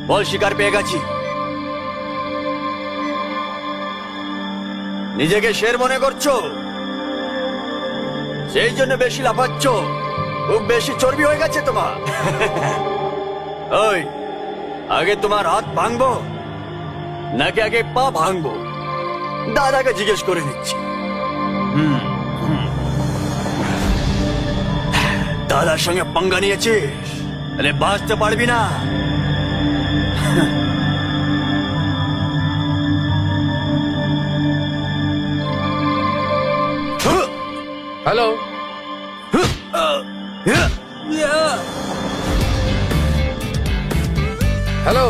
বল শিকার পেয়ে গেছি। নিজেকে শের মনে করছো, সেই জন্য বেশি লাফাচ্ছ। খুব বেশি চর্বি হয়ে গেছে তোমার। ওই, আগে তোমার হাত ভাঙবো নাকি আগে পা ভাঙবো? দাদাকে জিজ্ঞেস করে নিচ্ছি। দাদার সঙ্গে পাঙ্গা নিয়েছিস, তাহলে বাঁচতে পারবি না। Hello, hello.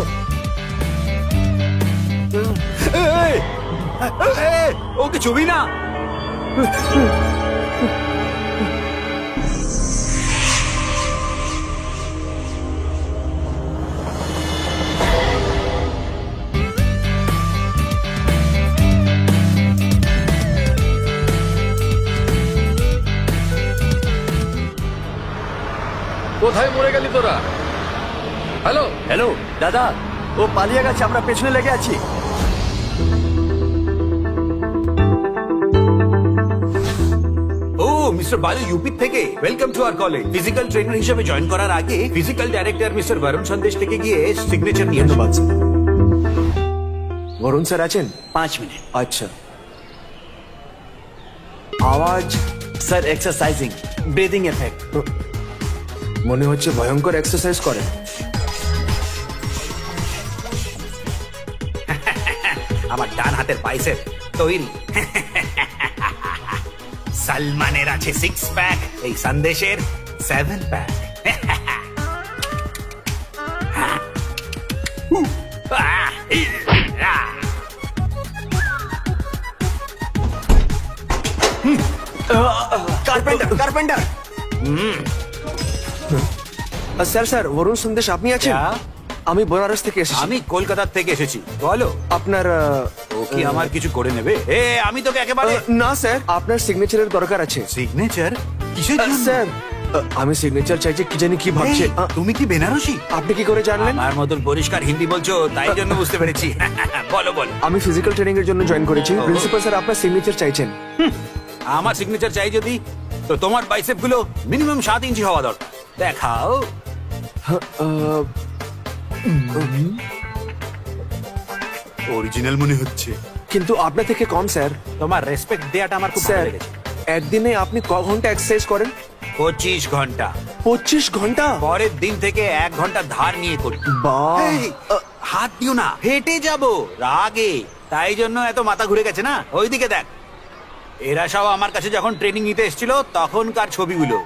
ওকে ছবি না। কোথায় মরে গেলি তোরা? হ্যালো। হ্যালো দাদা, ও পালিয়ে গেছে, আমরা পেছনে লেগে আছি। ও মিস্টার বালু ইউপি থেকে welcome to our college. Physical trainer হিসেবে জয়েন করার আগে physical director mister Barun Sandesh থেকে গিয়ে সিগনেচার নিয়ে ধন্যবাদ স্যার। বরুণ স্যার আছেন? 5 মিনিট। আচ্ছা। আওয়াজ স্যার এক্সারসাইজিং, ব্রিদিং এফেক্ট। মনে হচ্ছে ভয়ঙ্কর এক্সারসাইজ করেন। আমার ডান হাতের বাইসেপ তৈরি। সালমানের আছে 6 প্যাক, এই সন্দেশের 7 pack. Carpenter carpenter. Sir sir, Barun Sandesh আপনি আছেন? আমি বেনারস থেকে এসেছি। আমি কলকাতা থেকে এসেছি। বলো, আপনার ও কি আমার কিছু করে নেবে? আমি তোকে একেবারে না স্যার, আপনার সিগনেচারের দরকার আছে। সিগনেচার কিসের জন্য? স্যার, আমি সিগনেচার চাইছি, কি জানি কি ভাবছে। এই, তুমি কি বেনারসি? আপনি কি করে জানলেন? আমার মতন পরিষ্কার হিন্দি বলছো, তাই জন্য বুঝতে পেরেছি। বলো বলো। আমি ফিজিক্যাল ট্রেনিং এর জন্য জয়েন করেছি। প্রিন্সিপাল স্যার আপনার সিগনেচার চাইছেন। আমার সিগনেচার চাই যদি, তো তোমার বাইসেপ গুলো মিনিমাম 7 ইঞ্চি হওয়া দরকার। দেখাও। অরিজিনাল মনে হচ্ছে, কিন্তু আপনার থেকে কম স্যার। তোমার রেসপেক্ট দেয়াটা আমার খুব ভালো স্যার, লেগেছে। একদিনে আপনি ক ঘন্টা এক্সারসাইজ করেন? 25 ঘন্টা। 25 ঘন্টা? পরের দিন থেকে 1 ঘন্টা ধার নিয়ে করি। বাহ! এই, হাত দিও না, হেঁটে যাব রাগে। তাই জন্য এত মাথা ঘুরে গেছে না। ওইদিকে দেখ, এরা সব আমার কাছে যখন ট্রেনিং নিতে এসেছিল তখনকার ছবিগুলো।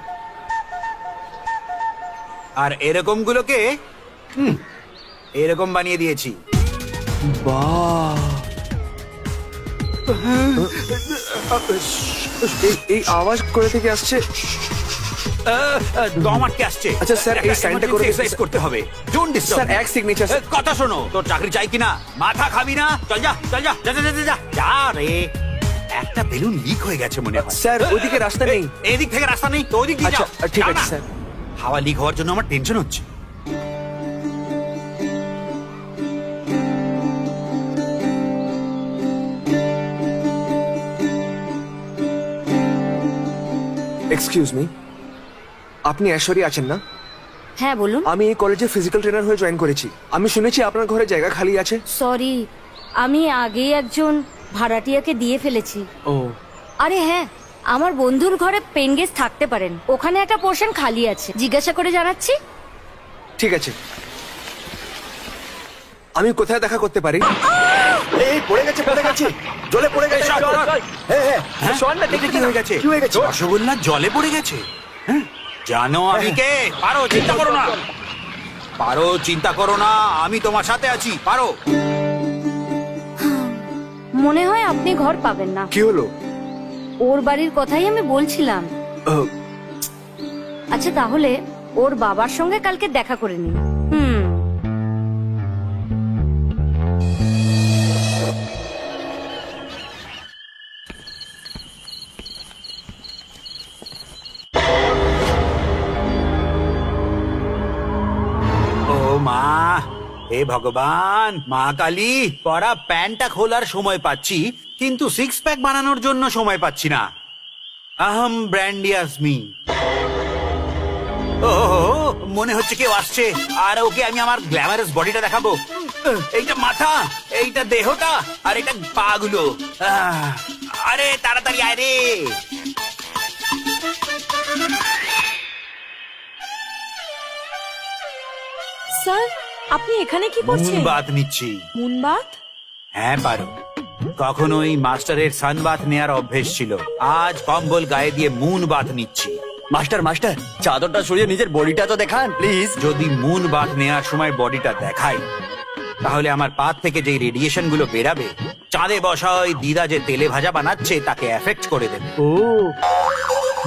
আর এরকম গুলোকে এরকম বানিয়ে দিয়েছি। বাহ! এই আওয়াজ করে থেকে আসছে। দম আটকে আসছে। আচ্ছা, স্যার, এই সাইনটা করে দিন। এক্সারসাইজ করতে হবে। Don't disturb. স্যার, এক সিগনেচার। কথা শোনো, তোর চাকরি চাই কিনা? মাথা খাবি না? চল যা, চল যা, যা, যা, যা, যা, যা রে। একটা বেলুন লিক হয়ে গেছে মনে হয়। স্যার, ওইদিকে রাস্তা নেই। এদিক থেকে রাস্তা নেই তো ওদিক দিয়ে আচ্ছা, যাও। ঠিক যাও আছে না। স্যার। হাওয়া লিক হওয়ার জন্য আমার টেনশন হচ্ছে। এক্সকিউজ মি, আপনি ঐশ্বরী আছেন না? হ্যাঁ বলুন। আমি এই কলেজে ফিজিক্যাল ট্রেনার হয়ে জয়েন করেছি। আমি শুনেছি আপনার ঘরে জায়গা খালি আছে। সরি, আমি আগেই একজন ভাড়াটিয়াকে দিয়ে ফেলেছি। ও, আরে হ্যাঁ, আমার বন্ধুর ঘরে পেন গেস্ট থাকতে পারেন, ওখানে একটা পোর্শন খালি আছে, জিজ্ঞাসা করে জানাচ্ছি। ঠিক আছে। আমি কোথায় দেখা করতে পারি? এই পড়ে গেছে, পড়ে গেছে, জলে পড়ে গেছে। এই, সর, সর। হ্যাঁ, শোন না, দেখি কি হয়ে গেছে? কি হয়ে গেছে? রসগোল্লা জলে পড়ে গেছে। হ্যাঁ? জানো আমি কে? পারো, চিন্তা করো না। পারো, চিন্তা করো না, আমি তোমার সাথে আছি। পারো। মনে হয় আপনি ঘর পাবেন না। কি হলো? ওর বাড়ির কথাই আমি বলছিলাম। আহ, আচ্ছা তাহলে ওর বাবার সঙ্গে কালকে দেখা করে নিন। ও মা, হে ভগবান, মা কালী, পরা প্যান্টটা খোলার সময় পাচ্ছি, কিন্তু সিক্স প্যাক বানানোর জন্য সময় পাচ্ছি না। আহম ব্র্যান্ডিয়াসমি। ও মনে হচ্ছে কেউ আসছে, আর ওকে আমি আমার গ্ল্যামারাস বডিটা দেখাবো। এইটা মাথা, এইটা দেহটা, আর এটা পা গুলো। আরে তাড়াতাড়ি আয় রে। স্যার, আপনি এখানে কি করছেন? বাত নিচ্ছি। মুনবাত? হ্যাঁ পারো, কখনোই মাস্টারের সানবাথ নেয়ার অভ্যেস ছিল, আজ কম্বল গায়ে দিয়ে মুন বাথ নিচ্ছি। মাস্টার মাস্টার, চাদরটা সরিয়ে নিজের বডিটা তো দেখান প্লিজ। যদি মুন বাথ নেয়ার সময় বডিটা দেখাই, তাহলে আমার পাত থেকে যে রেডিয়েশন গুলো বেরাবে, চাঁদে বসা ওই দিদা যে তেলে ভাজা বানাচ্ছে তাকে এফেক্ট করে দেবে। ও,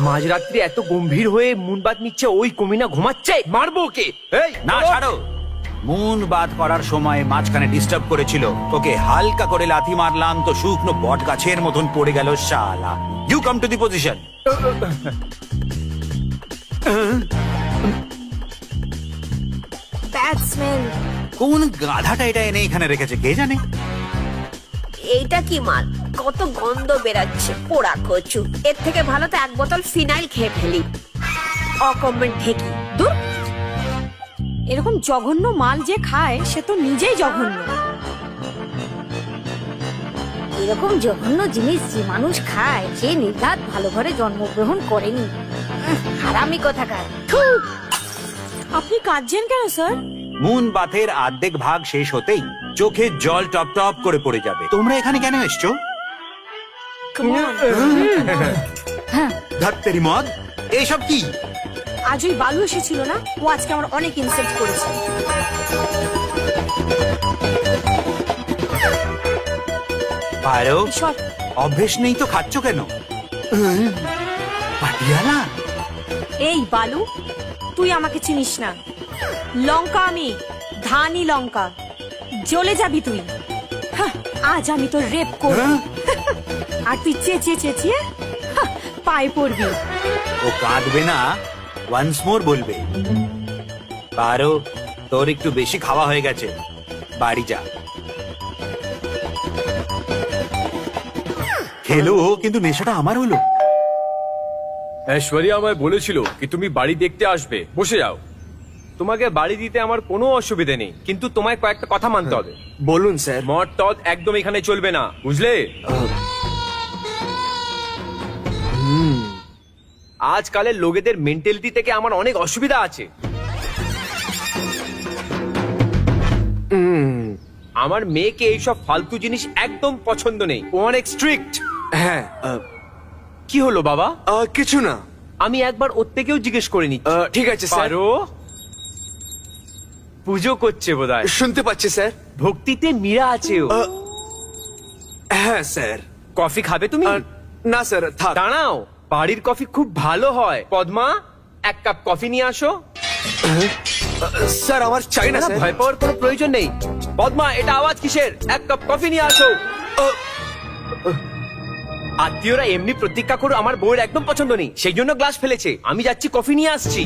মাঝরাত্রি এত গম্ভীর হয়ে মুনবাত নিচ্ছে, ওই কমিনা ঘুমাচ্ছে, মারবো ওকে। এই না ছাড়ো, মুন বাত করার সময় মাঝখানে ডিস্টার্ব করেছিল, ওকে হালকা করে লাথি মারলাম তো শুকনো বট গাছের মতন পড়ে গেল শালা। You come to the position. Bad smell. কোন গাধাটা এটা এনে এখানে রেখেছে কে জানে। এইটা কি মাল, কত গন্ধ বেরাচ্ছে, পোড়া কচু। এর থেকে ভালো তো এক বোতল ফিনাইল খেয়ে ফেলি। অকমেন্ট ঢেকি দূর। এরকম জঘন্য মাল যে খায় সে তো নিজেই জঘন্য। এরকম জঘন্য জিনিস যে মানুষ খায়, সে নির্ঘাত ভালো ঘরে জন্মগ্রহণ করেনি। হারামি কোথাকার। থু। আপনি কাঁদছেন কেন স্যার? মুন বাথের অর্ধেক ভাগ শেষ হতেই চোখে জল টপ টপ করে পড়ে যাবে। তোমরা এখানে কেন এসছো? ধাত্তেরি মদ, এইসব কি? আজ ওই বালু এসেছিল না, ও আজকে আমার অনেক ইনসাল্ট করেছে। পারো, সব অভ্যেস নেই তো খাচ্ছ কেন? পাটিয়ালা। এই বালু, তুই আমাকে চিনিস না। লঙ্কা আমি, ধানি লঙ্কা। জ্বলে যাবি তুই। হাহ, আজ আমি তোর রেপ করব। আর তুই চেঁচিয়ে চেঁচিয়ে পায়ে পড়বি। ও কাঁদবে না, ওয়ান্স মোর বলবে। পারো, তোর একটু বেশি খাওয়া হয়ে গেছে, বাড়ি যা। খেলো, কিন্তু নেশাটা আমার হলো। ঐশ্বরিয়া আমায় বলেছিল কি তুমি বাড়ি দেখতে আসবে, বসে যাও। তোমাকে বাড়ি দিতে আমার কোনো অসুবিধে নেই, কিন্তু তোমায় কয়েকটা কথা মানতে হবে। বলুন স্যার। মদ টদ একদম এখানে চলবে না, বুঝলে? আজকালের লোকেদের মেন্টালিটি থেকে আমার অনেক অসুবিধা আছে। আমার মেয়েকে এইসব ফালতু জিনিস একদম পছন্দ নেই, ও অনেক স্ট্রিক্ট। হ্যাঁ, কি হলো বাবা? কিছু না। আমি একবার ওর থেকেও জিজ্ঞেস করে নিচ্ছি। ঠিক আছে স্যার। পারো, পুজো করছে বোধহয়। শুনতে পাচ্ছি স্যার। ভক্তিতে মীরা আছে ও। হ্যাঁ স্যার। কফি খাবে তুমি? না স্যার, থাক। দাঁড়াও, বাড়ির কফি খুব ভালো হয়। পদ্মা, এক কাপ কফি নিয়ে আসো। স্যার আমার চাই না না, স্যার। ভয় পাওয়ার কোনো প্রয়োজন নেই। পদ্মা, এটা আওয়াজ কিসের? এক কাপ কফি নিয়ে আসো। আত্মীয়রা এমনি প্রতীক্ষা করো, আমার বউয়ের একদম পছন্দ নেই, সেই জন্য গ্লাস ফেলেছে। আমি যাচ্ছি, কফি নিয়ে আসছি।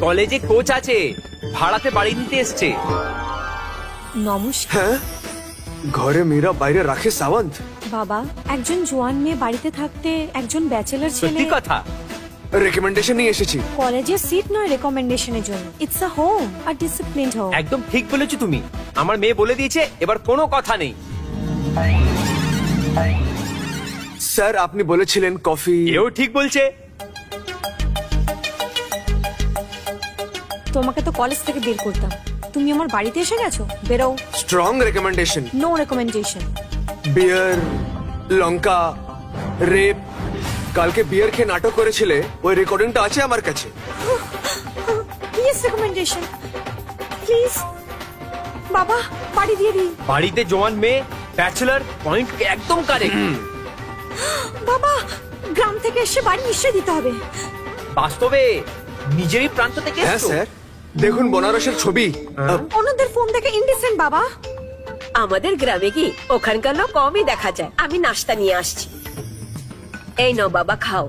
কলেজে কোচ আছে, ভাড়াতে বাড়ি নিতে এসছে। নমস্কার হ্যাঁ, ঘরে মেয়েরা বাইরে রাখে সাওয়ান্ত। বাবা। একজন জোয়ান মেয়ে বাড়িতে থাকতে একজন ব্যাচেলার ছেলে সত্যি কথা। রেকমেন্ডেশন নিয়ে এসেছি। কলেজের সিট নয় রেকমেন্ডেশনের জন্য। It's a home, a disciplined home. একদম ঠিক বলেছো তুমি। আমার মেয়ে বলে দিয়েছে, এবার কোনো কথা নেই। স্যার আপনি বলেছিলেন কফি। এও ঠিক বলছে। তোমাকে তো কলেজ থেকে বের করতাম, তুমি আমার বাড়িতে এসে গেছো। বেরো। Strong recommendation. No recommendation. Beer, লঙ্কা, রেপ। কালকে বিয়ার খেয়ে নাটক করেছিলে, ওই রেকর্ডিংটা আছে আমার কাছে। Please recommendation, please. বাবা, বাড়ি দিয়ে দিই। বাড়িতে জোয়ান মেয়ে, ব্যাচেলার, পয়েন্ট একদম কারেক্ট। বাবা, গ্রাম থেকে এসে বাড়ি নিশ্চয় দিতে হবে। বাস্তবে নিজেরই প্রান্ত থেকে হ্যাঁ এসছো। স্যার, দেখুন বনারসের ছবি। অন্যদের ফোন থেকে ইনডিসেন্ট বাবা। আমাদের গ্রামে কি ওখানকার লোক কমই দেখা যায়। আমি নাস্তা নিয়ে আসছি। এই নাও বাবা, খাও।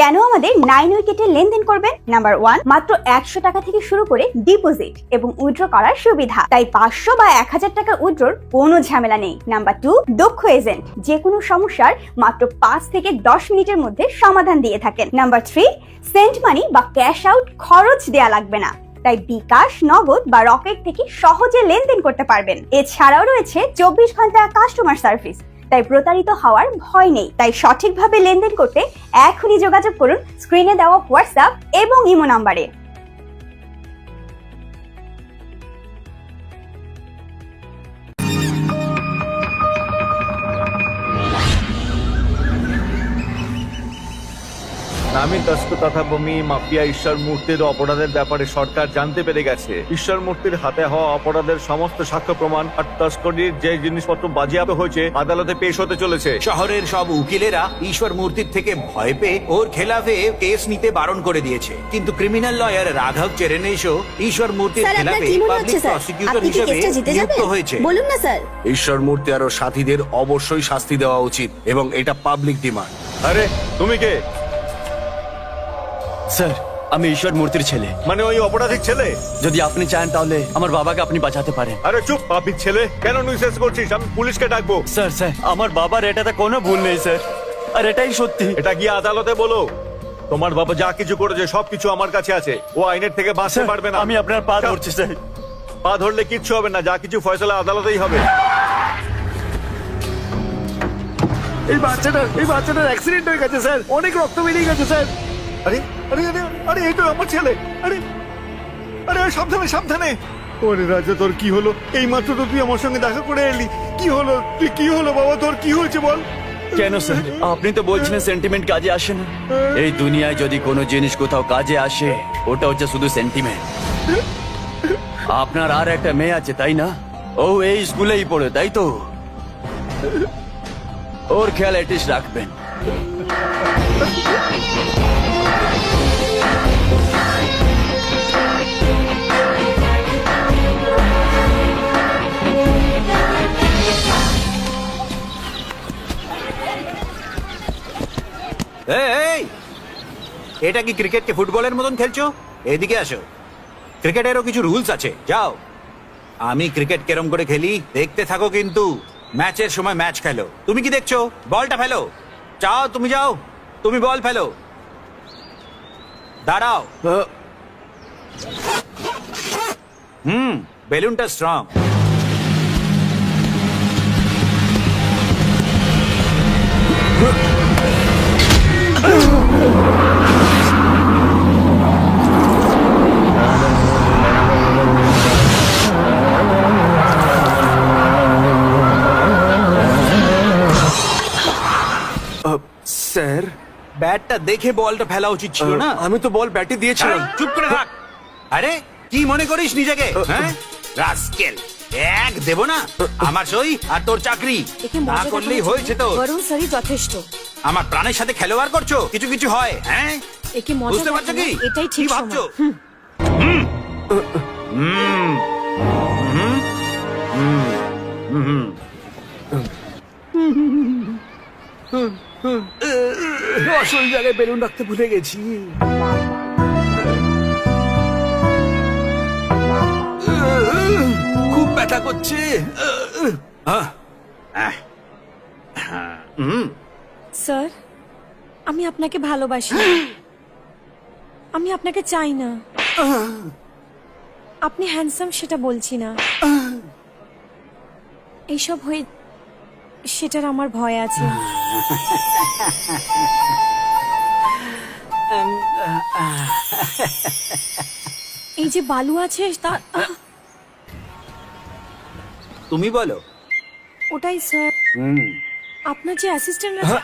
কেন আমাদের 9 উইকেটে লেনদেন করবেন? নাম্বার 1, মাত্র 100 টাকা থেকে শুরু করে ডিপোজিট এবং উইথড্র করার সুবিধা, তাই 500 বা 1000 টাকা উইথড্রর কোনো ঝামেলা নেই। নাম্বার 2, দক্ষ এজেন্ট, যে কোনো সমস্যার মাত্র 5 থেকে 10 মিনিটের মধ্যে সমাধান দিয়ে থাকেন। নাম্বার 3, সেন্ট মানি বা ক্যাশ আউট খরচ দেয়া লাগবে না, তাই বিকাশ, নগদ বা রকেট থেকে সহজে লেনদেন করতে পারবেন। এছাড়াও রয়েছে 24 ঘন্টা কাস্টমার সার্ভিস, তাই প্রতারিত হওয়ার ভয় নেই। তাই সঠিকভাবে লেনদেন করতে এখনই যোগাযোগ করুন স্ক্রিনে দেওয়া হোয়াটসঅ্যাপ এবং ইমো নাম্বারে। নামি তস্কর তথা বমি মাফিয়া ঈশ্বর মূর্তির অপরাধের ব্যাপারে সরকার জানতে পেরে গেছে। ঈশ্বর মূর্তির হাতে হওয়া অপরাধের সমস্ত সাক্ষ্য প্রমাণ আর তস্করির যে জিনিসপত্র বাজেয়াপ্ত হয়েছে আদালতে পেশ হতে চলেছে। শহরের সব উকিলেরা ঈশ্বর মূর্তির থেকে ভয় পেয়ে ওর খেলাফে কেস নিতে বারণ করে দিয়েছে, কিন্তু ক্রিমিনাল লয়ার রাঘব চেরেনেশও ঈশ্বর মূর্তির খেলাফে পাবলিক প্রসিকিউটর হিসেবে নিযুক্ত হয়েছে। বলুন না স্যার। ঈশ্বর মূর্তি আর ওর সাথীদের অবশ্যই শাস্তি দেওয়া উচিত এবং এটা পাবলিক ডিমান্ড। আরে তুমি কে? স্যার, আমি ঈশ্বর মূর্তির ছেলে। মানে ওই অপরাধীর ছেলে? যদি আপনি চান তাহলে আমার বাবাকে আপনি বাঁচাতে পারেন। আরে চুপ পাপির ছেলে, কেন নুইসেন্স করছিস? আমি পুলিশকে ডাকবো। স্যার, আমার বাবার এটাতে কোনো ভুল নেই স্যার, আর এটাই সত্যি। এটা গিয়ে আদালতে বলো। তোমার বাবা যা কিছু করেছে সবকিছু আমার কাছে আছে। ও আইনের থেকে বাঁচতে স্যার, পারবে না। আমি আপনার পা ধরছি স্যার। পা ধরলে কিচ্ছু হবে না, যা কিছু ফয়সালা আদালতেই হবে। এই বাচ্চাটার অ্যাক্সিডেন্ট হয়ে গেছে স্যার, অনেক রক্ত বেরিয়ে গেছে স্যার। আরে আরে আরে আরে এই তো আমার ছেলে। আরে আরে সাবধানে সাবধানে। ওরে রাজা, তোর কি হলো? এই মাত্র তো তুই আমার সঙ্গে দেখা করে এলি। কি হলো? তুই কি হলো বাবা, তোর কি হয়েছে বল? কেন স্যার, আপনি তো বলছিলেন সেন্টিমেন্ট কাজে আসে না। এই দুনিয়ায় যদি কোনো জিনিস কোথাও কাজে আসে ওটা হচ্ছে শুধু সেন্টিমেন্ট। আপনার আর একটা মেয়ে আছে তাই না? ও এই স্কুলেই পড়ে তাই তো? ওর খেয়াল এটিস রাখবেন। এই, এটা কি ক্রিকেটকে ফুটবলের মতন খেলছো? এদিকে আসো। ক্রিকেটেরও কিছু রুলস আছে, যাও। আমি ক্রিকেট কেরম করে খেলি দেখতে থাকো, কিন্তু ম্যাচের সময় ম্যাচ খেলো। তুমি কি দেখছো? বলটা ফেলো। যাও, তুমি যাও, তুমি বল ফেলো। দাঁড়াও। বেলুনটা স্ট্রং। স্যার, ব্যাটটা দেখে বলটা ফেলা উচিত ছিল না? আমি তো বল ব্যাটে দিয়েছিলাম। চুপ করে থাক। আরে কি মনে করিস নিজেকে? হ্যাঁ, রাস্কেল। এক দেব না, আমার সই আর তোর চাকরি একে না মজা করলেই হয়েছে তো। বরং স্যারই যথেষ্ট। আমার প্রাণের সাথে খেলোয়াড় করছো, কিছু কিছু হয়। হ্যাঁ, একে মজা বুঝতে পারছো কি? দেখানো, এটাই কি ঠিক ভাবছো? সময়। আসল জায়গায় বেলুন রাখতে ভুলে গেছি। খুব ব্যথা করছে। স্যার, আমি আপনাকে ভালোবাসি, আমি আপনাকে চাই না। আপনি হ্যান্ডসাম সেটা বলছি না, এইসব হয়ে সেটার আমার ভয় আছে। এই যে বালু আছে তা তুমি বলো। ওটাই স্যার, আপনার যে অ্যাসিস্ট্যান্ট আছে।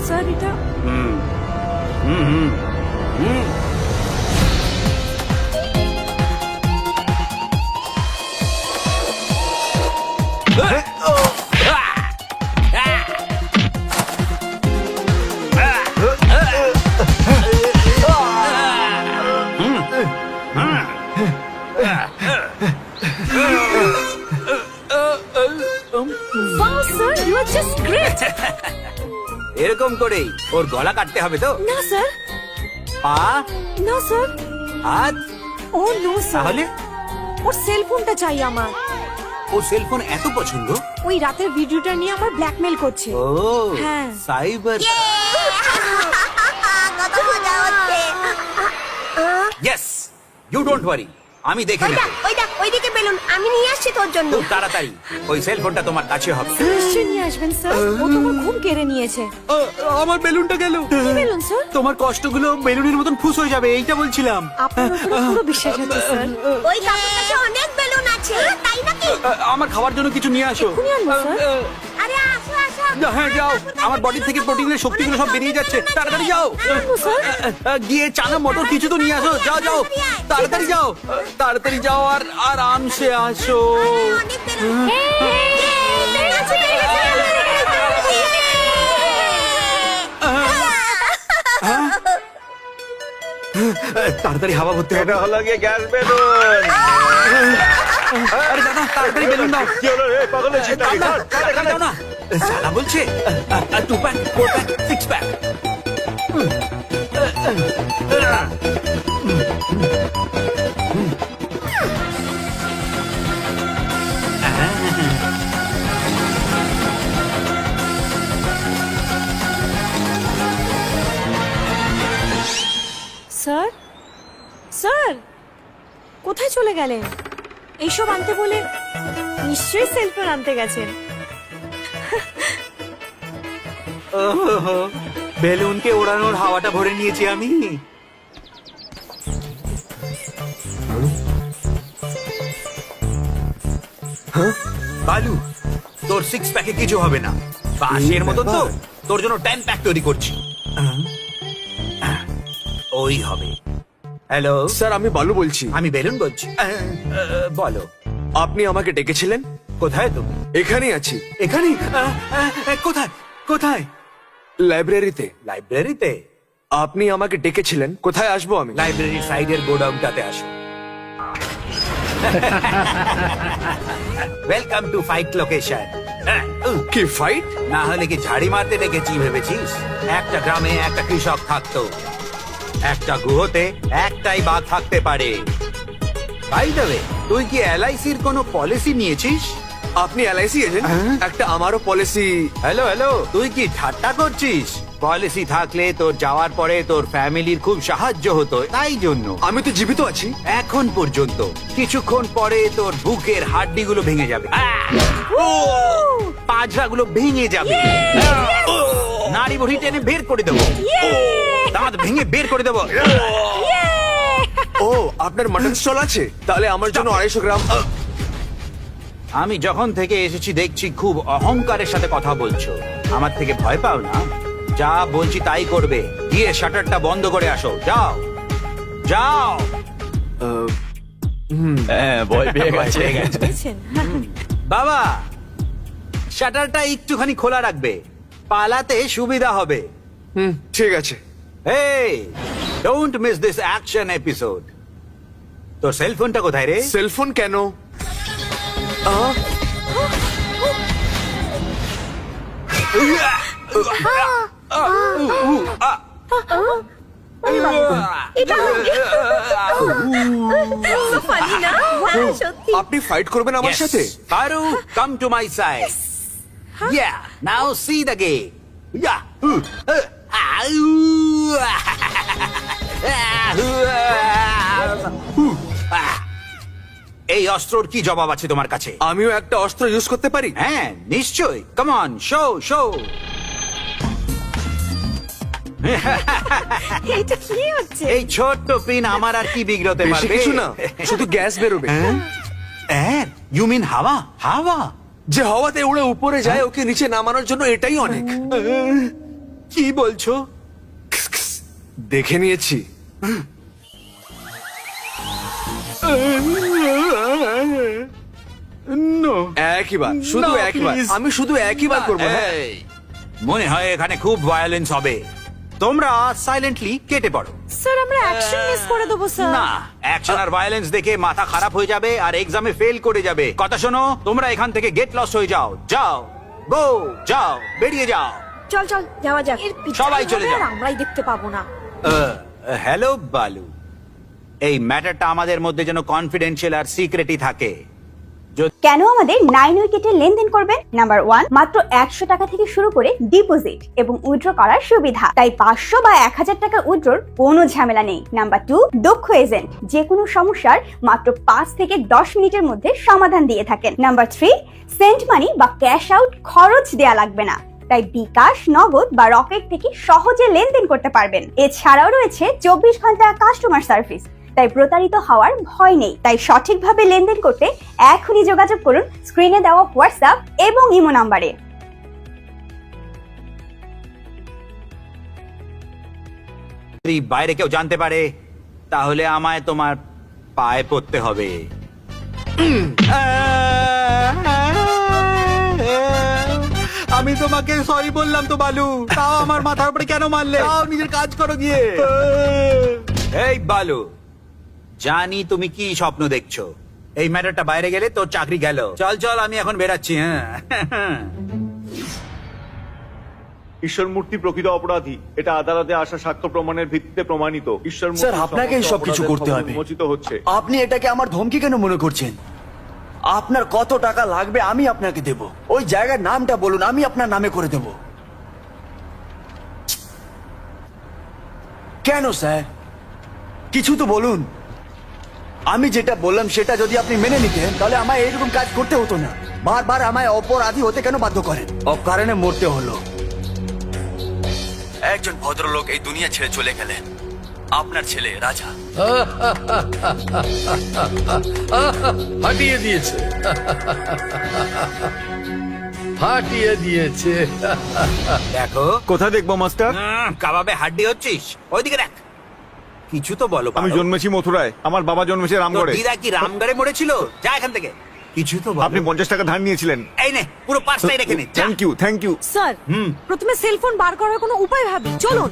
স্যার এটা Wow, sir, you are just great. এরকম করেই ওর গলা কাটতে হবে তো? না স্যার, পা, না স্যার, হাত, ও নো স্যার, তাহলে ওর সেল ফোনটা চাই আমার। ও সেলফোন এত পছন্দ? ওই রাতের ভিডিওটা নিয়ে আমার ব্ল্যাকমেল করছে। ও হ্যাঁ। সাইবার। কত মজা হচ্ছে। ইয়েস, ইউ ডোন্ট ওয়ারি, আমি দেখে নেব। ওইদিকে বেলুন, আমি নিয়ে আসছি তোর জন্য। খুব তাড়াতাড়ি ওই সেলফোনটা তোমার কাছে হবে। নিশ্চয়ই নিয়ে আসবেন স্যার, ও তো আমার ঘুম কেড়ে নিয়েছে। আমার বেলুনটা গেল। কি বেলুন স্যার? তোমার কষ্টগুলো বেলুনের মতন ফুস হয়ে যাবে, এইটা বলছিলাম। আপনার উপরে পুরো বিশ্বাস আছে স্যার। ওই কাকুর কাছে অনেক বেলুন আছে, তাই নাকি? আমার খাওয়ার জন্য কিছু নিয়ে আসো। এক্ষুনি আনবো স্যার। আরে আসো আসো। হ্যাঁ যাও, আমার বডি থেকে প্রোটিনের শক্তিগুলো সব বেরিয়ে যাচ্ছে, তাড়াতাড়ি যাও। আনবো স্যার। গিয়ে চানা মটর কিছু তো নিয়ে আসো, যাও যাও, তাড়াতাড়ি যাও, তাড়াতাড়ি যাও, আর আরামসে আসো। অনেক বেলুন। তাড়াতাড়ি হাওয়া ভরতে হবে। এটা হলো গিয়ে গ্যাস বেলুন। আরে দাদা, তাড়াতাড়ি বেলুন দাও। কি হলো রে, পাগল হয়েছিস নাকি? ধর, ধর, এখানে দাও না, সালা বলছে 2 pack 4 pack 6 pack. Sir, sir, কোথায় চলে গেলেন? এইসব আনতে বলে নিশ্চয়ই সেলফোন আনতে গেছেন। বেলুনকে ওড়ানোর হাওয়াটা ভরে নিয়েছি আমি। বালু, তোর 6 প্যাকে কিছু হবে না। বাসের মতো তো, তোর জন্য 10 প্যাক তৈরি করছি। ওই হবে। হ্যালো স্যার, আমি বালু বলছি। আমি বেলুন বলছি। বলো, আপনি আমাকে ডেকেছিলেন? কোথায় তুমি? এখানেই আছি, এখানে? কোথায় কোথায়? লাইব্রেরিতে। লাইব্রেরিতে? আপনি আমাকে ডেকেছিলেন, কোথায় আসবো আমি? লাইব্রেরির সাইডের গোডাউনটাতে আসো। Welcome to fight location. কি ফাইট? না হলে কি ঝাড়ি মারতে ডেকেছি ভেবেছিস? একটা গ্রামে একটা কৃষক থাকতো, একটা গুহতে একটাই বাঘ থাকতে পারে। বাই দ্য ওয়ে, তুই কি এলআইসির কোনো পলিসি নিয়েছিস? আপনি এলআইসি এজেন্ট? একটা আমারও পলিসি। হ্যালো হ্যালো, তুই কি ঠাট্টা করছিস? পলিসি থাকলে তোর যাওয়ার পরে তোর ফ্যামিলির খুব সাহায্য হতো, তাই জন্য। আমি তো জীবিত আছি। এখন পর্যন্ত। কিছুক্ষণ পরে তোর বুকের হাড্ডিগুলো ভেঙে যাবে, পাজরাগুলো ভেঙে যাবে, নাড়ি ভুড়ি টেনে বের করে দেবো, দাঁত ভেঙে বের করে দেবো। ও, আপনার মাটন স্টল আছে? তাহলে আমার জন্য 250 গ্রাম। আমি যখন থেকে এসেছি দেখছি খুব অহংকারের সাথে কথা বলছো। আমার থেকে ভয় পাও না? যা বলছি তাই করবে। গিয়ে শাটারটা বন্ধ করে আসো, যাও যাও। হ্যাঁ, ভয় পেয়ে গেছে। বুঝেছেন? বাবা, শাটারটা একটুখানি খোলা রাখবে, পালাতে সুবিধা হবে। ঠিক আছে। Hey, don't miss this action episode. তোর সেলফোনটা কোথায় রে? সেলফোন কেন? ফানি না? সত্যি। আপনি ফাইট করবেন আমার সাথে? Paru, come to my side. Yeah, now see the game. Yeah. এই অস্ত্রর কি জবাব আছে তোমার কাছে? আমিও একটা অস্ত্র ইউজ করতে পারি? হ্যাঁ, নিশ্চয়ই। Come on, show show. এটা কি হচ্ছে? এই ছোট্ট পিন আমার আর কি বিগড়তে বেশি পারবে? কিছু না, শুধু গ্যাস বেরোবে। ইউ মিন হাওয়া? হাওয়া যে হাওয়াতে উড়ে উপরে যায়, ওকে নিচে নামানোর জন্য এটাই অনেক। কি বলছো? দেখে নিয়েছি। একইবার, শুধু No, একবার। please. আমি শুধু একইবার করবো। হ্যাঁ। এই, মনে হয় এখানে খুব ভায়োলেন্স হবে। তোমরা সাইলেন্টলি কেটে পড়ো। স্যার, আমরা অ্যাকশন মিস করে দেবো স্যার। না, অ্যাকশন আর ভায়োলেন্স দেখে মাথা খারাপ হয়ে যাবে আর এক্সামে ফেল করে যাবে। কথা শোনো, তোমরা এখান থেকে গেট লস হয়ে যাও। যাও, গো, যাও, বেরিয়ে যাও। চল চল যাওয়া যাক। এর পিছনে সবাই চলে হবে আর যাও। আমরাই দেখতে পাবো না। হ্যালো বালু, এই ম্যাটারটা আমাদের মধ্যে যেন কনফিডেন্সিয়াল আর সিক্রেটই থাকে। কেন আমাদের 9 উইকেটে লেনদেন করবেন? নাম্বার 1, মাত্র 100 টাকা থেকে শুরু করে ডিপোজিট এবং উইথড্র করার সুবিধা, তাই 500 বা 1000 টাকা উইথড্রর কোনো ঝামেলা নেই। নাম্বার 2, দক্ষ এজেন্ট, যে কোনো সমস্যার মাত্র 5 থেকে 10 মিনিটের মধ্যে সমাধান দিয়ে থাকেন। নাম্বার 3, সেন্ট মানি বা ক্যাশ আউট খরচ দেয়া লাগবে না, তাই বিকাশ, নগদ বা রকেট থেকে সহজে লেনদেন করতে পারবেন। এছাড়াও রয়েছে 24 ঘন্টা কাস্টমার সার্ভিস, তাই প্রতারিত হওয়ার ভয় নেই। তাই সঠিকভাবে লেনদেন করতে এখনই যোগাযোগ করুন স্ক্রিনে দেওয়া হোয়াটসঅ্যাপ এবং ইমো নাম্বারে। যদি বাইরে কেউ জানতে পারে তাহলে আমায় তোমার পায়ে পড়তে হবে। আমি তোমাকে সরি বললাম তো বালু, তাও আমার মাথার উপরে কেন মারলে? তাও নিজের কাজ করো গিয়ে। এই বালু, জানি তুমি কি স্বপ্ন দেখছো। এই ম্যাটারটা বাইরে গেলে তোর চাকরি গেল। চল চল, আমি এখন বেরাচ্ছি। হ্যাঁ, ঈশ্বর মূর্তি প্রকৃত অপরাধী, এটা আদালতে আসা সাক্ষ্য প্রমাণের ভিত্তিতে প্রমাণিত। ঈশ্বর মূর্তি স্যার, আপনাকেই সমস্ত সবকিছু অপরাধের করতে খবর হবে। উন্মোচিত হচ্ছে। আপনি এটাকে আমার ধমকি কেন মনে করছেন? আপনার কত টাকা লাগবে আমি আপনাকে দেব। ওই জায়গার নামটা বলুন, আমি আপনার নামে করে দেব। কেন স্যার, কিছু তো বলুন। আমি যেটা বললাম সেটা যদি আপনি মেনে নিতেন তাহলে আমায় এইরকম কাজ করতে হতো না। বারবার আমায় অপরাধী হতে কেন বাধ্য করেন? অকারণে মরতে হলো। একজন ভদ্রলোক এই দুনিয়া ছেড়ে চলে গেলেন, আপনার ছেলে রাজা। ফাটিয়ে দিয়েছে, ফাটিয়ে দিয়েছে। দেখো, কোথায় দেখবো মাস্টার? কাবাবে হাড্ডি হচ্ছিস? ওইদিকে দেখ, কিছু তো বলো। আমি পারো। জন্মেছি মথুরায়, আমার বাবা জন্মেছে তোর রামগড়ে। দিদা কি রামগড়ে মরেছিল? যা এখান থেকে, কিছু তো বলো। আপনি 50 টাকা ধার নিয়েছিলেন। এই নে, পুরো পাঁচটাই রেখে নে। যা। Thank you, thank you. Sir, প্রথমে সেলফোন বার করার কোনো উপায় ভাবি, চলুন।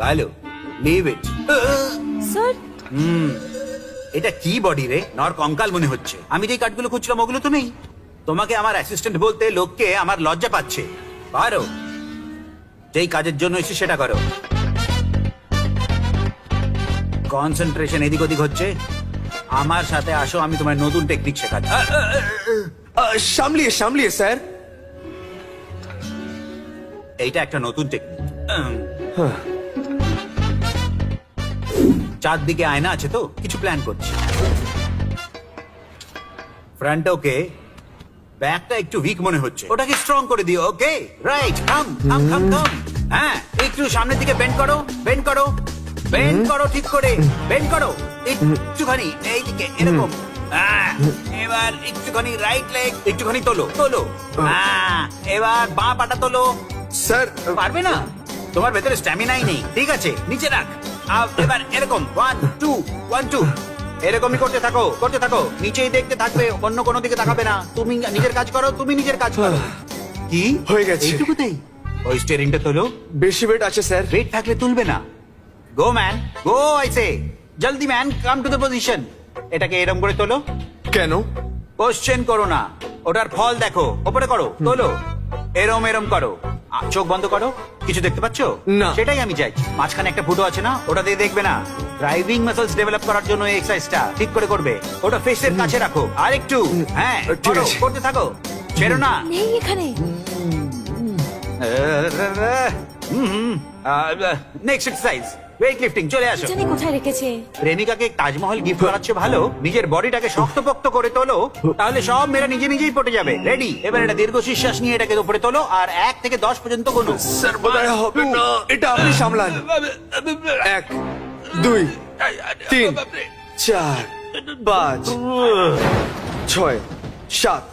ভালো, লিভ ইট। স্যার, এটা কি বডি রে? নর কঙ্কাল মনে হচ্ছে। আমি যে কার্ডগুলো খুঁজছিলাম ওগুলো তো নেই। তোমাকে আমার অ্যাসিস্ট্যান্ট বলতে লোককে আমার লজ্জা পাচ্ছে। পারো, যেই কাজের জন্য এসে সেটা করো। কনসেন্ট্রেশন এদিক ওদিক হচ্ছে। আমার সাথে আসো, আমি তোমার নতুন টেকনিক শেখাচ্ছি। সামলিয়ে সামলিয়ে স্যার। এইটা একটা নতুন টেকনিক। চারদিকে আয়না আছে তো, কিছু প্ল্যান করছি। ফ্রন্ট ওকে, ব্যাকটা একটু উইক মনে হচ্ছে, ওটাকে স্ট্রং করে দিও। ওকে, রাইট, কাম কাম কাম কাম। হ্যাঁ, একটু সামনের দিকে বেন্ড করো, বেন্ড করো, বেন্ড করো, ঠিক করে বেন্ড করো। একটুখানি এইদিকে, এরকম। এবার একটুখানি রাইট লেগ, একটুখানি তোলো তোলো। এবার বাঁ পাটা তোলো। স্যার, পারবে না, তোমার ভেতরে স্ট্যামিনাই নেই। ঠিক আছে, নিচে রাখ। এবার এরকম 1 2 1 2 এরকমই করতে থাকো, করতে থাকো। নিচেই দেখতে থাকবে, অন্য কোনো দিকে তাকাবে না। তুমি নিজের কাজ করো, তুমি নিজের কাজ করো। কি হয়ে গেছে। এইটুকুতেই? ওই স্টিয়ারিংটা তোলো। বেশি ওয়েট আছে স্যার। ওয়েট থাকলে তুলবে না। Go man, go I say. জলদি man, come to the position. এটাকে এরম করে তোলো। কেন? কোশ্চেন করো না, ওটার ফল দেখো। ওপরে করো, তোলো। এরম এরম করো। চোখ বন্ধ করো। কিছু দেখতে পাচ্ছো? না। সেটাই আমি চাইছি। মাঝখানে একটা ফুটো আছে না, ওটা দিয়ে দেখবে না। ড্রাইভিং মাসলস ডেভেলপ করার জন্য এই এক্সারসাইজটা ঠিক করে করবে। ওটা ফেসের কাছে রাখো। আর একটু, হ্যাঁ, ঠিক করো, আছে। করতে থাকো, ছেড়ো না। নেই এখানে। Next exercise, weight lifting. চলে আসো। জানি কোথায় রেখেছে। প্রেমিকাকে তাজমহল গিফট করাচ্ছে ভালো, নিজের বডিটাকে শক্তপোক্ত করে তোলো, তাহলে সব মেয়েরা নিজে নিজেই পটে যাবে। রেডি? এবার এটা দীর্ঘ নিঃশ্বাস নিয়ে এটাকে উপরে তোলো আর 1 থেকে 10 পর্যন্ত গুনো। স্যার, বোধহয় হবে না। এটা আপনি সামলান। 1 2 3 4 5 6 7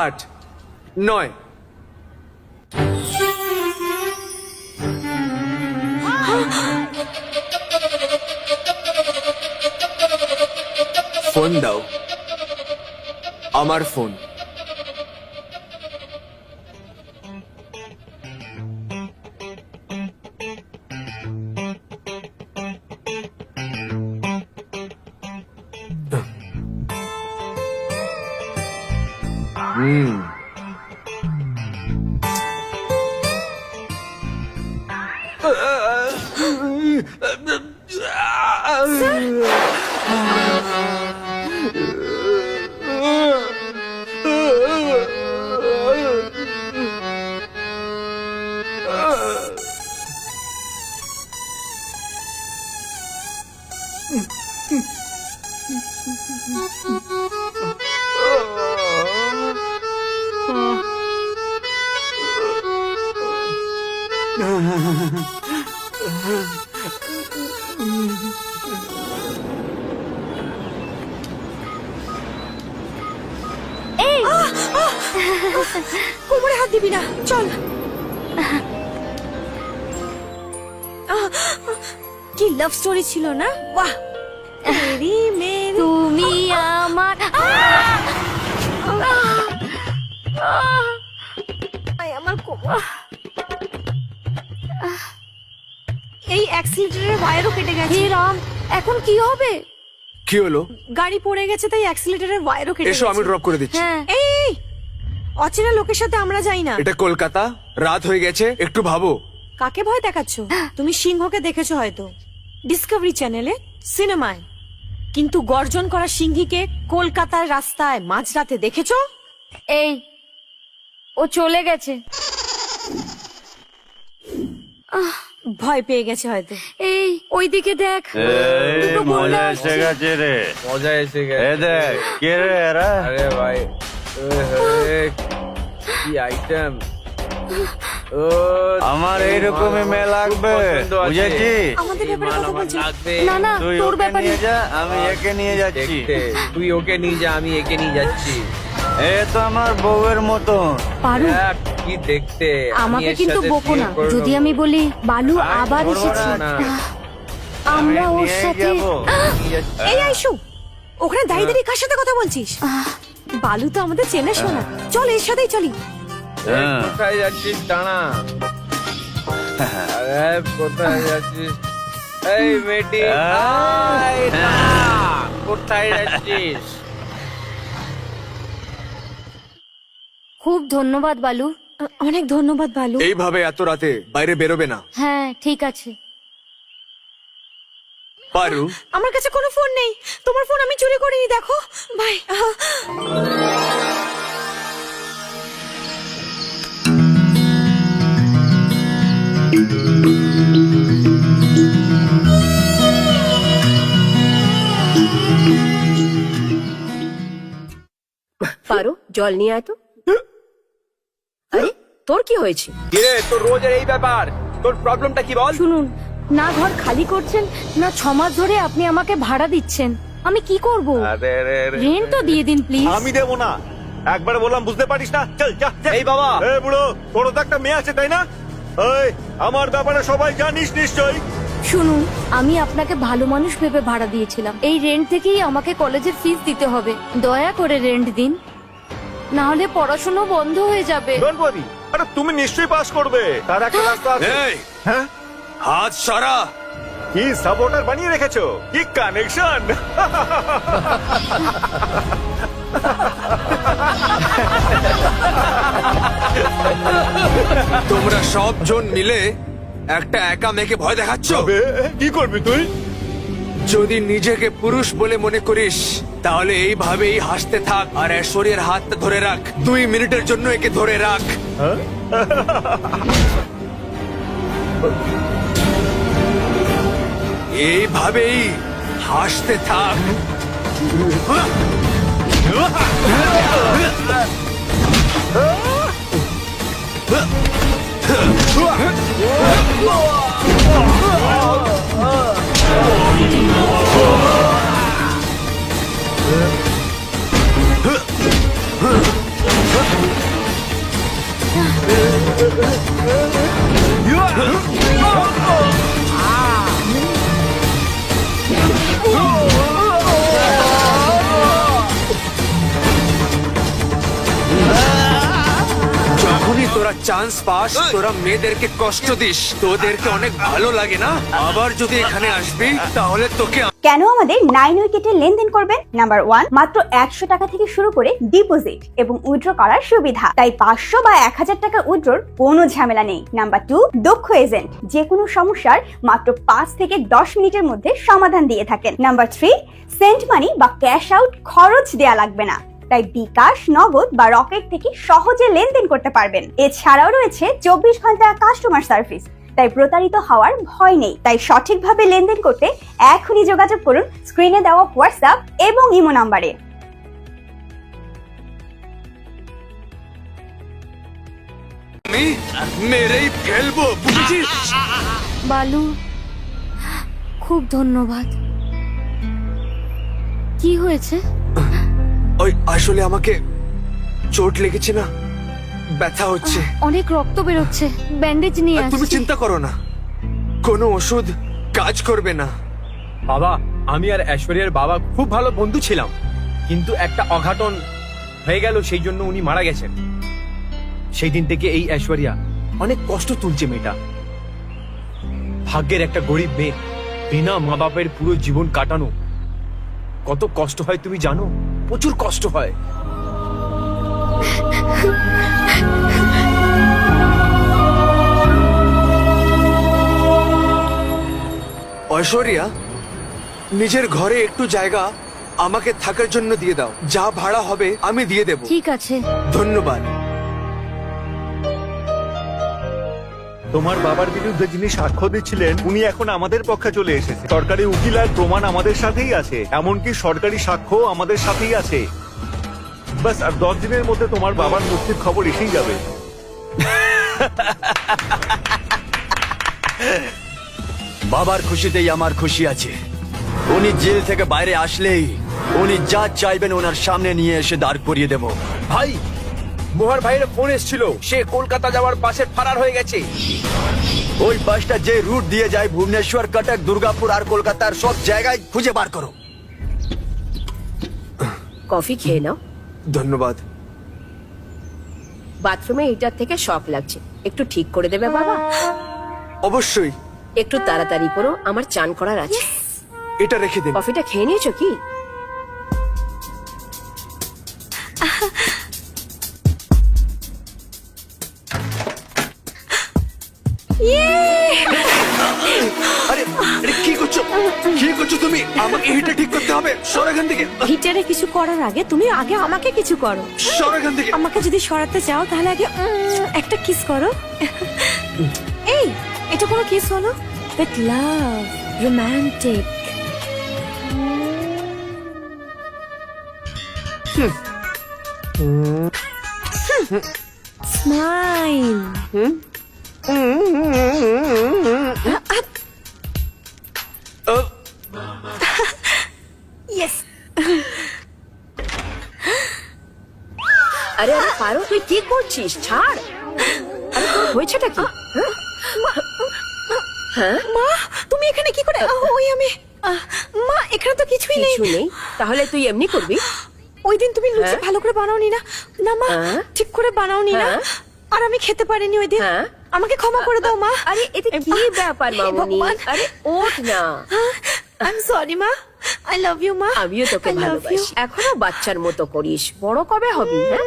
8 9। ফোন দাও, আমার ফোন। কোমরে হাত দিবি না, চল। কি লাভ স্টোরি ছিল না? বাহ, মেরি মেরি তুমি আমার আমার কোমর। এই অ্যাক্সিলারেটরের ওয়্যারও কেটে গেছে। হে রাম, এখন কি হবে? কি হলো? গাড়ি পড়ে গেছে, তাই অ্যাক্সিলারেটরের ওয়্যারও কেটে এসো, গেছে। আমি ড্রপ করে দিচ্ছি। হ্যাঁ, এই অচেনা লোকের সাথে আমরা যাই না। এটা কলকাতা, রাত হয়ে গেছে, একটু ভাবো। কাকে ভয় দেখাচ্ছ? তুমি সিংহকে দেখেছো হয়তো ডিসকভারি চ্যানেলে, সিনেমায়, কিন্তু গর্জন করা সিংহীকে কলকাতার রাস্তায় মাঝরাতে দেখেছো? এই ও চলে গেছে। ভয় পেয়ে গেছে হয়তো। এই ওইদিকে দেখ, দুটো মজা গোন্ডা এসে আসছে। গেছে রে, মজা এসে এ গেছে। দেখ কে রে এরা? আরে ভাই, কি আইটেম! ও, আমার এইরকমই মেয়ে লাগবে, পছন্দ আছে। বুঝেছি? আমাদের ব্যাপারে কথা আমার বলছো? লাগবে। না না, তুই তোর ওকে ব্যাপারে নিয়ে যা, আমি একে নিয়ে যাচ্ছি। দেখতে তুই ওকে নিয়ে যা, আমি একে নিয়ে যাচ্ছি। এ তো আমার বউয়ের মতন। পারু, দেখ, কি দেখতে! আমি আমাকে এর কিন্তু সাথে বকো বিয়ে না করে যদি নেবো। আমি বলি বালু আবার করবো এসেছে। না। আমরা আমি ওর নিয়ে সাথে যাবো। নিয়ে যাচ্ছি। এই আইসু, ওখানে দাঁড়িয়ে দাঁড়িয়ে কার সাথে কথা বলছিস? বালু তো আমাদের চেনা শোনা, চল এর সাথেই চলি। হ্যাঁ। কোথায় যাচ্ছিস টানা? আরে কোথায় যাচ্ছিস? এই মেয়েটি, আয় না! কোথায় যাচ্ছিস? খুব ধন্যবাদ বালু। অনেক ধন্যবাদ বালু। এইভাবে এত রাতে বাইরে বেরোবে না, হ্যাঁ ঠিক আছে। পারু। আমার কাছে কোনো ফোন নেই, তোমার ফোন আমি চুরি করিনি, দেখো ভাই। পারো, জল নিয়ে আয় তো। আরে তোর কি হয়েছে? কিরে, তোর রোজের এই ব্যাপার, তোর প্রবলেমটা কি বল? শুনুন, না ঘর খালি করছেন, না 6 মাস ধরে আপনি আমাকে ভাড়া দিচ্ছেন। আমি কি করব? আরে রে রে। রেন্ট তো দিয়ে দিন প্লিজ। আমি দেবো না, একবার বললাম বুঝতে পারিস না? চল যা যা। এই বাবা। এ বুড়ো, তোরও তো একটা মেয়ে আছে তাই না? এই আমার ব্যাপারে সবাই জানিস নিশ্চয়ই। শুনুন, আমি আপনাকে ভালো মানুষ ভেবে ভাড়া দিয়েছিলাম। এই রেন্ট থেকেই আমাকে কলেজের ফিস দিতে হবে। দয়া করে রেন্ট দিন, না হলে পড়াশোনা বন্ধ হয়ে যাবে। ডোন্ট ওয়ারি, আরে তুমি নিশ্চয়ই পাস করবে, তার একটা রাস্তা আছে। এই হ্যাঁ, হাত সরা। কি সাপোর্টার বানিয়ে রেখেছো, কি কানেকশন! তোমরা সব জন মিলে একটা একা মেয়েকে ভয় দেখাচ্ছ। কি করবি তুই? যদি নিজেকে পুরুষ বলে মনে করিস তাহলে এইভাবেই হাসতে থাক আর ঐশ্বরিয়ার হাতটা ধরে রাখ। 2 মিনিটের জন্য একে ধরে রাখ। এইভাবেই হাসতে থাক। যখনই তোরা চান্স পাস তোরা মেয়েদেরকে কষ্ট দিস, তোদেরকে অনেক ভালো লাগে না? আবার যদি এখানে আসবি তাহলে তোকে কেন আমাদের 9 উইকেটে লেনদেন করবেন? নাম্বার 1, মাত্র 100 টাকা থেকে শুরু করে ডিপোজিট এবং উইথড্র করার সুবিধা, তাই 500 বা 1000 টাকা উইথড্রর কোনো ঝামেলা নেই। নাম্বার 2, দক্ষ এজেন্ট, যে কোনো সমস্যার মাত্র 5 থেকে 10 মিনিটের মধ্যে সমাধান দিয়ে থাকেন। নাম্বার 3, সেন্ট মানি বা ক্যাশ আউট খরচ দেয়া লাগবে না, তাই বিকাশ, নগদ বা রকেট থেকে সহজে লেনদেন করতে পারবেন। এছাড়াও রয়েছে 24 ঘন্টা কাস্টমার সার্ভিস, তাই প্রতারিত হওয়ার ভয় নেই। তাই সঠিকভাবে লেনদেন করতে এখনই যোগাযোগ করুন স্ক্রিনে দেওয়া হোয়াটসঅ্যাপ এবং ইমো নাম্বারে। আমি মেরেই ফেলবো, বুঝেছিস? বালু, খুব ধন্যবাদ। কি হয়েছে? ওই আসলে আমাকে চোট লেগেছে না, ব্যথা হচ্ছে। অনেক রক্ত বেরোচ্ছে, ব্যান্ডেজ নিয়ে আর তুমি আসছি। চিন্তা করো না, কোনো ওষুধ কাজ করবে না। বাবা, আমি আর ঐশ্বরিয়ার বাবা খুব ভালো বন্ধু ছিলাম, কিন্তু একটা অঘটন হয়ে গেল, সেই জন্য উনি মারা গেছেন। সেই দিন থেকে এই ঐশ্বরিয়া অনেক কষ্ট তুলছে। মেয়েটা ভাগ্যের একটা গরিব মেয়ে, বিনা মা বাপের পুরো জীবন কাটানো কত কষ্ট হয় তুমি জানো? প্রচুর কষ্ট হয়। ঐশ্বরিয়া, নিজের ঘরে একটু জায়গা আমাকে থাকার জন্য দিয়ে দাও, যা ভাড়া হবে আমি দিয়ে দেব। ঠিক আছে। ধন্যবাদ। তোমার বাবার বিরুদ্ধে যিনি সাক্ষ্য দিচ্ছিলেন উনি এখন আমাদের পক্ষে চলে এসেছে। সরকারি উকিল আর প্রমাণ আমাদের সাথেই আছে, এমনকি সরকারি সাক্ষ্য আমাদের সাথেই আছে। বাস আর 10 দিনের মধ্যে তোমার বাবার মুক্তির খবর এসেই যাবে। বাবার খুশিতেই আমার খুশি আছে। উনি জেল থেকে বাইরে আসলেই উনি যা চাইবেন ওনার সামনে নিয়ে এসে দাঁড় করিয়ে দেব। ভাই, মোহর ভাইয়ের ফোন এসেছিল, সে কলকাতা যাওয়ার বাসে ফারার হয়ে গেছে। ওই বাসটা যে রুট দিয়ে যায় ভুবনেশ্বর, কটক, দুর্গাপুর আর কলকাতার সব জায়গায় খুঁজে বার করো। কফি খেয়ে নাও। ধন্যবাদ। বাথরুমে এটার থেকে শক লাগছে, একটু ঠিক করে দেবে বাবা? অবশ্যই। একটু তাড়াতাড়ি করো, আমার চান করার আছে। এটা রেখে দিন। কফিটা খেয়ে নিয়েছো কি? আরে আরে, কি করছো? কি করছো তুমি? আমাকে এটা ঠিক করতে হবে। সর এখান থেকে, হিটারে কিছু করার আগে তুমি আগে আমাকে কিছু করো। সর এখান থেকে। আমাকে যদি সরাতে চাও তাহলে আগে একটা কিস করো। এই, এটা কোনো কিস হলো? With love, romantic. Smile. Yes. আরে আরে পারো, তুই কি করছিস? ছাড়। আরে তোর হয়েছেটা কি? হ্যাঁ? মা, তুমি এখানে কি করে? ওই আমি মা, এখানে তো কিছুই নেই। কিছু নেই? তাহলে তুই এমনি করবি? ওই দিন তুমি লুচি হ্যাঁ? ভালো করে বানাওনি না? না মা, হ্যাঁ? ঠিক করে বানাওনি না, হ্যাঁ? আর আমি খেতে পারিনি ওই দিন। হ্যাঁ? আমাকে ক্ষমা করে দাও মা। আরে এতে কি ব্যাপার মামুনি? আরে ওঠ না। আই এম সরি মা, আই লাভ ইউ মা। আমিও তোকে I love ভালোবাসি। you. এখনো বাচ্চার মতো করিস, বড় কবে হবি? হ্যাঁ,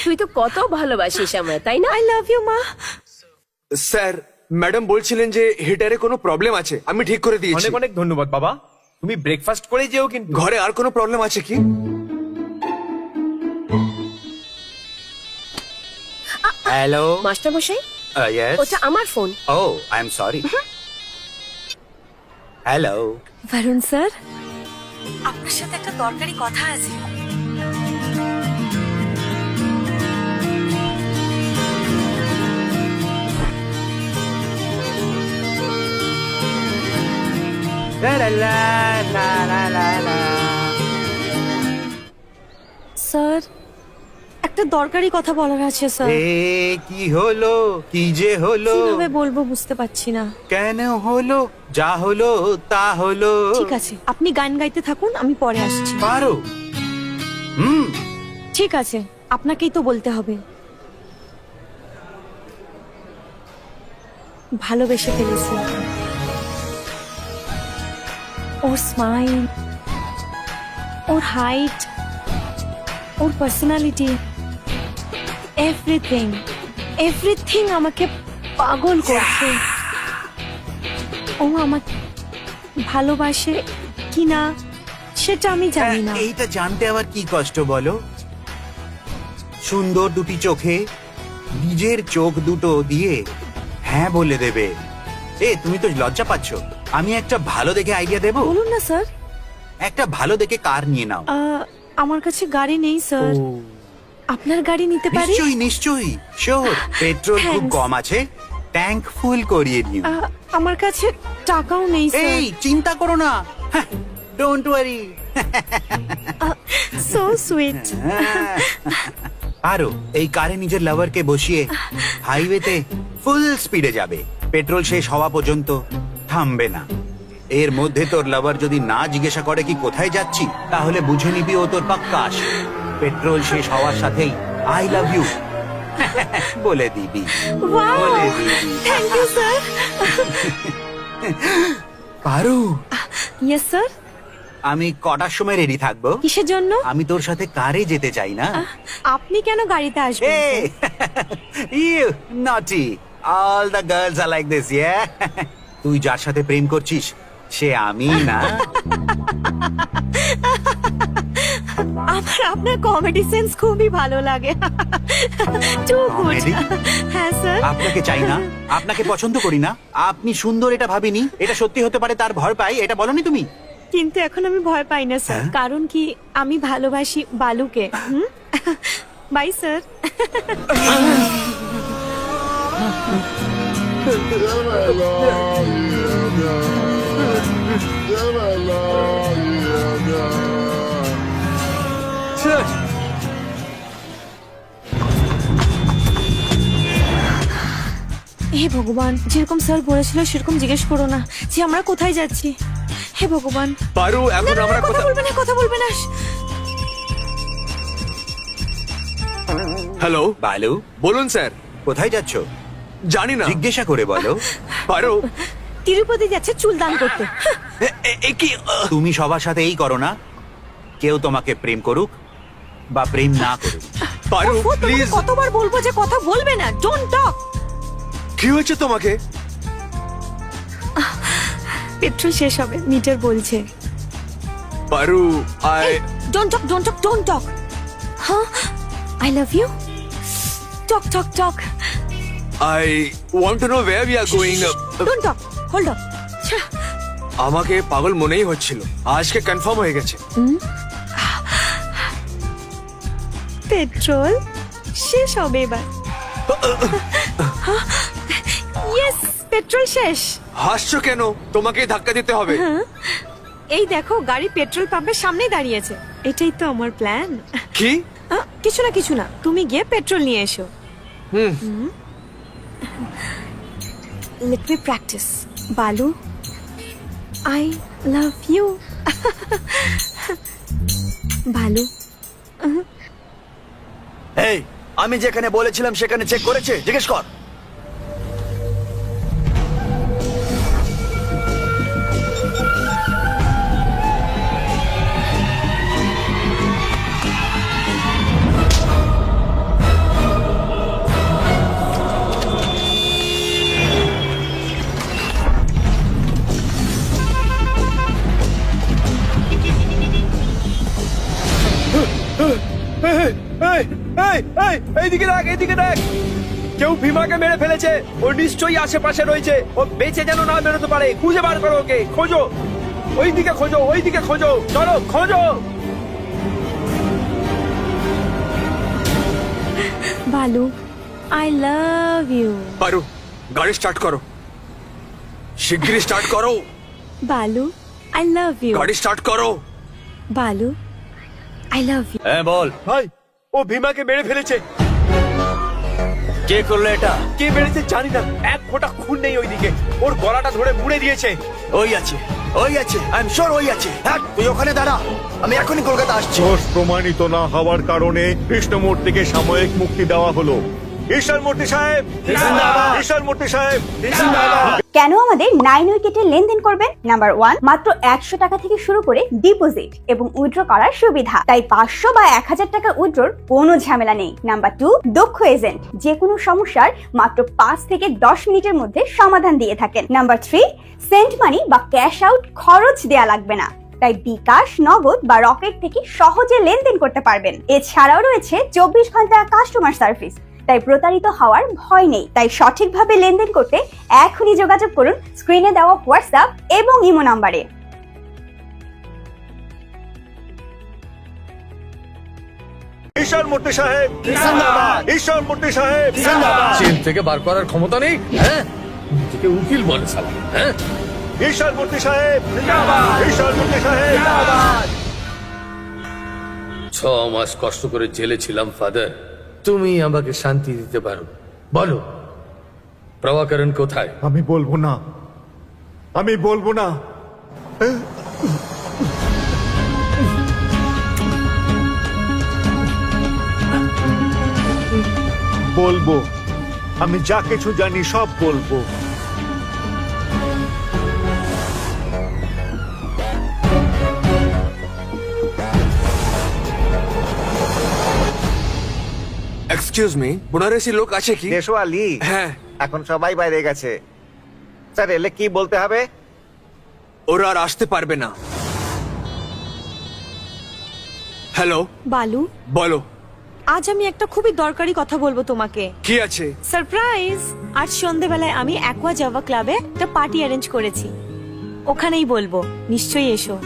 তুই তো কত ভালোবাসিস আমায়, তাই না? আই লাভ ইউ মা। স্যার, ম্যাডাম বলছিলেন যে হিটারে কোনো প্রবলেম আছে, আমি ঠিক করে দিয়েছি। অনেক অনেক ধন্যবাদ বাবা। তুমি ব্রেকফাস্ট করে যেও কিন্তু। ঘরে আর কোনো প্রবলেম আছে কি? হ্যালো। মাস্টার মশাই, ইয়েস। ওটা আমার ফোন। Oh, I am sorry. Hello. Barun sir, আপনার সাথে একটা দরকারি কথা আছে। স্যার, একটা দরকারি কথা বলার আছে স্যার। কি হলো? কি যে হলো? কিভাবে বলবো বুঝতে পারছি না। কেন হলো? যা হলো তা হলো। ঠিক আছে, আপনি গান গাইতে থাকুন, আমি পরে আসছি। পারো? ঠিক আছে, আপনাকেই তো বলতে হবে। ভালোবেসে ফেলেছি। ওর স্মাইল, ওর হাইট, ওর পার্সোনালিটি, এভরিথিং এভরিথিং আমাকে পাগল করছে। ও আমাকে ভালোবাসে কি না সেটা আমি জানি না। এইটা জানতে আবার কি কষ্ট বলো? সুন্দর দুটি চোখে নিজের চোখ দুটো দিয়ে হ্যাঁ বলে দেবে। তুমি তো লজ্জা পাচ্ছ। আমি একটা ভালো দেখে আইডিয়া দেবো। বলুন না স্যার। একটা ভালো দেখে কার নিয়ে নাও। আমার কাছে গাড়ি নেই স্যার, আপনার গাড়ি নিতে পারি? নিশ্চয়ই নিশ্চয়ই, শিওর। পেট্রোল খুব Thanks. কম আছে, ট্যাঙ্ক ফুল করিয়ে নিও। আমার কাছে টাকাও নেই স্যার। এই চিন্তা করো না, ডোন্ট ওয়ারি। So sweet. আরো এই কারে নিজের লাভারকে বসিয়ে হাইওয়েতে ফুল স্পিডে যাবে। পেট্রোল শেষ হওয়া পর্যন্ত থামবে না। এর মধ্যে তোর লাভার যদি না জিজ্ঞাসা করে কি কোথায় যাচ্ছি, তাহলে বুঝে নিবি ও তোর পাক্কা আসে। পেট্রোল শেষ হওয়ার সাথেই আই লাভ ইউ বলে দিবি। বলে দিবি। Thank you sir. Paru, yes sir. আমি কটার সময় রেডি থাকবো? কিসের জন্য? আমি তোর সাথে কারে যেতে চাই না। আপনি কেন গাড়িতে আসবেন? Hey, you naughty. All the girls are like this, yeah? তুই যার সাথে প্রেম করছিস সে আমি না। আমার আপনার কমেডি সেন্স খুবই ভালো লাগে। Too good. Comedy? হ্যাঁ স্যার। আপনাকে চাই না, আপনাকে পছন্দ করি না। আপনি সুন্দর এটা ভাবিনি, এটা সত্যি হতে পারে তার ভয় পাই, এটা বলনি তুমি? কিন্তু এখন আমি ভয় পাই না স্যার, কারণ কি আমি ভালোবাসি বালুকে। By sir. হে ভগবান, যেরকম স্যার বলেছিল সেরকম জিজ্ঞেস করো না যে আমরা কোথায় যাচ্ছি। হে ভগবান। পারু, এখন না, আমরা কথা বলবে না, কথা বলবে না। হ্যালো, বালু, বলুন স্যার। কোথায় যাচ্ছ? জানি না। জিজ্ঞাসা করে বলো। পারু, তিরুপতি যাচ্ছে চুল দান করতে। কি তুমি সবার সাথে এই করো না, কেউ তোমাকে প্রেম করুক বা প্রেম না করুক। পারু ওফো, তোমাকে প্লিজ। কতবার বলবো যে কথা বলবে না, ডোন্ট টক। কি হয়েছে তোমাকে? পেট্রোল শেষ হবে, মিটার বলছে। Paru, I don't talk, don't talk, don't talk. হ্যাঁ, I love you. Talk talk talk. I want to know where we are going. Don't talk, hold on. আমাকে পাগল মনেই হচ্ছিল, আজকে কনফার্ম হয়ে গেছে। পেট্রোল শেষ হবে এবার। ইয়েস, পেট্রোল শেষ। হাসছো কেন? তোমাকে ধাক্কা দিতে হবে। এই দেখো, গাড়ি পেট্রোল পাম্পের সামনেই দাঁড়িয়েছে। এটাই তো আমার প্ল্যান। কি? কিছু না কিছু না, তুমি গিয়ে পেট্রোল নিয়ে এসো। Let me practice. বালু, আই লাভ ইউ। বালু। এই, আমি যেখানে বলেছিলাম সেখানে চেক করেছে? জিজ্ঞেস কর। এইদিকে দেখ, এইদিকে দেখ, কেউ ভীমাকে মেরে ফেলেছে। ও নিশ্চয়ই আশেপাশে রয়েছে। ও বেঁচে যেন না বেরোতে পারে। খুঁজে বার করো ওকে, খোঁজো। ওইদিকে খোঁজো, ওইদিকে খোঁজো, চলো খোঁজো। বালু, আই লাভ ইউ। পারু, গাড়ি স্টার্ট করো, শিগগিরই স্টার্ট করো। বালু, আই লাভ ইউ। গাড়ি স্টার্ট করো। বালু, আই লাভ ইউ। হ্যাঁ বল, ভাই, ও ভীমাকে মেরে ফেলেছে। কে করলো এটা? কে মেরেছে জানি না, এক ফোঁটা খুন নেই ওইদিকে। ওর গলাটা ধরে মুড়ে দিয়েছে। ওই আছে, ওই আছে, আই এম শিওর ওই আছে। হ্যাঁ, তুই ওখানে দাঁড়া, আমি এখনই কলকাতা আসছি। দোষ প্রমাণিত না হওয়ার কারণে কৃষ্ণমূর্তিকে সাময়িক মুক্তি দেওয়া হলো। ঈশ্বর মূর্তি সাহেব, ঈশ্বর মূর্তি সাহেব। কেন আমাদের 9 উইকেটে লেনদেন করবেন? নাম্বার 1, মাত্র 100 টাকা থেকে শুরু করে ডিপোজিট এবং উইথড্র করার সুবিধা, তাই 500 বা 1000 টাকা উইথড্রর কোনো ঝামেলা নেই। নাম্বার 2, দক্ষ এজেন্ট, যে কোনো সমস্যার মাত্র 5 থেকে 10 মিনিটের মধ্যে সমাধান দিয়ে থাকেন। নাম্বার 3, সেন্ট মানি বা ক্যাশ আউট খরচ দেয়া লাগবে না, তাই বিকাশ, নগদ বা রকেট থেকে সহজে লেনদেন করতে পারবেন। এছাড়াও রয়েছে 24 ঘন্টা কাস্টমার সার্ভিস, তাই প্রতারিত হওয়ার ভয় নেই। তাই সঠিকভাবে লেনদেন করতে এখনই যোগাযোগ করুন স্ক্রিনে দেওয়া হোয়াটসঅ্যাপ এবং ইমো নাম্বারে। ঈশ্বর মূর্তি সাহেব, ঈশ্বর মূর্তি সাহেব। জেল থেকে বার করার ক্ষমতা নেই, হ্যাঁ? নিজেকে উকিল বলে শালা, হ্যাঁ? ঈশ্বর মূর্তি সাহেব, ঈশ্বর মূর্তি সাহেব। 6 মাস কষ্ট করে জেলে ছিলাম ফাদার, তুমি আমাকে শান্তি দিতে পারো? বলো, প্রভাকরণ কোথায়? আমি বলবো না, আমি বলবো না। বলবো, আমি যা কিছু জানি সব বলবো। এক্সকিউজ মি, বনারসি লোক আছে কি? দেশওয়ালি, হ্যাঁ, এখন সবাই বাইরে গেছে। স্যার এলে কি বলতে হবে? ওরা আর আসতে পারবে না। হ্যালো, বালু, বলো আজ আমি একটা খুবই দরকারি কথা বলবো তোমাকে। কি আছে? সারপ্রাইজ! আজ সন্ধেবেলায় আমি অ্যাকোয়া জাভা ক্লাবে একটা পার্টি অ্যারেঞ্জ করেছি, ওখানেই বলবো, নিশ্চয়ই এসো।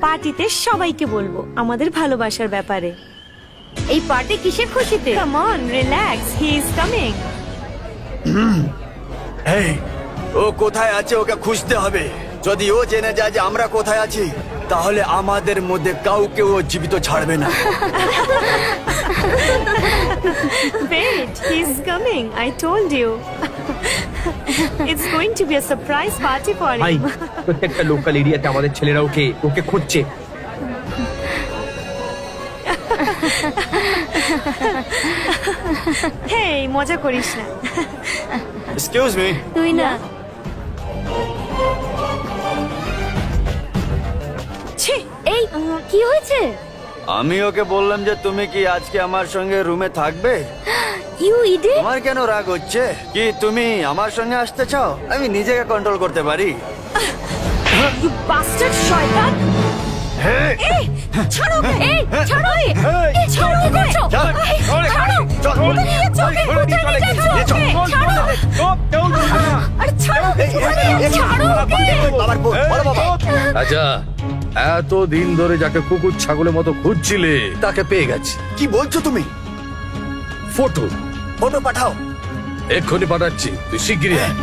পার্টিতে সবাইকে বলবো আমাদের ভালোবাসার ব্যাপারে। এই পার্টি কিসের খুশিতে? Come on, relax, he is coming. এই, ও কোথায় আছে ওকে খুঁজতে হবে। যদি ও জেনে যায় যে আমরা কোথায় আছি, তাহলে আমাদের মধ্যে কাউকে ও জীবিত ছাড়বে না। Wait, he's coming. I told you. It's going to be a surprise party for ভাই, him. প্রত্যেকটা লোকাল এরিয়াতে আমাদের ছেলেরা ওকে ওকে খুঁজছে। Hey, মজা করিস না। এক্সকিউজ মি, তুই না। ছি, এই কি হয়েছে? আমি ওকে বললাম যে তুমি কি আজকে আমার সঙ্গে রুমে থাকবে। You idiot! তোমার কেন রাগ হচ্ছে? কি তুমি আমার সঙ্গে আসতে চাও? আমি নিজেকে কন্ট্রোল করতে পারি। you bastard শয়তান! এই, ছাড়ো ওকে! এই, ছাড়ো! এই, ছাড়ো ওকে! এই, ছাড়ো! কোথায় নিয়ে যাচ্ছ ওকে? কোথায় নিয়ে যাচ্ছ ওকে? ছাড়ো! আরে ছাড়ো! ছাড়ো ওকে! বাবার বউ, বলো বাবা। আচ্ছা, এত দিন ধরে যাকে কুকুর ছাগলের মতো খুঁজছিলে তাকে পেয়ে গেছে। কি বলছো তুমি? ফটো ফটো পাঠাও। এক্ষুনি পাঠাচ্ছি, তুই শিগগিরই আয়।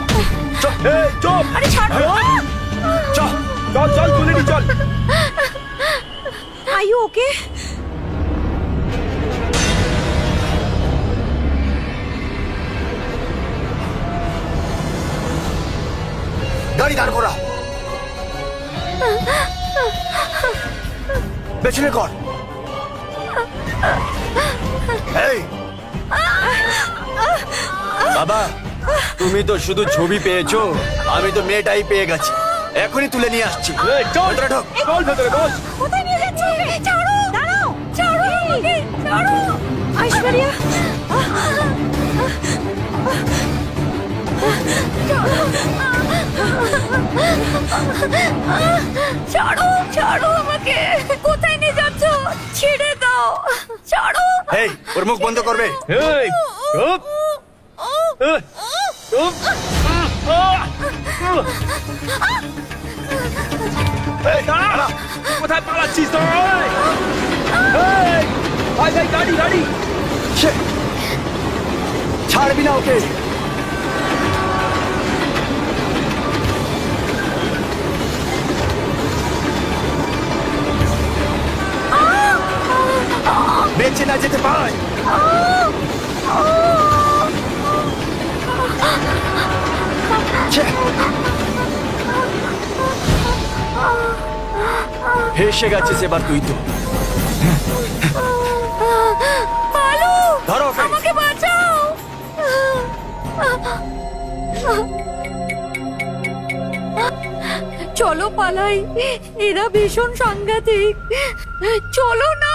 আরে ছাড়ো! চল চল তুলে নি, চল। Are you okay? গাড়ি দাঁড় করা। পেছনে কর। এই বাবা, তুমি তো শুধু ছবি পেয়েছো, আমি তো মেয়েটাই পেয়ে গেছি। এখনই তুলে নিয়ে আসছি। ভেতরে ঢোক। চল ভেতরে বস। কোথায় নিয়ে যাচ্ছ ওকে? ছাড়ো! দাঁড়াও! ছাড়ো ওকে! ছাড়ো! ঐশ্বরিয়া! ছাড়ো! ছাড়ো আমাকে! কোথায় নিয়ে যাচ্ছ? ছেড়ে দাও! ছাড়ো! এই, ওর মুখ বন্ধ করবে। এই চুপ, চুপ। এই দাঁড়া! কোথায় পালাচ্ছিস তুই? এই, ভাই ভাই, গাড়ি গাড়ি! সে, ছাড়বি না ওকে। বেঁচে না যেতে পায়। ছে, হেসে গেছিস এবার তুই তো। বালু! ধরো ওকে। আমাকে বাঁচাও! পালাই, এরা ভীষণ সাংঘাতিক। চলো না।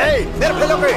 এই মেরে ফেলো কে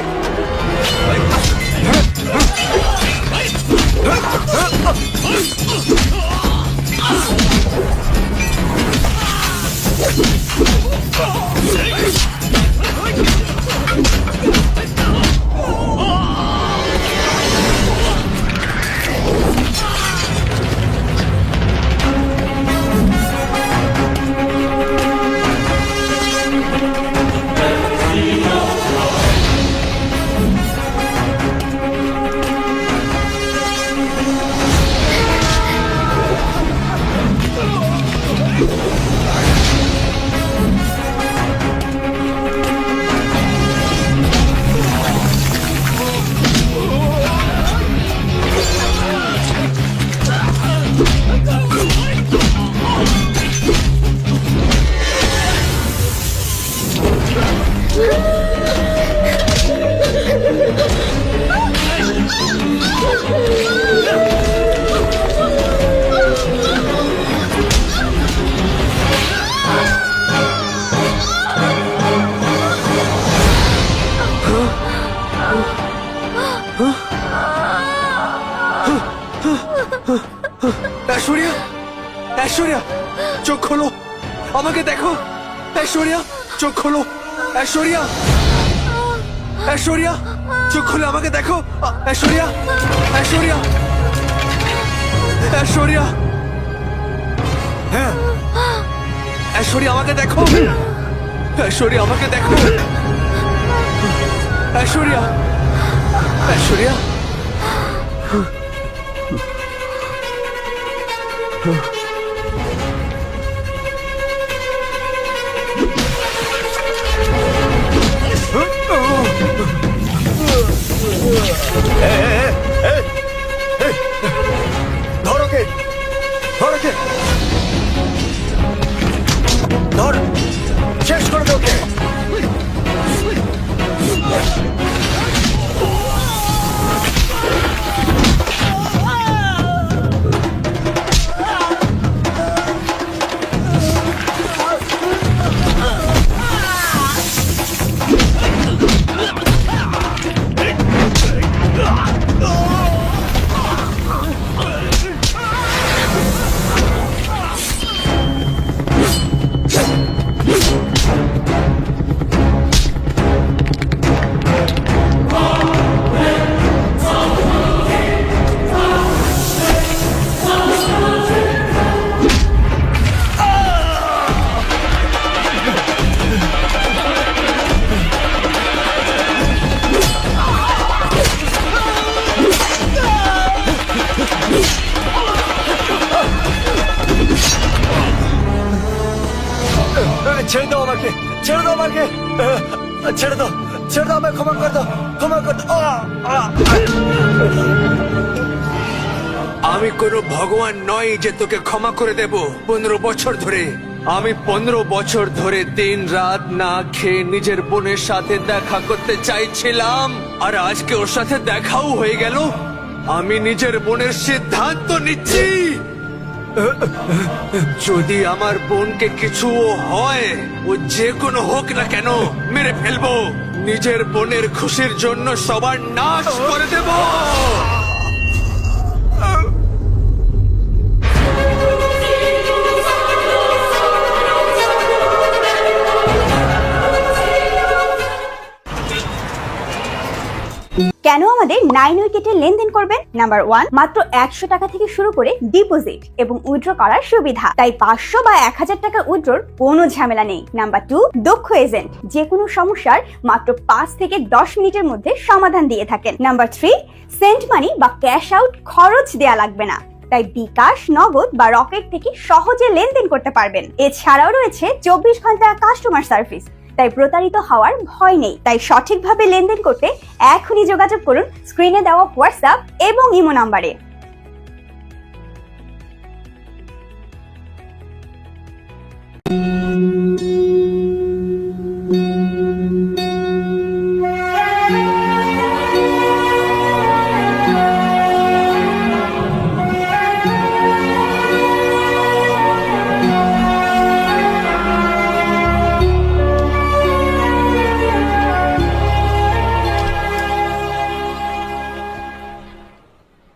ঐশ্বরিয়া, ঐশ্বরিয়া, চোখ খোলো, আমাকে দেখো। ঐশ্বরিয়া, চোখ খোলো। ঐশ্বরিয়া, ঐশ্বরিয়া, চোখ খুলে আমাকে দেখো। ঐশ্বরিয়া, ঐশ্বরিয়া, ঐশ্বরিয়া, হ্যাঁ, ঐশ্বরিয়া আমাকে দেখো। ঐশ্বরিয়া আমাকে দেখো। ঐশ্বরিয়া, ঐশ্বরিয়া, ধরো কে ধরো কে ধর শেষ করে দাও কে ছেড়ে দাও আমাকে ছেড়ে দাও আমাকে ছেড়ে দাও আমাকে ক্ষমা করে দাও আমি কোনো ভগবান নই যে তোকে ক্ষমা করে দেব। 15 বছর ধরে আমি 15 বছর ধরে দিন রাত না খেয়ে নিজের বোনের সাথে দেখা করতে চাইছিলাম, আর আজকে ওর সাথে দেখাও হয়ে গেল। আমি নিজের বোনের সিদ্ধান্ত নিচ্ছি, যদি আমার বোনকে কিছু হয়, ও যে কোনো হোক না কেন মেরে ফেলবো। নিজের বোনের খুশির জন্য সবার নাশ করে দেব। কেন আমাদের 9 উইকেটে লেনদেন করবেন? নাম্বার 1, মাত্র 100 টাকা থেকে শুরু করে ডিপোজিট এবং উইথড্র করার সুবিধা, তাই 500 বা 1000 টাকা উইথড্রর কোনো ঝামেলা নেই। নাম্বার 2, দক্ষ এজেন্ট, যে কোনো সমস্যার মাত্র 5 থেকে 10 মিনিটের মধ্যে সমাধান দিয়ে থাকেন। নাম্বার 3, সেন্ট মানি বা ক্যাশ আউট খরচ দেয়া লাগবে না, তাই বিকাশ, নগদ বা রকেট থেকে সহজে লেনদেন করতে পারবেন। এছাড়াও রয়েছে 24 ঘন্টা কাস্টমার সার্ভিস, তাই প্রতারিত হওয়ার ভয় নেই। তাই সঠিকভাবে লেনদেন করতে এখনই যোগাযোগ করুন স্ক্রিনে দেওয়া হোয়াটসঅ্যাপ এবং ইমো নাম্বারে।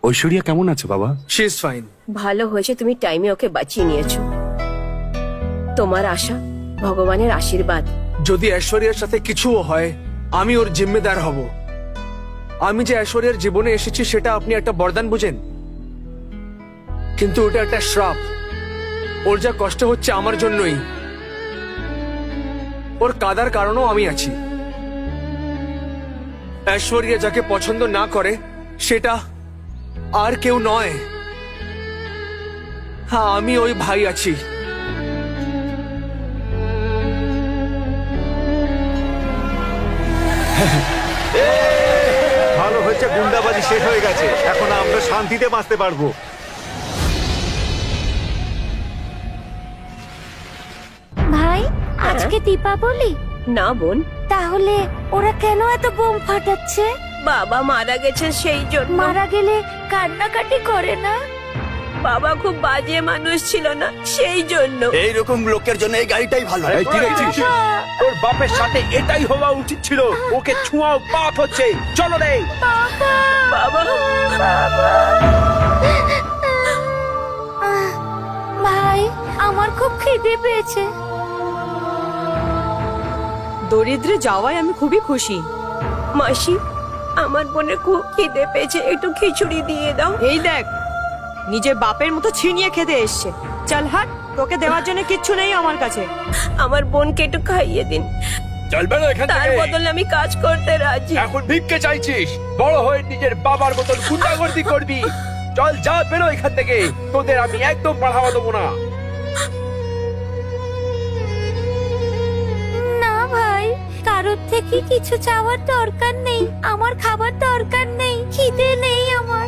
ঐশ্বরিয়া কেমন আছে বাবা? She is fine. ভালো হয়েছে তুমি টাইমে ওকে বাঁচিয়ে নিয়েছো। তোমার আশা ভগবানের আশীর্বাদ। যদি ঐশ্বরিয়ার সাথে কিছুও হয়, আমি ওর জিম্মেদার হব। আমি যে ঐশ্বরিয়ার জীবনে এসেছি সেটা আপনি একটা বরদান বুঝেন, কিন্তু ওটা একটা শ্রাপ। ওর যা কষ্ট হচ্ছে আমার জন্যই। ওর কাদার কারণও আমি আছি। ঐশ্বরিয়া যাকে পছন্দ না করে সেটা আর কেউ নয়, হ্যাঁ আমি ওই ভাই আছি। ভালো হয়েছে, গুন্ডাবাজি শেষ হয়ে গেছে, এখন আমরা শান্তিতে বাঁচতে পারবো। ভাই, আজকে দীপাবলি না বোন, তাহলে ওরা কেন এত বোম ফাটাচ্ছে? বাবা মারা গেছে সেই জন্য। মারা গেলে কান্নাকাটি করে না? বাবা খুব বাজে মানুষ ছিল না সেই জন্য। এইরকম লোকের জন্য এই গাড়িটাই ভালো। ঠিক আছে, তোর বাপের সাথে এটাই হওয়া উচিত ছিল। ওকে ছুঁয়াও পাপ হচ্ছে। চলো রে বাবা ভাই, আমার খুব খিদে পেয়েছে। দরিদ্রে যাওয়ায় আমি খুবই খুশি। মাসি, আমার বোনের খুব খিদে পেয়েছে, একটু খিচুড়ি দিয়ে দাও। এই দেখ, নিজের বাপের মতো ছিনিয়ে খেতে এসছে। চল হাট, তোকে দেওয়ার জন্য কিচ্ছু নেই আমার কাছে। আমার বোনকে একটু খাইয়ে দিন, চলবে না এখান তার থেকে। বদলে আমি কাজ করতে রাজি। এখন ভিক্ষে চাইছিস? বড় হয়ে নিজের বাবার মতন গুন্ডাগর্দি করবি? চল যা, বেরো এখান থেকে। তোদের আমি একদম বাড়াওয়া দেবো না। না ভাই, কারোর থেকে কিছু চাওয়ার দরকার নেই। আমার খাবার দরকার নেই, খিদে নেই আমার।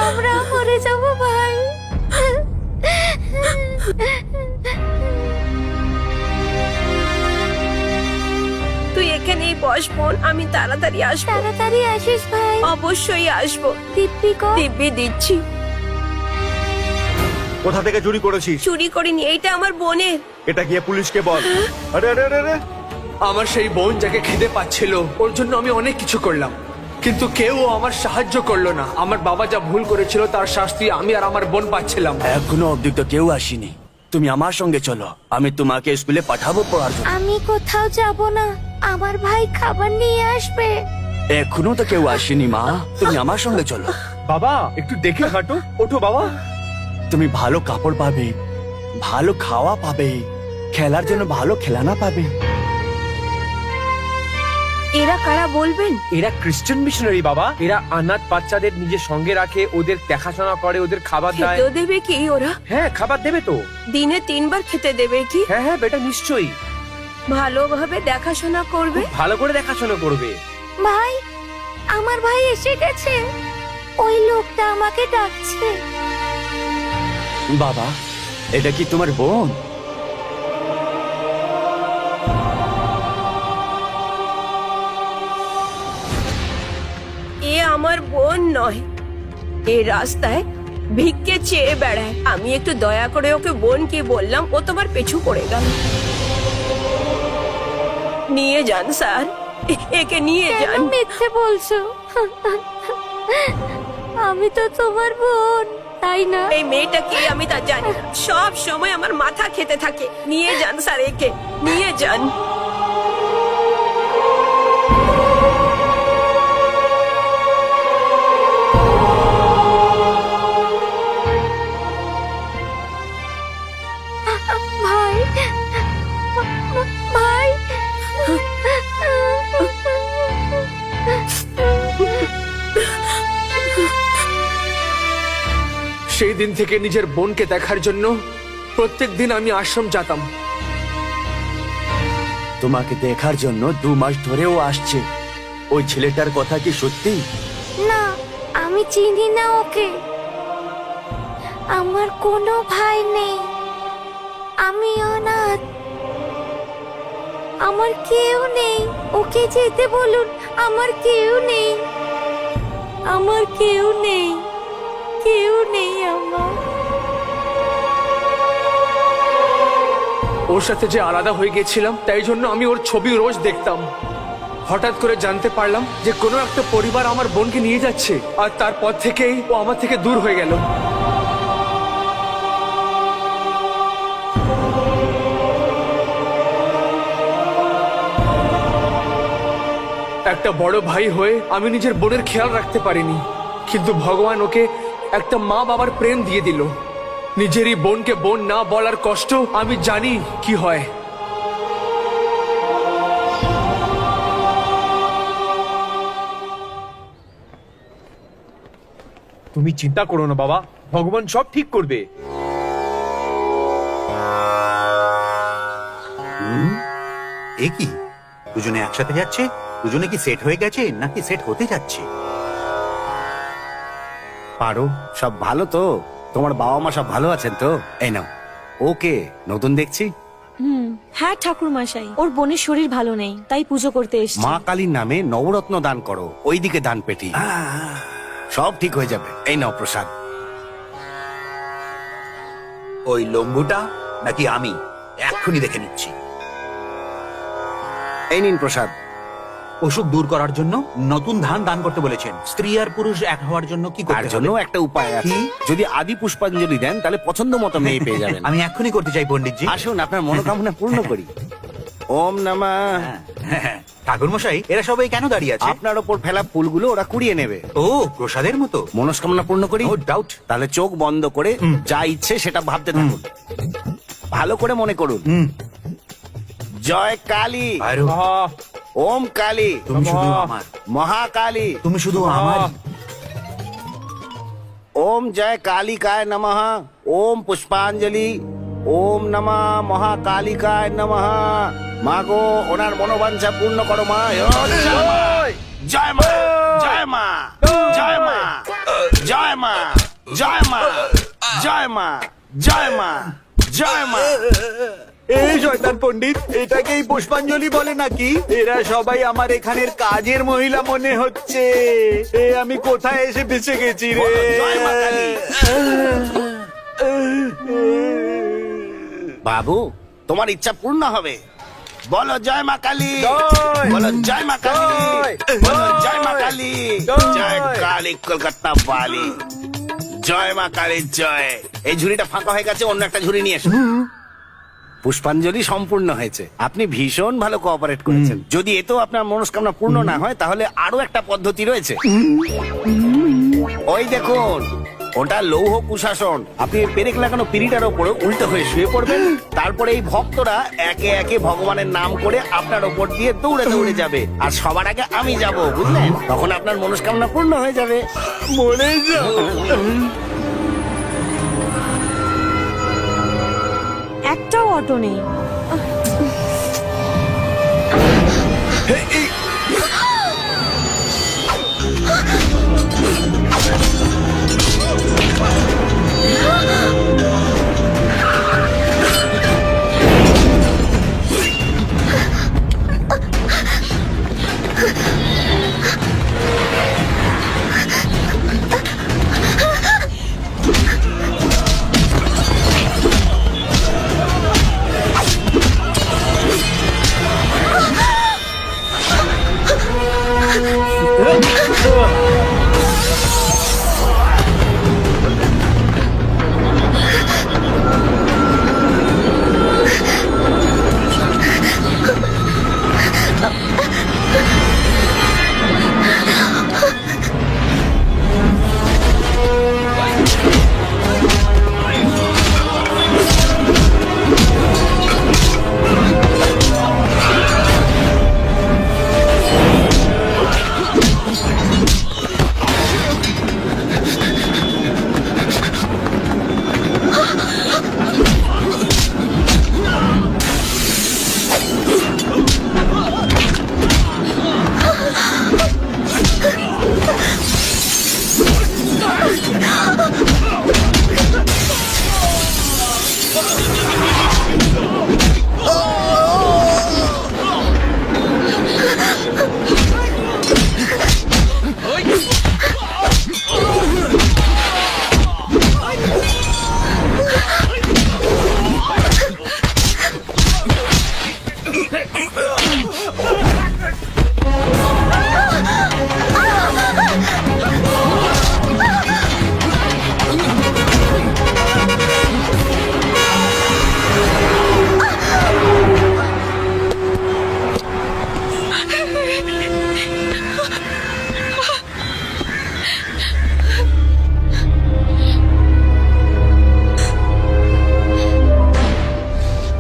আমরা মরে যাব ভাই। তুই এখানেই বস বোন, আমি তাড়াতাড়ি আসবো। তাড়াতাড়ি আসিস ভাই। অবশ্যই আসবো। দিব্যি কর। দিব্যি দিচ্ছি। কোথা থেকে চুরি করেছিস? চুরি করিনি, এইটা আমার বোনের। এটা গিয়ে পুলিশকে বল। আরে আরে আরে আরে, আমার সেই বোন যাকে খিদে পাচ্ছিল, ওর জন্য আমি অনেক কিছু করলাম, কিন্তু কেউ আমার সাহায্য করলো না। আমার বাবা যা ভুল করেছিল তার শাস্তি আমি আর আমার বোন পাচ্ছিলাম। এখনো অব্দি তো কেউ আসেনি। তুমি আমার সঙ্গে চলো, আমি তোমাকে স্কুলে পাঠাবো পড়ার জন্য। আমি কোথাও যাব না, আমার ভাই খাবার নিয়ে আসবে। এখনো তো কেউ আসেনি মা, তুমি আমার সঙ্গে চলো। বাবা একটু দেখে হাঁটো। ওঠো বাবা। তুমি ভালো কাপড় পাবে, ভালো খাওয়া পাবে, খেলার জন্য ভালো খেলনা পাবে। এরা কারা বলবেন? এরা খ্রিস্টান মিশনারি বাবা। এরা অনাথ বাচ্চাদের নিজের সঙ্গে রাখে, ওদের দেখাশোনা করে, ওদের খাবার দেয়। খেতেও দেবে কি ওরা? হ্যাঁ, খাবার দেবে তো। দিনে 3 বার খেতে দেবে কি? হ্যাঁ হ্যাঁ বেটা, নিশ্চয়ই। ভালোভাবে দেখাশোনা করবে। খুব ভালো করে দেখাশোনা করবে। ভাই, আমার ভাই এসে গেছে। ওই লোকটা আমাকে ডাকছে। বাবা, এটা কি তোমার বোন? এ আমার বোন নয়, এই রাস্তায় ভিক্ষে চেয়ে বেড়ায়। আমি একটু দয়া করে ওকে বোন কি বললাম, ও তোমার পেছু পড়ে গেল। নিয়ে যান স্যার, একে নিয়ে কেন যান। মিথ্যে বলছো? আমি তো তোমার বোন, তাই না? এই মেয়েটা কে আমি তা জানি না, সব সময় আমার মাথা খেতে থাকে। নিয়ে যান স্যার, একে নিয়ে যান। ভাই ভাই সেই দিন থেকে নিজের বোনকে দেখার জন্য প্রত্যেক দিন আমি আশ্রম যেতাম। তোমাকে দেখার জন্য 2 মাস ধরেও আসছে। ওই ছেলেটার কথা কি সত্যি? না, আমি চিনি না ওকে। আমার কোনো ভাই নেই, আমি অনাথ, আমার কেউ নেই। ওকে যেতে বলুন, আমার কেউ নেই, আমার কেউ নেই, কেউ নেই আমার। ওর সাথে যে আলাদা হয়ে গেছিলাম, তাই জন্য আমি ওর ছবি রোজ দেখতাম। হঠাৎ করে জানতে পারলাম যে কোনো একটা পরিবার আমার বোনকে নিয়ে যাচ্ছে, আর তারপর থেকেই ও আমার থেকে দূর হয়ে গেল। একটা বড় ভাই হয়ে আমি নিজের বোনের খেয়াল রাখতে পারিনি, কিন্তু ভগবান ওকে একটা মা বাবার প্রেম দিয়ে দিল। নিজেরই বোনকে বোন না বলার কষ্ট আমি জানি কি হয়। তুমি চিন্তা করো না বাবা, ভগবান সব ঠিক করবে। এ কি, দুজনে একসাথে যাচ্ছে? দুজনে কি সেট হয়ে গেছে নাকি সেট হতে যাচ্ছে? পারো, সব ভালো তো? তোমার বাবা মা সব ভালো আছেন তো? এই নাও। ওকে, নতুন দেখছি। হ্যাঁ ঠাকুর মশাই, ওর বোনের শরীর ভালো নেই, তাই পুজো করতে এসেছি। মা কালীর নামে নবরত্ন দান করো, ওইদিকে দান পেটি। সব ঠিক হয়ে যাবে। এই নাও প্রসাদ। ওই লম্বুটা নাকি আমি? এক্ষুনি দেখে নিচ্ছি। এই নিন প্রসাদ। অসুখ দূর করার জন্য নতুন ধান দান করতে বলেছেন। স্ত্রী আর পুরুষ এক হওয়ার জন্য কি তার করতে জন্য হবে? একটা উপায় আছে। যদি আদি পুষ্পাঞ্জলি দেন তাহলে পছন্দ মতো মেয়ে পেয়ে যাবেন। আমি এক্ষুনি করতে চাই পণ্ডিতজি। আসুন আপনার মনোকামনা পূর্ণ করি। ওম নমঃ। ঠাকুর মশাই, এরা সবাই কেন দাঁড়িয়ে আছে? আপনার ওপর ফেলা ফুলগুলো ওরা কুড়িয়ে নেবে। ও, প্রসাদের মতো। মনস্কামনা পূর্ণ করি। No doubt. তাহলে চোখ বন্ধ করে যা ইচ্ছে সেটা ভাবতে থাকুন। ভালো করে মনে করুন। জয় কালী, ভৈরব, আহ, ওম কালী, তুমি শুধু আমার, মহাকালী, তুমি শুধু আমার। ওম জয় কালিকায় নমঃ। ওম পুষ্পাঞ্জলি। ওম নমঃ মহাকালিকায় নমঃ। মা গো, ওনার মনোবাঞ্ছা পূর্ণ করো মা। জয় মা, জয় মা, জয় মা, জয় মা, জয় মা, জয় মা, জয় মা, জয় মা। এই শয়তান পণ্ডিত, এটাকেই পুষ্পাঞ্জলি বলে নাকি? এরা সবাই আমার এখানের কাজের মহিলা মনে হচ্ছে। আমি কোথায় এসে বেঁচে গেছি রে? বলো, জয় মা কালী। বাবু, তোমার ইচ্ছা পূর্ণ হবে। বলো জয় মা কালী, বলো জয় মা কালী, বলো জয় মা কালী, জয় কালী কলকাতা বালি, জয় মা কালী জয়। এই ঝুড়িটা ফাঁকা হয়ে গেছে, অন্য একটা ঝুড়ি নিয়ে এসো। পুষ্পাঞ্জলি সম্পূর্ণ হয়েছে। আপনি ভীষণ ভালো কোঅপারেট করেছেন। যদি এতেও আপনার মনস্কামনা পূর্ণ না হয় তাহলে আরো একটা পদ্ধতি রয়েছে। ওই দেখুন, ওটা লৌহ কুশাসন। আপনি পেরেক লাগানো পিঁড়িটার ওপরে উল্টো হয়ে শুয়ে পড়বেন। তারপরে এই ভক্তরা একে একে ভগবানের নাম করে আপনার ওপর দিয়ে দৌড়ে দৌড়ে যাবে, আর সবার আগে আমি যাব, বুঝলেন? তখন আপনার মনস্কামনা পূর্ণ হয়ে যাবে। মরে যাও। একটাও অটো নেই।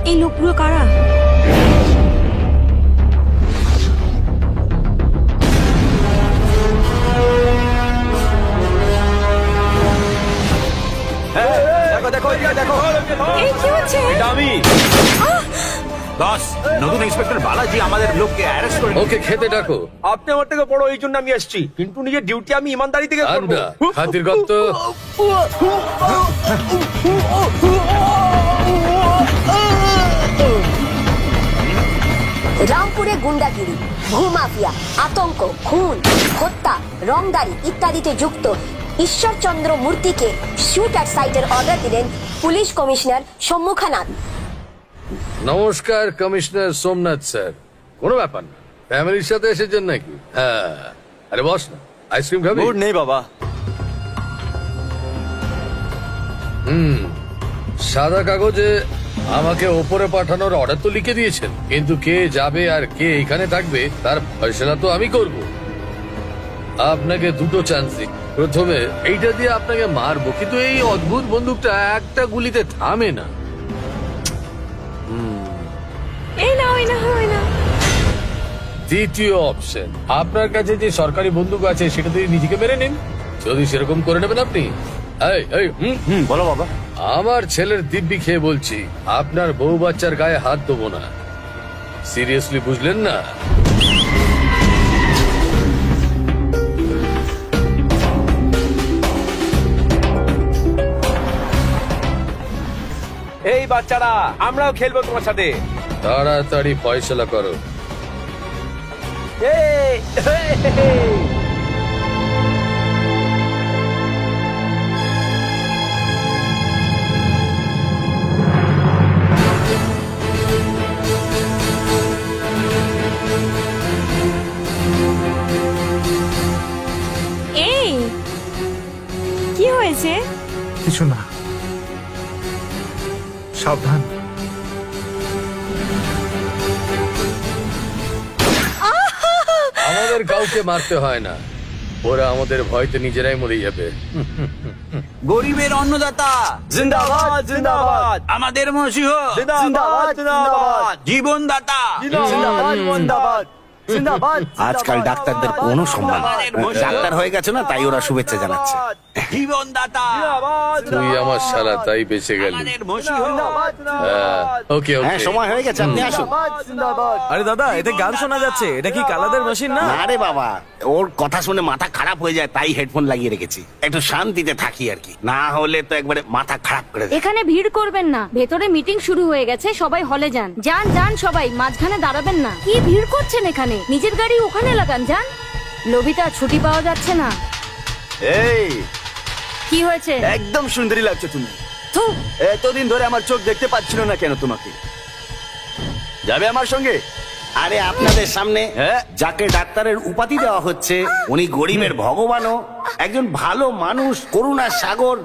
এই লোকগুলো কারা? দেখো দেখো এদিকে দেখো। এই কি হচ্ছে? এটা আমি বস, নতুন ইন্সপেক্টর বালাজি আমাদের লোককে অ্যারেস্ট করে ওকে খেতে ডাকো। আপনি আমার থেকে বড়, এই জন্য আমি আসছি, কিন্তু নিজের ডিউটি আমি ইমানদারি থেকে করব। আন্ডা খাতির গপ্ত। রামপুরে গুন্ডাগিরি, ভূমাফিয়া, আতঙ্ক, খুন, হত্যা, রংদারি ইত্যাদিতে যুক্ত ঈশ্বরচন্দ্র মূর্তিকে শুট অ্যাট সাইটের অর্ডার দিলেন পুলিশ কমিশনার সম্মুখানাথ। নমস্কার কমিশনার সোমনাথ স্যার। কোনো ব্যাপার না, ফ্যামিলির সাথে এসেছেন নাকি? হ্যাঁ, আরে বস না, আইসক্রিম খাবি? গুড নেই বাবা। সাদা কাগজে আমাকে ওপরে পাঠানোর অর্ডার তো লিখে দিয়েছেন, কিন্তু কে যাবে আর কে এখানে থাকবে তার ফয়সলা তো আমি করব। আপনাকে দুটো চান্স দিই। প্রথমে এইটা দিয়ে আপনাকে মারবো, কিন্তু এই অদ্ভুত বন্দুকটা একটা গুলিতে থামে না। এই নাও, এই নাও, এই নাও। দ্বিতীয় অপশন, আপনার কাছে যে সরকারি বন্দুক আছে সেটা দিয়ে নিজেকে মেরে নিন। যদি সেরকম করে নেবেন আপনি। বলো বাবা। আমার ছেলের দিব্যি খেয়ে বলছি, আপনার বউ বাচ্চার গায়ে হাত দেবো না। সিরিয়াসলি, বুঝলেন না? এই বাচ্চারা, আমরাও খেলবো তোমার সাথে। তাড়াতাড়ি ফয়সলা করো। এই, এই কি হয়েছে? কিছু না, সাবধান। আমাদের কাউকে মারতে হয় না, ওরা আমাদের ভয়তে নিজেরাই মরে যাবে। গরিবের অন্নদাতা জিন্দাবাদ জিন্দাবাদ আমাদের মসিহ জিন্দাবাদ জিন্দাবাদ জীবনদাতা জিন্দাবাদ জিন্দাবাদ জিন্দাবাদ। আজকাল ডাক্তারদের কোনো সম্মান নেই। ডাক্তার হয়ে গেছে না, তাই ওরা শুভেচ্ছা জানাচ্ছে। জীবনদাতা তুই আমার শালা, তাই বেঁচে গেলি। আমাদের মসিহ ওকে হ্যাঁ, ওকে, সময় হয়ে গেছে, আপনি আসুন। আরে দাদা, এতে গান শোনা যাচ্ছে, এটা কি কালাদের মেশিন না? না রে বাবা, ওর কথা শুনে মাথা খারাপ হয়ে যায়, তাই হেডফোন লাগিয়ে রেখেছি। একটু শান্তিতে থাকি আর কি, না হলে তো একবারে মাথা খারাপ করে দেয়। এখানে ভিড় করবেন না, ভেতরে মিটিং শুরু হয়ে গেছে, সবাই হলে যান। যান যান সবাই, মাঝখানে দাঁড়াবেন না। কি ভিড় করছেন এখানে? নিজের গাড়ি ওখানে লাগান, যান। লবিতা, ছুটি পাওয়া যাচ্ছে না। এই কি হয়েছে? একদম সুন্দরী লাগছে তুমি। থু, এতদিন ধরে আমার চোখ দেখতে পাচ্ছিল না কেন তোমাকে? যাবে আমার সঙ্গে? আরে আপনাদের সামনে হ্যাঁ? যাকে ডাক্তারের উপাধি দেওয়া হচ্ছে, উনি গরিবের ভগবানও, একজন ভালো মানুষ, করুণার সাগর,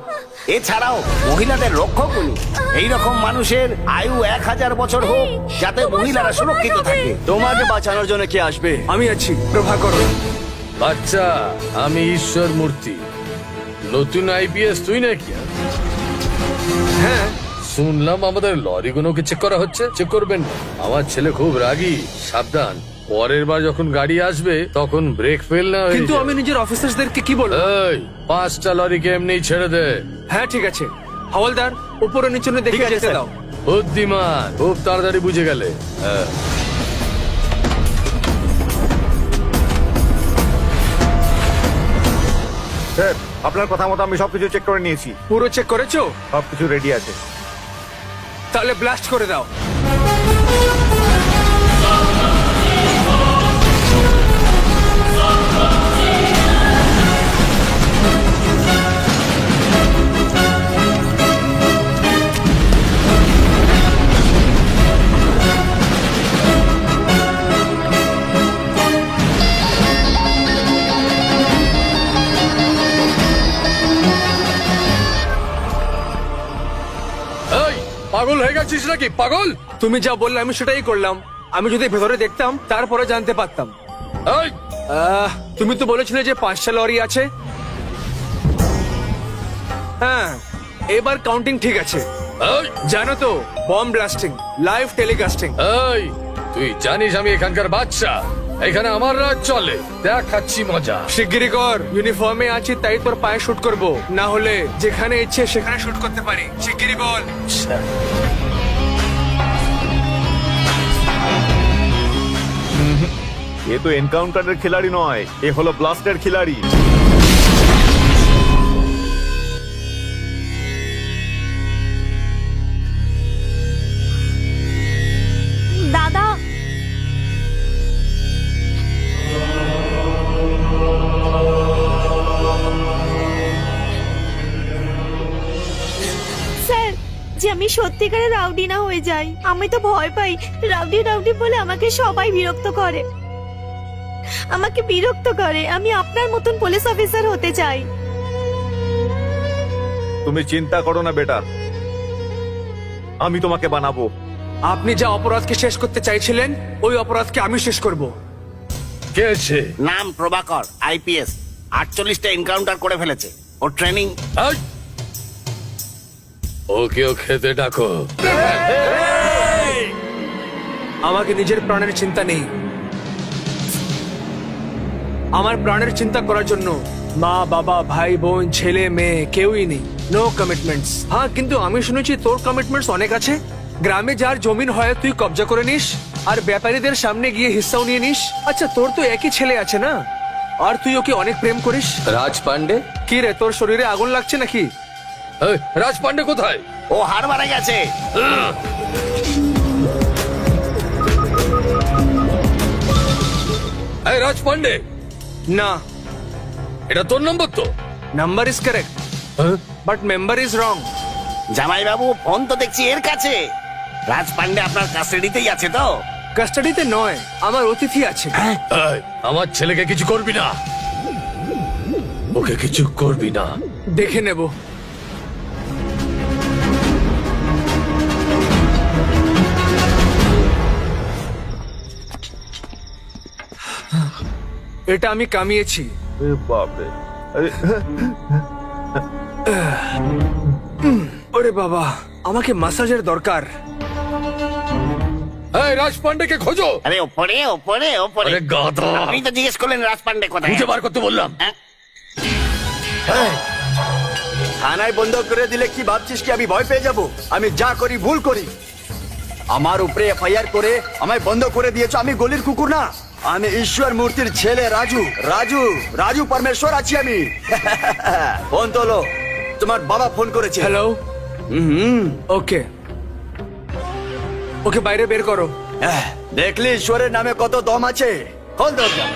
এছাড়াও মহিলাদের রক্ষক উনি। এইরকম মানুষের আয়ু 1000 বছর হোক, যাতে মহিলারা সুরক্ষিত থাকে। তোমাকে বাঁচানোর জন্য কে আসবে? আমি আছি, প্রভাকর। বাচ্চা, আমি ঈশ্বর মূর্তি। নতুন আইপিএস তুই নাকি? হ্যাঁ, শুনলাম আমাদের লরিগুলোকে চেক করা হচ্ছে। চেক করবেন না, আমার ছেলে খুব রাগী, সাবধান। পরের বার যখন গাড়ি আসবে তখন ব্রেক ফেল না হয়ে কিন্তু যাবে। আমি নিজের অফিসারদেরকে কি বলবো? এই 5টা লরিকে এমনি ছেড়ে দে। হ্যাঁ ঠিক আছে, হাওলদার, উপরে নিচে দেখে ঠিক আছে, যেতে স্যার। দাও। বুদ্ধিমান, খুব তাড়াতাড়ি বুঝে গেলে। হ্যাঁ। স্যার, আপনার কথা মতো আমি সবকিছু চেক করে নিয়েছি, পুরো চেক করেছো? সবকিছু রেডি আছে। তাহলে ব্লাস্ট করে দাও। এই পাগল হয়ে গেছিস নাকি? পাগল! তুমি যা বললে আমি সেটাই করলাম। আমি যদি ভেতরে দেখতাম তারপরে জানতে পারতাম। এই তুমি তো বলেছিলে যে 5টা লরি আছে। হ্যাঁ, এবার কাউন্টিং ঠিক আছে। এই জানো তো বম ব্লাস্টিং, লাইভ টেলিকাস্টিং। এই তুই জানিস আমি এখানকার বাচ্চা, এখানে আমার রাজ চলে, দেখাচ্ছি মজা। শিগগিরই কর, ইউনিফর্মে আছি তাই তোর পায়ে শুট করব, না হলে যেখানে ইচ্ছে সেখানে শুট করতে পারি। শিগগিরই বল। এ তো এনকাউন্টারের খিলাড়ি নয়, এ হলো ব্লাস্টের খিলাড়ি। দাদা, স্যার, যে আমি সত্যিকারের রাউডি না হয়ে যাই। আমি তো ভয় পাই, রাউডি রাউডি বলে আমাকে সবাই বিরক্ত করে। আমাকে বিরক্ত করে। আমি আপনার মতন পুলিশ অফিসার হতে চাই। তুমি চিন্তা করো না বেটা, আমি তোমাকে বানাবো। আপনি যা অপরাধকে শেষ করতে চাইছিলেন ওই অপরাধকে আমি শেষ করব। কে আছে? নাম প্রভাকর, আইপিএস, 48টা এনকাউন্টার করে ফেলেছে। ওর ট্রেনিং। এই! ওকেও খেতে ডাকো। আমাকে নিজের প্রাণের চিন্তা নেই। আমার প্রাণের চিন্তা করার জন্য মা, বাবা, ভাই, বোন, ছেলে, মেয়ে কেউই নেই। No commitments. হ্যাঁ, কিন্তু আমি শুনেছি তোর কমিটমেন্টস অনেক আছে। গ্রামে যার জমিন হয় তুই কবজা করে নিস, আর ব্যাপারীদের সামনে গিয়ে হিস্সাও নিয়ে নিস। আচ্ছা, তোর তো একই ছেলে আছে না? আর তুই ওকে অনেক প্রেম করিস। রাজ পান্ডে? কি রে, তোর শরীরে আগুন লাগছে নাকি? এই, রাজ পান্ডে কোথায়? ও হার মারা গেছে। এই রাজ পান্ডে? না, এটা তোর নম্বর তো? Number is correct but member is wrong. জামাই বাবু, ফোন তো দেখছি এর কাছে। রাজ পান্ডে আপনার কাস্টাডিতেই আছে তো? কাস্টাডিতে নয়, আমার অতিথি আছে। এই, আমার ছেলেকে কিছু করবি না, ওকে কিছু করবি না। দেখে নেব। এটা আমি কামিয়েছি। এ বাপরে, আরে, ওরে বাবা, আমাকে মাসাজের দরকার। এই রাজ পান্ডেকে খোঁজো। আরে ওপরে ওপরে ওপরে। আরে গাধা, আপনি তো জিজ্ঞেস করলেন রাজ পান্ডে কোথায়। খুঁজে বার করতে বললাম। হ্যাঁ? থানায় বন্ধ করে দিলে কি ভাবছিস কি আমি ভয় পেয়ে যাব? আমি যা করি ভুল করি। আমার উপরে এফআইআর করে আমায় বন্ধ করে দিয়েছো। আমি গলির কুকুর না, আমি ঈশ্বর মূর্তির ছেলে রাজু। রাজু রাজু পরমেশ্বর আছি আমি। ফোন তোলো, তোমার বাবা ফোন করেছে। হ্যালো। ওকে ওকে, বাইরে বের করো। দেখলি ঈশ্বরের নামে কত দম আছে। খোল দরজা।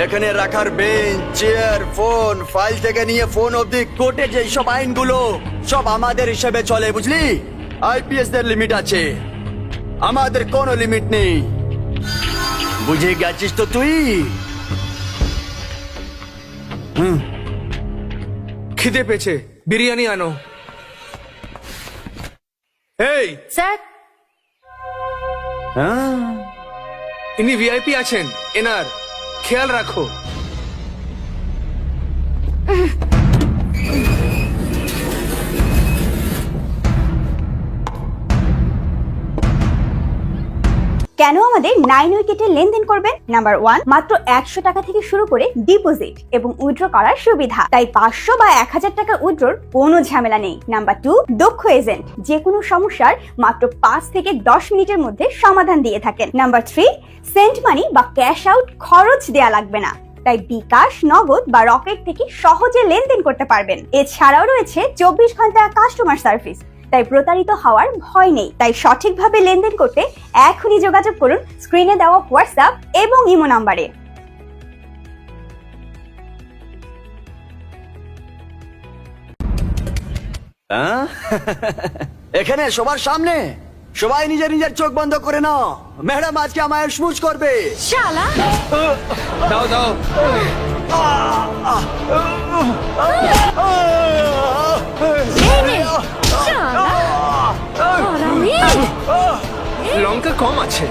এখানে রাখার বেঞ্চ, চেয়ার, ফোন, ফাইল থেকে নিয়ে ফোন অবধি কোর্টে যে সব আইনগুলো সব আমাদের হিসেবে চলে, বুঝলি? আইপিএস দের লিমিট আছে, আমাদের কোনো লিমিট নেই। বুঝে গেছিস তো তুই? খিদে পেয়েছে, বিরিয়ানি আনো। এই, স্যার, ইনি ভিআইপি আছেন, এনার খেয়াল রাখো। কেন আমাদের 9 উইকেটে লেনদেন করবেন? নাম্বার 1, মাত্র 100 টাকা থেকে শুরু করে ডিপোজিট এবং উইথড্র করার সুবিধা, তাই 500 বা 1000 টাকা উইথড্রর কোনো ঝামেলা নেই। নাম্বার 2, দক্ষ এজেন্ট, যে কোনো সমস্যার মাত্র 5 থেকে 10 মিনিটের মধ্যে সমাধান দিয়ে থাকেন। নাম্বার 3, সেন্ট মানি বা ক্যাশ আউট খরচ দেয়া লাগবে না, তাই বিকাশ, নগদ বা রকেট থেকে সহজে লেনদেন করতে পারবেন। এছাড়াও রয়েছে 24 ঘন্টা কাস্টমার সার্ভিস, তাই প্রতারিত হওয়ার ভয় নেই। তাই সঠিকভাবে লেনদেন করতে এখনই যোগাযোগ করুন স্ক্রিনে দেওয়া হোয়াটসঅ্যাপ এবং ইমো নাম্বারে। এখানে সবার সামনে সবাই নিজের নিজের চোখ বন্ধ করে নাও। ম্যাডাম আজকে আমায় স্মুচ করবে। শালা, দাও দাও। এই নে, শালা, হারামি। লঙ্কা কম আছে,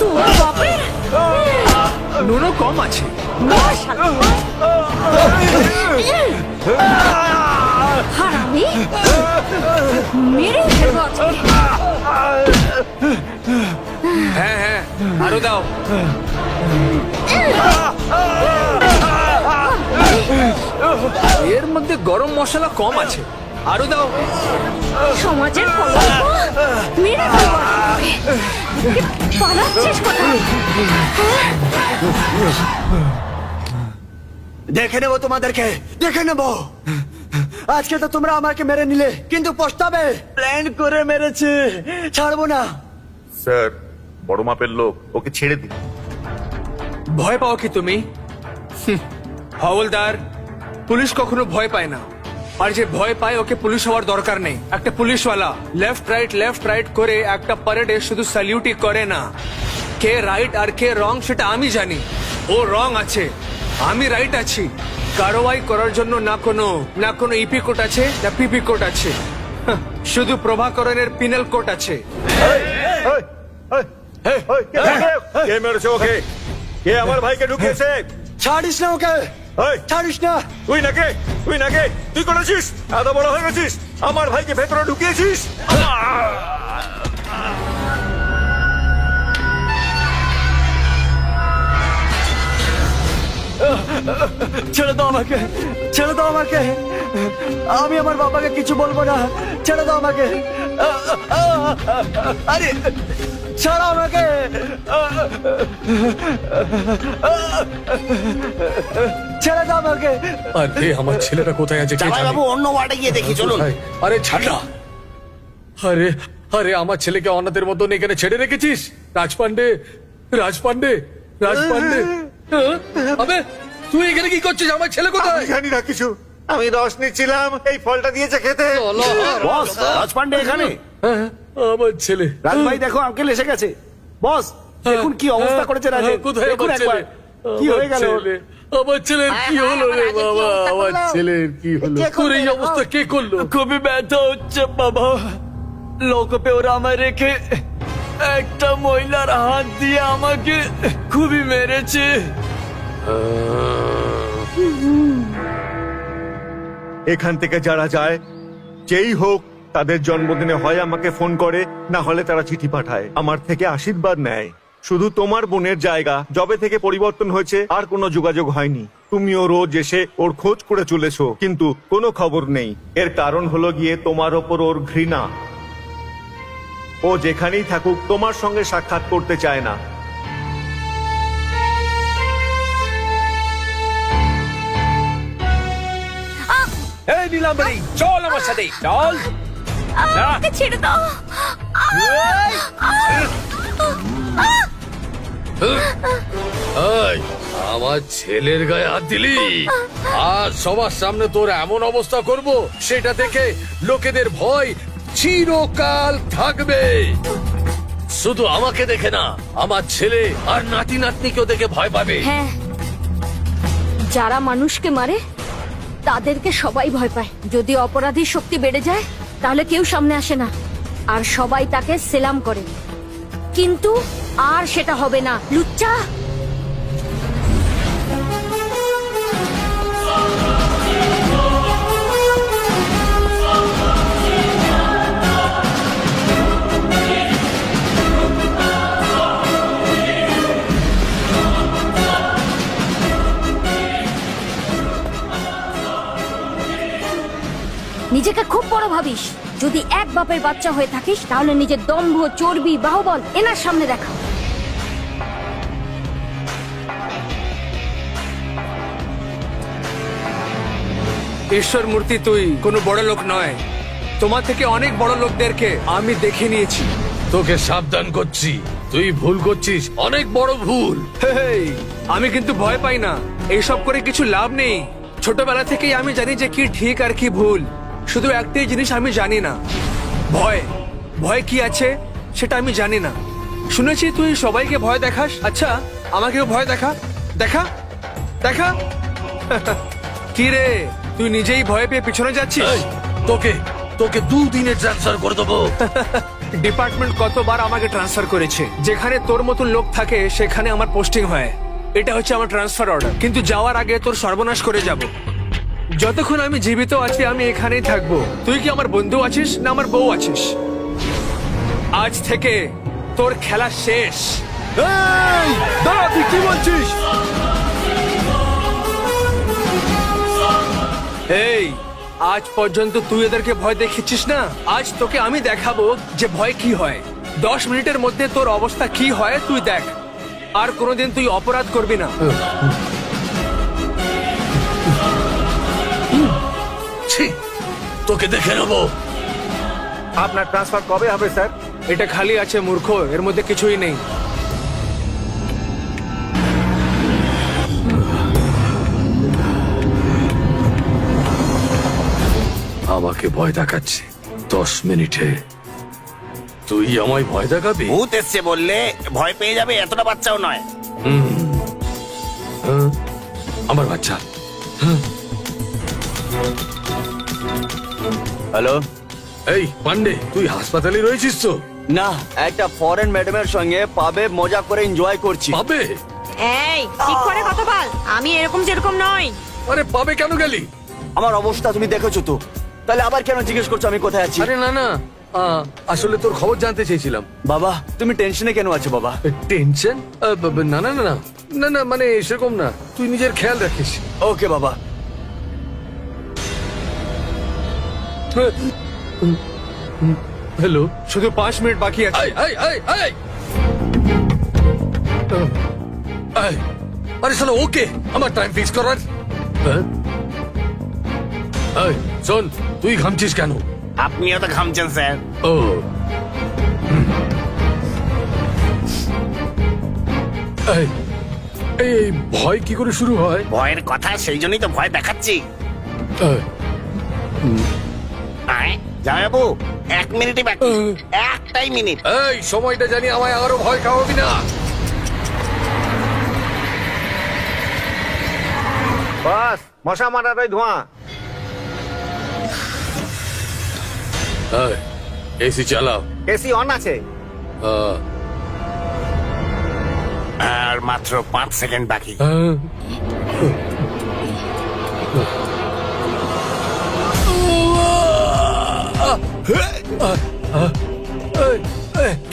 তোর বাপের নুনও কম আছে। মর শালা। হারামি মেরে ফেলবো আজকে। হ্যাঁ হ্যাঁ আরো দাও। এর মধ্যে গরম মশলা কম আছে, আরো দাও। সমাজের কলঙ্ক মেরে ফেলবো আজকে তোকে। পালাচ্ছিস কোথায়? দেখে নেবো তোমাদেরকে, দেখে নেবো। আজকে তো তোমরা আমাকে মেরে নিলে, কিন্তু পস্তাবে। প্ল্যান করে মেরেছে, ছাড়বো না। স্যার, বড় মাপের লোক, ওকে ছেড়ে দিন। ভয় পাও কি তুমি? হওলদার, পুলিশ কখনো ভয় পায় না। আর যে ভয় পায় ওকে পুলিশ হওয়ার দরকার নেই। একটা পুলিশওয়ালা লেফট রাইট করে একটা প্যারেডে শুধু স্যালিউটই করে না। কে রাইট আর কে রং সেটা আমি জানি। ও রং আছে, আমি রাইট আছি। কারওয়াই করার জন্য না কোনো ইপি কোড আছে না পিপি কোড আছে। শুধু প্রভাকরণের পিনাল কোড আছে। কে মেরেছে ওকে? কে আমার ভাইকে ঢুকিয়েছে? ছাড়িস না ওকে, ছাড়িস না। তুই নাকি তুই করেছিস? এত বড় হয়ে গেছিস, আমার ভাইকে ভেতরে ঢুকিয়েছিস। ছেড়ে দাও আমাকে, ছেড়ে দাও আমাকে। আমি আমার বাবাকে কিছু বলবো না, ছেড়ে দাও আমাকে। আরে ছাড়ো আমাকে। ছেড়ে দাও আমাকে। আরে আমার ছেলেটা কোথায় আছে কে জামাই জানে? বাবু অন্য ওয়ার্ডে গিয়ে দেখি, চলুন। কোথায়? আরে ছাড় না। আরে আরে আমার ছেলেকে অনাথের মতন এখানে ছেড়ে রেখেছিস? রাজপান্ডে। আবে তুই এখানে কি করছিস? আমার ছেলে কোথায়? আমি জানি না কিছু, আমি রস নিচ্ছিলাম, এই ফলটা দিয়েছে খেতে। বস, রাজপান্ডে এখানে। আমার ছেলে রাজভাই দেখো, আঙ্কেল এসে গেছে। বস দেখুন কি অবস্থা করেছে রাজের। কোথায় দেখুন আমার ছেলে? একবার কি হয়ে গেল ওর। আমার ছেলের কি হলো রে বাবা? আমার ছেলের কি হলো? তোর এই অবস্থা কে করলো? খুবই ব্যথা হচ্ছে বাবা। লোকপে ওরা আমায় রেখে একটা মহিলার হাত দিয়ে আমাকে খুবই মেরেছে। এখান থেকে যারা যায়, যেই হোক, তাদের জন্মদিনে হয় আমাকে ফোন করে, না হলে তারা চিঠি পাঠায়, আমার থেকে আশীর্বাদ নেয়। শুধু তোমার বোনের জায়গা যবে থেকে পরিবর্তন হয়েছে আর কোনো যোগাযোগ হয়নি। তুমিও রোজ এসে ওর খোঁজ করে চলেছো, কিন্তু কোনো খবর নেই। এর কারণ হলো গিয়ে তোমার ওপর ওর ঘৃণা। ও যেখানেই থাকুক তোমার সঙ্গে সাক্ষাৎ করতে চায় না। এই নীলাম্বরী, চল আমার সাথে, চল। আমাকে ছেড়ে দাও। এই, আমার ছেলের গায়ে হাত দিলি, আর সবার সামনে তোর এমন অবস্থা করব, সেটা দেখে লোকেদের ভয় চিরকাল থাকবে। শুধু আমাকে দেখে না, আমার ছেলে আর নাতি নাতনিকেও দেখে ভয় পাবে। হ্যাঁ, যারা মানুষকে মারে তাদেরকে সবাই ভয় পায়। যদি অপরাধীর শক্তি বেড়ে যায় তাহলে কেউ সামনে আসে না, আর সবাই তাকে সেলাম করে। কিন্তু আর সেটা হবে না, লুচ্চা। নিজেকে খুব বড় ভাবিস। যদি এক বাপের বাচ্চা হয়ে থাকিস তাহলে নিজের দম্ভ, চর্বি, বাহুবল এনার সামনে দেখা। ঈশ্বর মূর্তি, তুই কোনো বড় লোক নয়। তোমার থেকে অনেক বড় লোকদেরকে আমি দেখে নিয়েছি। তোকে সাবধান করছি, তুই ভুল করছিস, অনেক বড় ভুল। হেই, আমি কিন্তু ভয় পাই না। এইসব করে কিছু লাভ নেই। ছোটবেলা থেকেই আমি জানি যে কি ঠিক আর কি ভুল। শুধু একটাই জিনিস আমি জানি না, ভয়। ভয় কি আছে সেটা আমি জানি না। শুনেছি তুই সবাইকে ভয় দেখাস। আচ্ছা, আমাকেও ভয় দেখা দেখা দেখা। কি রে, তুই নিজেই ভয় পেয়ে পিছনে যাচ্ছিস? এই, তোকে তোকে 2 দিনে ট্রান্সফার করে দেবো। ডিপার্টমেন্ট কতবার আমাকে ট্রান্সফার করেছে। যেখানে তোর মতন লোক থাকে সেখানে আমার পোস্টিং হয়। এটা হচ্ছে আমার ট্রান্সফার অর্ডার, কিন্তু যাওয়ার আগে তোর সর্বনাশ করে যাব। যতক্ষণ আমি জীবিত আছি আমি এখানেই থাকবো। তুই কি আমার বন্ধু আছিস না আমার বউ আছিস? আজ থেকে তোর খেলা শেষ। দাঁড়া, তুই কি বলছিস? এই, আজ পর্যন্ত তুই এদেরকে ভয় দেখিয়েছিস না, আজ তোকে আমি দেখাবো যে ভয় কি হয়। 10 মিনিটের মধ্যে তোর অবস্থা কি হয় তুই দেখ। আর কোনোদিন তুই অপরাধ করবি না। তোকে দেখে নেবো। আপনার ট্রান্সফার কবে হবে স্যার? এটা খালি আছে মূর্খ, এর মধ্যে কিছুই নেই। আমাকে ভয় দেখাচ্ছে 10 মিনিটে। তুই আমায় ভয় দেখাবি? ভূত এসছে বললে ভয় পেয়ে যাবে, এতটা বাচ্চাও নয়। আমার বাচ্চা। হ্যালো? এই পান্ডে, তুই হাসপাতালে রয়েছিস তো? না, একটা ফরেন ম্যাডামের সঙ্গে পাবে মজা করে এনজয় করছি। পাবে? এই ঠিক করে কথা বল, আমি এরকম যেরকম নই। আরে পাবে কেন গেলি? আমার অবস্থা তুমি দেখেছো তো, তাহলে আবার কেন জিজ্ঞেস করছো আমি কোথায় আছি? আরে না না, আসলে তোর খবর জানতে চেয়েছিলাম। বাবা, তুমি টেনশনে কেন আছো বাবা? টেনশন? না না না না না না, মানে সেরকম না, তুই নিজের খেয়াল রাখিস। ওকে বাবা। হ্যালো, শুধু 5 মিনিট বাকি আছে। আরে শালা ওকে, আমার টাইম ফিক্স করার। শোন, তুই ঘামছিস কেন? আপনিও তো ঘামছেন স্যার। ও এই এই ভয় কি করে শুরু হয়? ভয়ের কথা, সেই জন্যই তো ভয় দেখাচ্ছি। জামাইবাবু, 1 মিনিটই বাকি, একটাই মিনিট। এই সময়টা জানি আমায় আরো ভয় খাওয়াবি না। বাস, মশা মারার ওই ধোঁয়া। এসি চালাও। এসি অন আছে। আর মাত্র 5 সেকেন্ড বাকি।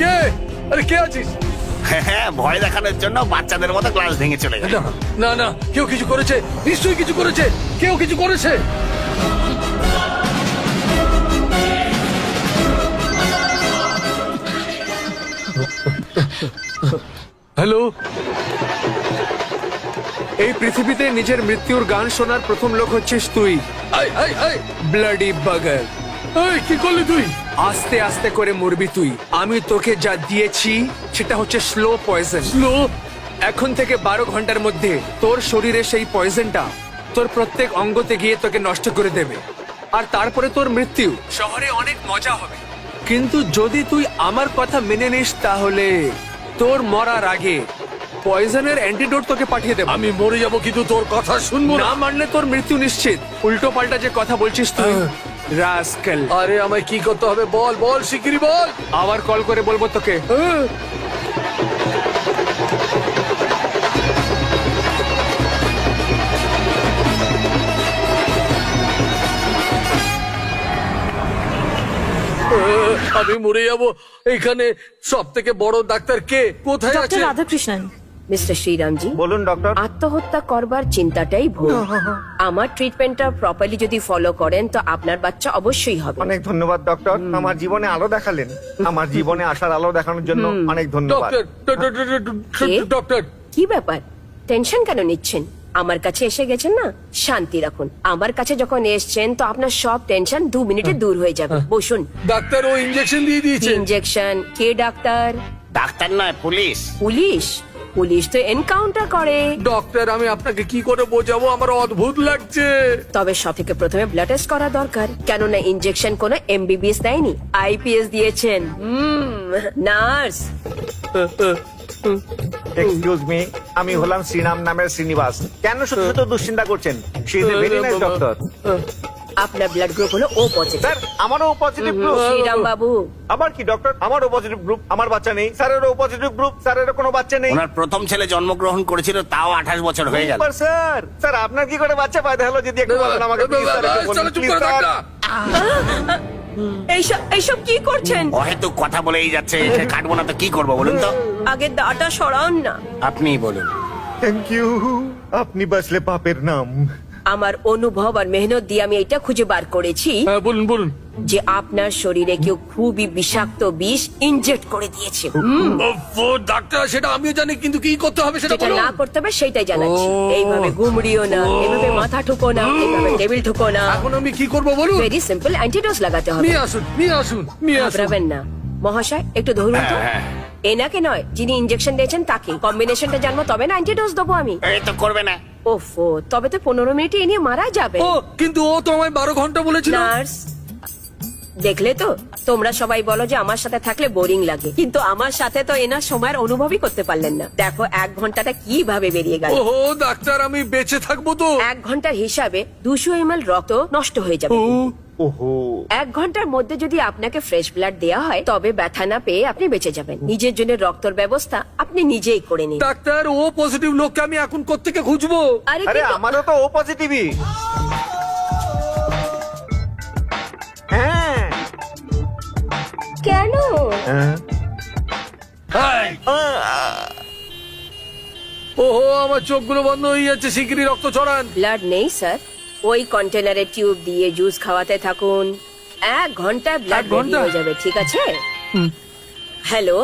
কে? আরে কে আছিস? হ্যাঁ, ভয় দেখানোর জন্য বাচ্চাদের মতো গ্লাস ভেঙে চলে গেল। না না না, কেউ কিছু করেছে, নিশ্চয়ই কিছু করেছে, কেউ কিছু করেছে। হ্যালো, এই পৃথিবীতে নিজের মৃত্যুর গান শোনার প্রথম লোক হচ্ছিস তুই। ব্লাডি বাগার। কি করলি তুই? আস্তে আস্তে করে মরবি তুই। আমি তোকে যা দিয়েছি সেটা হচ্ছে স্লো পয়জন। স্লো? এখন থেকে 12 ঘন্টার মধ্যে তোর শরীরে সেই পয়জনটা তোর প্রত্যেক অঙ্গতে গিয়ে তোকে নষ্ট করে দেবে, আর তারপরে তোর মৃত্যু। শহরে অনেক মজা হবে, কিন্তু যদি তুই আমার কথা মেনে নিস তাহলে তোর মরার আগে পয়জনের অ্যান্টিডোট তোকে পাঠিয়ে দেব। আমি মরে যাব, কিন্তু তোর কথা শুনবো না না। মানলে তোর মৃত্যু নিশ্চিত। উল্টো পাল্টা যে কথা বলছিস তুই, রাস্কেল। আরে আমায় কি করতে হবে বল, বল শিগগিরই বল। আবার কল করে বলবো তোকে। আমি মরে যাব। এখানে সব থেকে বড় ডাক্তার কে? কোথায় ডক্টর আছে? রাধাকৃষ্ণন। মিস্টার শ্রীরামজি, বলুন ডক্টর। আত্মহত্যা করবার চিন্তাটাই ভুল। আমার ট্রিটমেন্টটা প্রপারলি যদি ফলো করেন তো আপনার বাচ্চা অবশ্যই হবে। অনেক ধন্যবাদ ডক্টর, আমার জীবনে আলো দেখালেন। আমার জীবনে আসার আলো দেখানোর জন্য অনেক ধন্যবাদ। ডক্টর, ডক্টর, কি ব্যাপার, টেনশন কেন নিচ্ছেন? আমার কাছে এসে গেছেন না, শান্তি রাখুন। আমার কাছে যখন এসছেন তো আপনার সব টেনশন 2 মিনিটে দূর হয়ে যাবে। বসুন। ডাক্তার ও ইঞ্জেকশন দিয়ে দিয়েছে। ইনজেকশন? কে ডাক্তার? ডাক্তার নয়, পুলিশ। পুলিশ? পুলিশ তো এনকাউন্টার করে। ডক্টর, আমি আপনাকে কি করে বোঝাবো, আমার অদ্ভুত লাগছে। তবে সব থেকে প্রথমে ব্লাড টেস্ট করা দরকার, কেননা ইনজেকশন কোনো এমবিবিএস দেয়নি, আইপিএস দিয়েছেন। নার্স। এক্সকিউজ মি, আমি হলাম শ্রীরাম নামের শ্রীনিবাস। কেন শুধু শুধু দুশ্চিন্তা করছেন? She is a very nice doctor. আপনার ব্লাড গ্রুপ হলো ও পজিটিভ। স্যার আমারও পজিটিভ গ্রুপ। শ্রীরাম বাবু, আবার কি ডক্টর? আমারও পজিটিভ গ্রুপ, আমার বাচ্চা নেই। স্যারেরও পজিটিভ গ্রুপ, স্যারেরও কোনো বাচ্চা নেই। ওনার প্রথম ছেলে জন্মগ্রহণ করেছিল, তাও 28 বছর হয়ে গেল। Super sir. স্যার আপনার কি করে বাচ্চা পয়দা হলো যদি একটু বলেন আমাকে প্লিজ স্যার, একটু বলুন, চলো চুপ প্লিজ, করে থাক স্যার। না। এইসব কি করছেন? অহেতু কথা বলেই যাচ্ছে, একে কাটবো না তো কি করবো বলুন তো? আগে দাটা সরান না। আপনিই বলুন। থ্যাংক ইউ, আপনি বাঁচলে পাপের নাম। আমার অনুভব আর মেহনত দিয়ে আমি এটা খুঁজে বার করেছি হ্যাঁ, বলুন বলুন। যে আপনার শরীরে কেউ খুবই বিষাক্ত বিষ ইনজেক্ট করে দিয়েছে। ও ডাক্তার, সেটা আমিও জানি, কিন্তু কি করতে হবে সেটা যেটা বলুন। না করতে হবে সেটাই জানাচ্ছি। ও। এইভাবে গুমড়িও না, এইভাবে মাথা ঠুকো না, এইভাবে টেবিল ঠুকো না। এখন আমি কি করব বলুন? ভেরি সিম্পল, অ্যান্টিডোজ লাগাতে হবে। নিয়ে আসুন, নিয়ে আসুন, নিয়ে আসুন। ঘাবড়াবেন না। মহাশয় একটু ধরুন তো। এনাকে নয়, যিনি ইনজেকশন দিয়েছেন তাকে। কম্বিনেশনটা জানবো তবে না অ্যান্টিডোজ দেবো আমি। এই তো করবে না। ওফো, তবে তো 15 মিনিটে এ নিয়ে মারা যাবে। ও, কিন্তু ও তো আমায় 12 ঘন্টা বলেছিল। নার্স, দেখলে তো, তোমরা সবাই বলো যে আমার সাথে থাকলে বোরিং লাগে, কিন্তু আমার সাথে তো এনার সময়ের অনুভবই করতে পারলেন না। দেখো 1 ঘন্টাটা কিভাবে বেরিয়ে গেল। ওহো ডাক্তার, আমি বেঁচে থাকবো তো? 1 ঘন্টার হিসাবে 200 ml রক্ত নষ্ট হয়ে যাবে। ওহো, 1 ঘন্টার মধ্যে যদি আপনাকে ফ্রেশ ব্লাড দেওয়া হয় তবে ব্যথা না পেয়ে আপনি বেঁচে যাবেন। নিজের জন্য রক্তর ব্যবস্থা আপনি নিজেই করে নিন। ডাক্তার, ও পজিটিভ লোককে আমি এখন কোত্থেকে খুঁজবো? আরে আরে কিন্তু- আমারও তো ও পজিটিভই। হ্যাঁ কেন? হ্যাঁ। ওহো, আমার চোখগুলো বন্ধ হয়ে যাচ্ছে, শিগগিরই রক্ত ছড়ান। ব্লাড নেই স্যার, ওই কন্টেনারের টিউব দিয়ে জুস খাওয়াতে থাকুন। 1 ঘন্টায় ব্লাড 1 রেডি ঘন্টা? হয়ে যাবে, ঠিক আছে? Hello,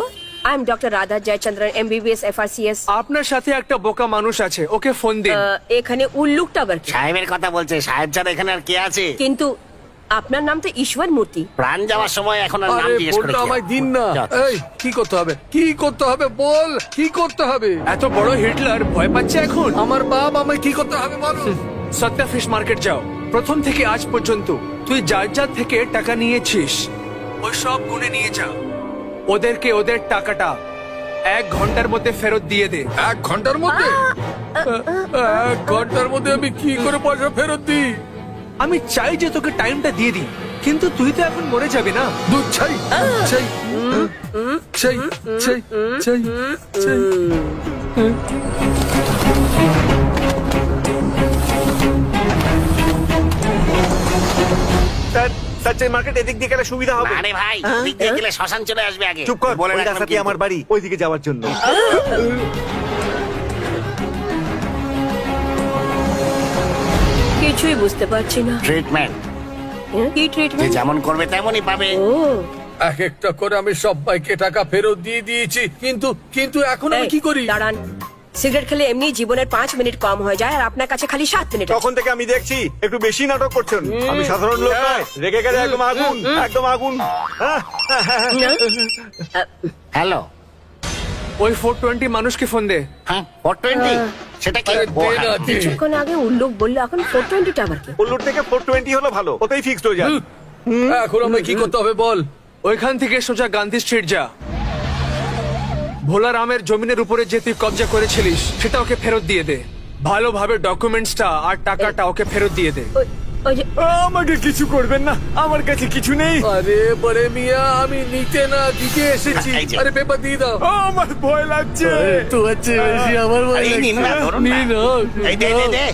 I am doctor Radha Jayachandran, MBBS FRCS। আপনার সাথে একটা বোকা মানুষ আছে, ওকে ফোন দিন। এখানে উল্লুকটা আবার কি? সাহেবের কথা বলছে, সাহেব ছাড়া এখানে আর কে আছে? কিন্তু আপনার নাম তো ঈশ্বর মূর্তি। প্রাণ যাওয়ার সময় এখন আর নাম আরে জিজ্ঞেস করে ফোনটা কি আমায় হবে? দিন না। যাচ্ছে। এই, কি করতে হবে? কি করতে হবে বল, কি করতে হবে? এত বড় হিটলার ভয় পাচ্ছে এখন। আমার বাপ আমায় কি করতে হবে বলো? সত্যা ফিশ মার্কেট যাও। প্রথম থেকে আজ পর্যন্ত তুই যার যার থেকে টাকা নিয়েছিস ওই সব গুনে নিয়ে যা। ওদেরকে ওদের টাকাটা 1 ঘন্টার মধ্যে ফেরত দিয়ে দে। 1 ঘন্টার মধ্যে? 1 ঘন্টার মধ্যে আমি কি করে পয়সা ফেরত দিই? আমি চাই যে তোকে টাইমটা দিয়ে দিই, কিন্তু তুই তো এখন মরে যাবি না। দুধ চাই, চাই, চাই, চাই, চাই, চাই। স্যার, স্যার মার্কেট এদিক দিয়ে গেলে সুবিধা হবে। আরে ভাই, দিক দিয়ে গেলে শ্মশান চলে আসবে আগে। চুপ কর, বলে ওই রাখলাম রাস্তাতে কিন্তু। আমার বাড়ি, ওইদিকে যাওয়ার জন্য। কিছুই বুঝতে পারছি না। ট্রিটমেন্ট কি যে ট্রিটমেন্ট? যেমন করবে তেমনই পাবে। ও, এক একটা করে আমি সবাইকে টাকা ফেরত দিয়ে দিয়েছি, কিন্তু এখন আমি এই, কি করি? দাঁড়ান। সিগারেট খেলে এমনি জীবনের 5 মিনিট কম হয়ে যায় আর আপনার কাছে খালি 7 মিনিট আছে। তখন থেকে আমি দেখছি একটু বেশি নাটক করছেন। আমি সাধারণ লোক নয়, রেগে গেলে একদম আগুন, একদম আগুন। হ্যাঁ, হ্যালো, ওই 420 মানুষকে ফোন দে। হ্যাঁ 420 সেটা কি? আরে ও, দে হ্যাঁ। না, দে। কিছুক্ষণ আগে উল্লুক বললো, এখন 420 টা আবার কি? উল্লুর থেকে 420 হলো ভালো, ওতেই ফিক্সড হয়ে যায়। এখন আমি কি করতে হবে বল? ওইখান থেকে সোজা গান্ধী স্ট্রিট যা। ভোলা রামের জমিনের উপরে যে তুই কবজা করেছিলিস সেটা ওকে ফেরত দিয়ে দে। ভালোভাবে ডকুমেন্টসটা আর টাকাটা ওকে ফেরত দিয়ে দে। ওই যে আমাকে কিছু করবেন না, আমার কাছে কিছু নেই। আরে বড়ে মিয়া, আমি নিতে না দিতে এসেছি। এই যে। আরে পেপার দিয়ে দাও। আমার ভয় লাগছে। তো হচ্ছে বেশি আমার ভয় আরে নিন না, লাগছে। ধরুন না। নিন না, এই দে, দে, দে।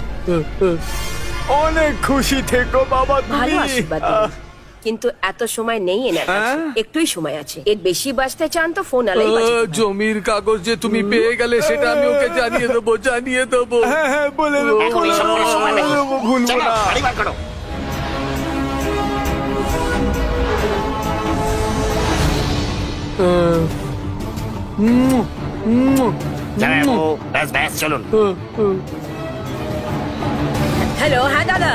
অনেক খুশি থেকো বাবা ভালো তুমি। আশীর্বাদ দিলেন। কিন্তু এত সময় নেই এনার কাছে। একটুই সময় আছে। এর বেশি বাঁচতে চান তো ফোন আলাই বাঁচাতে পারেন। জমির কাগজ যে তুমি পেয়ে গেলে সেটা আমি ওকে জানিয়ে দেবো, জানিয়ে দেবো। হ্যাঁ হ্যাঁ বলে দেবো, এখন এইসব করার সময় নেই। ভুলবো চলো, না। গাড়ি বার করো। জামাইবাবু, ব্যাস ব্যাস চলুন। হ্যালো, হ্যাঁ দাদা,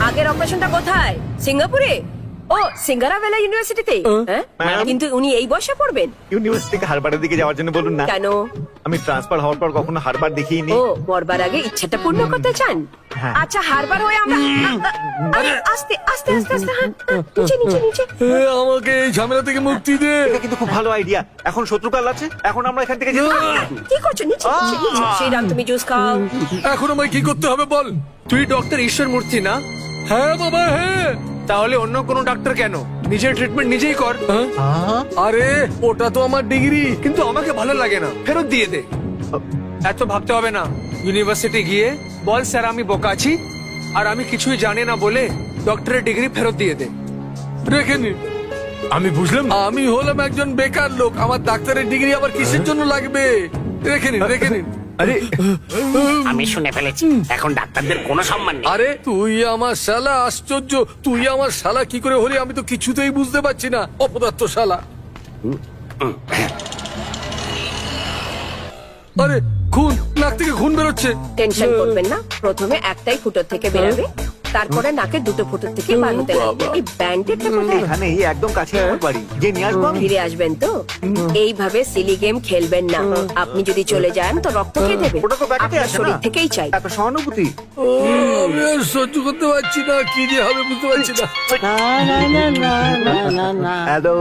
আগের অপারেশনটা কোথায়? সিঙ্গাপুরে? ও, সিঙ্গারাওয়েলা ইউনিভার্সিটিতে? হ্যাঁ, ম্যাম। কিন্তু উনি এই বয়সে পড়বেন ইউনিভার্সিটি থেকে হারবারের দিকে যাওয়ার জন্য বলুন না। কেন? আমি ট্রান্সফার হওয়ার পর কখনো হারবার দেখিনি। ও, মরবার আগে ইচ্ছাটা পূর্ণ করতে চান? হ্যাঁ। আচ্ছা, হারবার হয়ে আমরা আরে, আস্তে আস্তে আস্তে আস্তে, হ্যাঁ, নিচে নিচে নিচে। আমাকে এই ঝামেলা থেকে মুক্তি দে। এটা কিন্তু খুব ভালো আইডিয়া। এখন শত্রু কাল আছে, এখন আমরা এখান থেকে যেতে পারি না। কি করছো? নিচে নিচে নিচে। শ্রীরাম, তুমি জুস খাও। এখন আমায় কি করতে হবে বল? তুই ডক্টর ঈশ্বর মূর্তি না? হ্যাঁ বাবা হ্যাঁ। তাহলে অন্য কোনো ডাক্তার কেন? নিজের ট্রিটমেন্ট নিজেই কর। আরে ওটা তো আমার ডিগ্রি, কিন্তু আমাকে ভালো লাগে না, ফেরত দিয়ে দে। এত ভাবতে হবে না, ইউনিভার্সিটি গিয়ে বল স্যার আমি বোকা আছি আর আমি কিছুই জানি না বলে ডক্টরের ডিগ্রি ফেরত দিয়ে দে। রেখে নি। আমি বুঝলাম না। আমি হলাম একজন বেকার লোক, আমার ডাক্তারের ডিগ্রি আবার কিসের জন্য লাগবে? রেখে নিন, রেখে নিন। আরে আমি শুনে ফেলেছি, এখন ডাক্তারদের কোনো সম্মান নেই। আরে তুই আমার শালা, আশ্চর্য, তুই আমার শালা কি করে হলি আমি তো কিছুতেই বুঝতে পারছি না, অপদার্থ শালা। আরে খুন, নাক থেকে খুন বেরোচ্ছে। টেনশন করবেন না, প্রথমে একটাই ফুটোর থেকে বেরোবে, তারপরে নাকের দুটো ফুটোর থেকে বার হতে লাগবে। এই ব্যান্ডেডটা কোথায়? এখানে এই একদম কাছে আমার বাড়ি, যে নিয়ে আসবো আমি। ফিরে আসবেন তো? এইভাবে সিলি গেম খেলবেন না। আপনি যদি চলে যান তো রক্ত কে দেবে? ওটা তো প্যাকেটে আপনার আছে শরীর না। থেকেই চাই। এত সহানুভূতি। আমি আর সহ্য করতে পারছি না, কি যে হবে বুঝতে পারছি না। হ্যালো।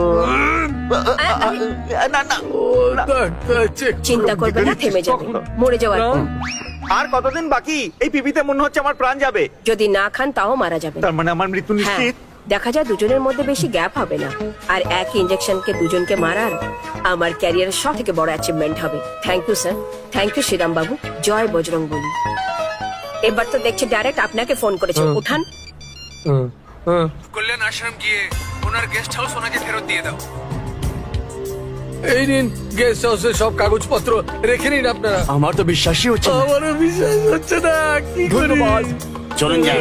না না, ও ডাক্তার, চেক চিন্তা করবেন না, থেমে যাবে। মরে যাওয়ার পর। আর কতদিন বাকি? এই পিপিতে মনে হচ্ছে আমার প্রাণ যাবে। যদি না খান তাও মারা যাবে। তার মানে আমার মৃত্যু হ্যাঁ, নিশ্চিত। দেখা যায় দুজনের মধ্যে বেশি গ্যাপ হবে না। আর এক ইনজেকশনকে দুজনকে মারার আমার ক্যারিয়ারের সব থেকে বড় অ্যাচিভমেন্ট হবে। Thank you sir, thank you Sriram Babu. জয় বজরং বলি। এবার তো দেখছি ডাইরেক্ট আপনাকে ফোন করেছে, উঠান। কল্যাণ আশ্রম গিয়ে ওনার গেস্ট হাউস ওনাকে ফেরত দিয়ে দাও। এই নিন গেস্ট হাউসের সব কাগজপত্র, রেখে নিন আপনারা। আমার তো বিশ্বাসই হচ্ছে না। আমারও বিশ্বাস হচ্ছে না, কি করি? ধন্যবাদ। চলুন যাই।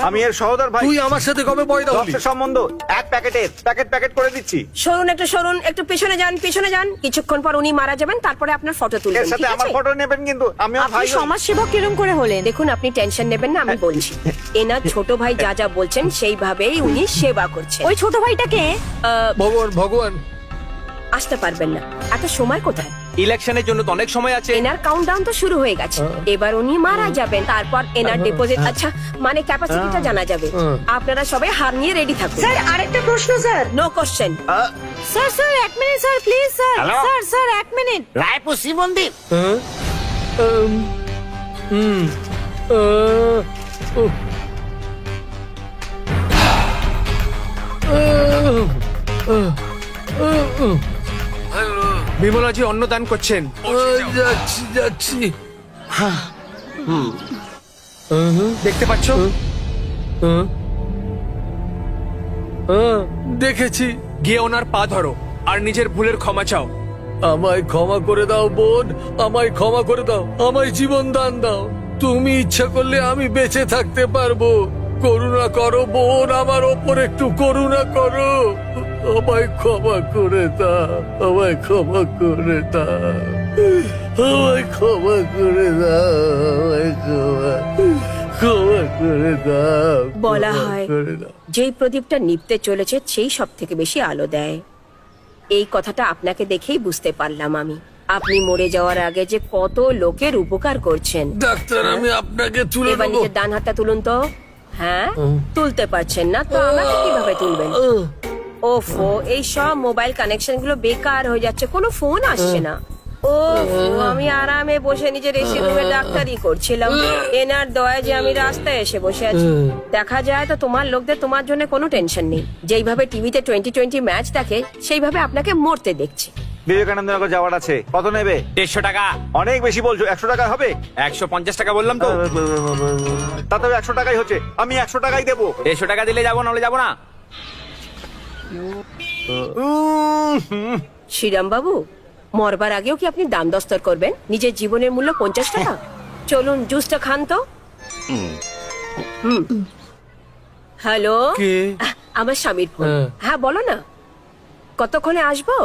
আমি এর সহোদর ভাই। তুই আমার সাথে কবে পয়দা হলি? রক্তের সম্বন্ধ এক প্যাকেট করে দিচ্ছি। সরুন একটু সরুন, একটু পেছনে যান, পেছনে যান। কিছুক্ষণ পর উনি মারা যাবেন, তারপরে আপনার ফটো তুলবেন, এর সাথে ঠিক আমার আছে? ফটো নেবেন কিন্তু আমিও আপনি ভাই। সমাজসেবক কিরম করে হলেন? দেখুন, আপনি টেনশন নেবেন না, আমি বলছি। এনার ছোট ভাই যা যা বলছেন সেইভাবেই উনি সেবা করছেন। ওই ছোট ভাইটাকে ভগবান ভগবান, আসতে পারবেন না, এত সময় কোথায়? ইলেকশনের জন্য তো অনেক সময় আছে। এনার কাউন্টডাউন তো শুরু হয়ে গেছে। এবার উনি মারা যাবেন, তারপর এনার ডিপোজিট, আচ্ছা মানে ক্যাপাসিটিটা জানা যাবে। আপনারা সবাই হার নিয়ে রেডি থাকুন। স্যার আরেকটা প্রশ্ন sir. No question. Sir sir এক minute sir, please sir. Hello? Sir sir এক মিনিট। রায়পুর শিব মন্দির। বিমলাজি অন্নদান করছেন। যাচ্ছি যাচ্ছি। দেখতে পাচ্ছ? দেখেছি। গিয়ে ওনার পা ধরো আর নিজের ভুলের ক্ষমা চাও। আমায় ক্ষমা করে দাও বোন, আমায় ক্ষমা করে দাও, আমায় জীবন দান দাও। তুমি ইচ্ছা করলে আমি বেঁচে থাকতে পারবো। করুণা করো বোন, আমার ওপর একটু করুণা করো। আমায় ক্ষমা করে দাও, আমায় ক্ষমা করে দাও, আমায় ক্ষমা করে দাও, আমায় ক্ষমা করে দাও। বলা ক্ষমা হয় করে দাও। যেই প্রদীপটা নিভতে চলেছে সেই সব থেকে বেশি আলো দেয়। এই কথাটা আপনাকে দেখেই বুঝতে পারলাম আমি। আপনি মরে যাওয়ার আগে যে কত লোকের উপকার করছেন। ডাক্তার আমি আপনাকে তুলে এবার নেবো। নিজের ডান হাতটা তুলুন তো। হ্যাঁ, তুলতে পারছেন না তো আমাকে কিভাবে তুলবেন? ওফো, এই সব মোবাইল কানেকশন গুলো বেকার হয়ে যাচ্ছে, কোনো ফোন আসছে না। আমি আরামে বসে নিজের এসি রুমে ডাক্তারি করছিলাম। এনার দয়ায় যে আমি রাস্তায় এসে বসে আছি। দেখা যায় তো তোমার লোকদের তোমার জন্য কোনো টেনশন নেই। যেইভাবে টিভিতে 2020 ম্যাচ দেখে সেইভাবে আপনাকে মরতে দেখছে। বিবেকানন্দ নগর যাওয়ার আছে, কত নেবে? 150 টাকা। অনেক বেশি বলছো, 100 টাকা হবে? 150 টাকা বললাম তো। তাতেও 100 টাকাই হচ্ছে, আমি 100 টাকাই দেবো। 150 টাকা দিলে যাবো, নাহলে যাবো না। শ্রীরাম বাবু, মরবার আগেও কি আপনি দাম দস্তর করবেন? নিজের জীবনের মূল্য 50 টাকা। চলুন জুসটা খান তো। হ্যালো, আমার স্বামীর ফোন। হ্যাঁ বলো না, কতক্ষণে আসবো?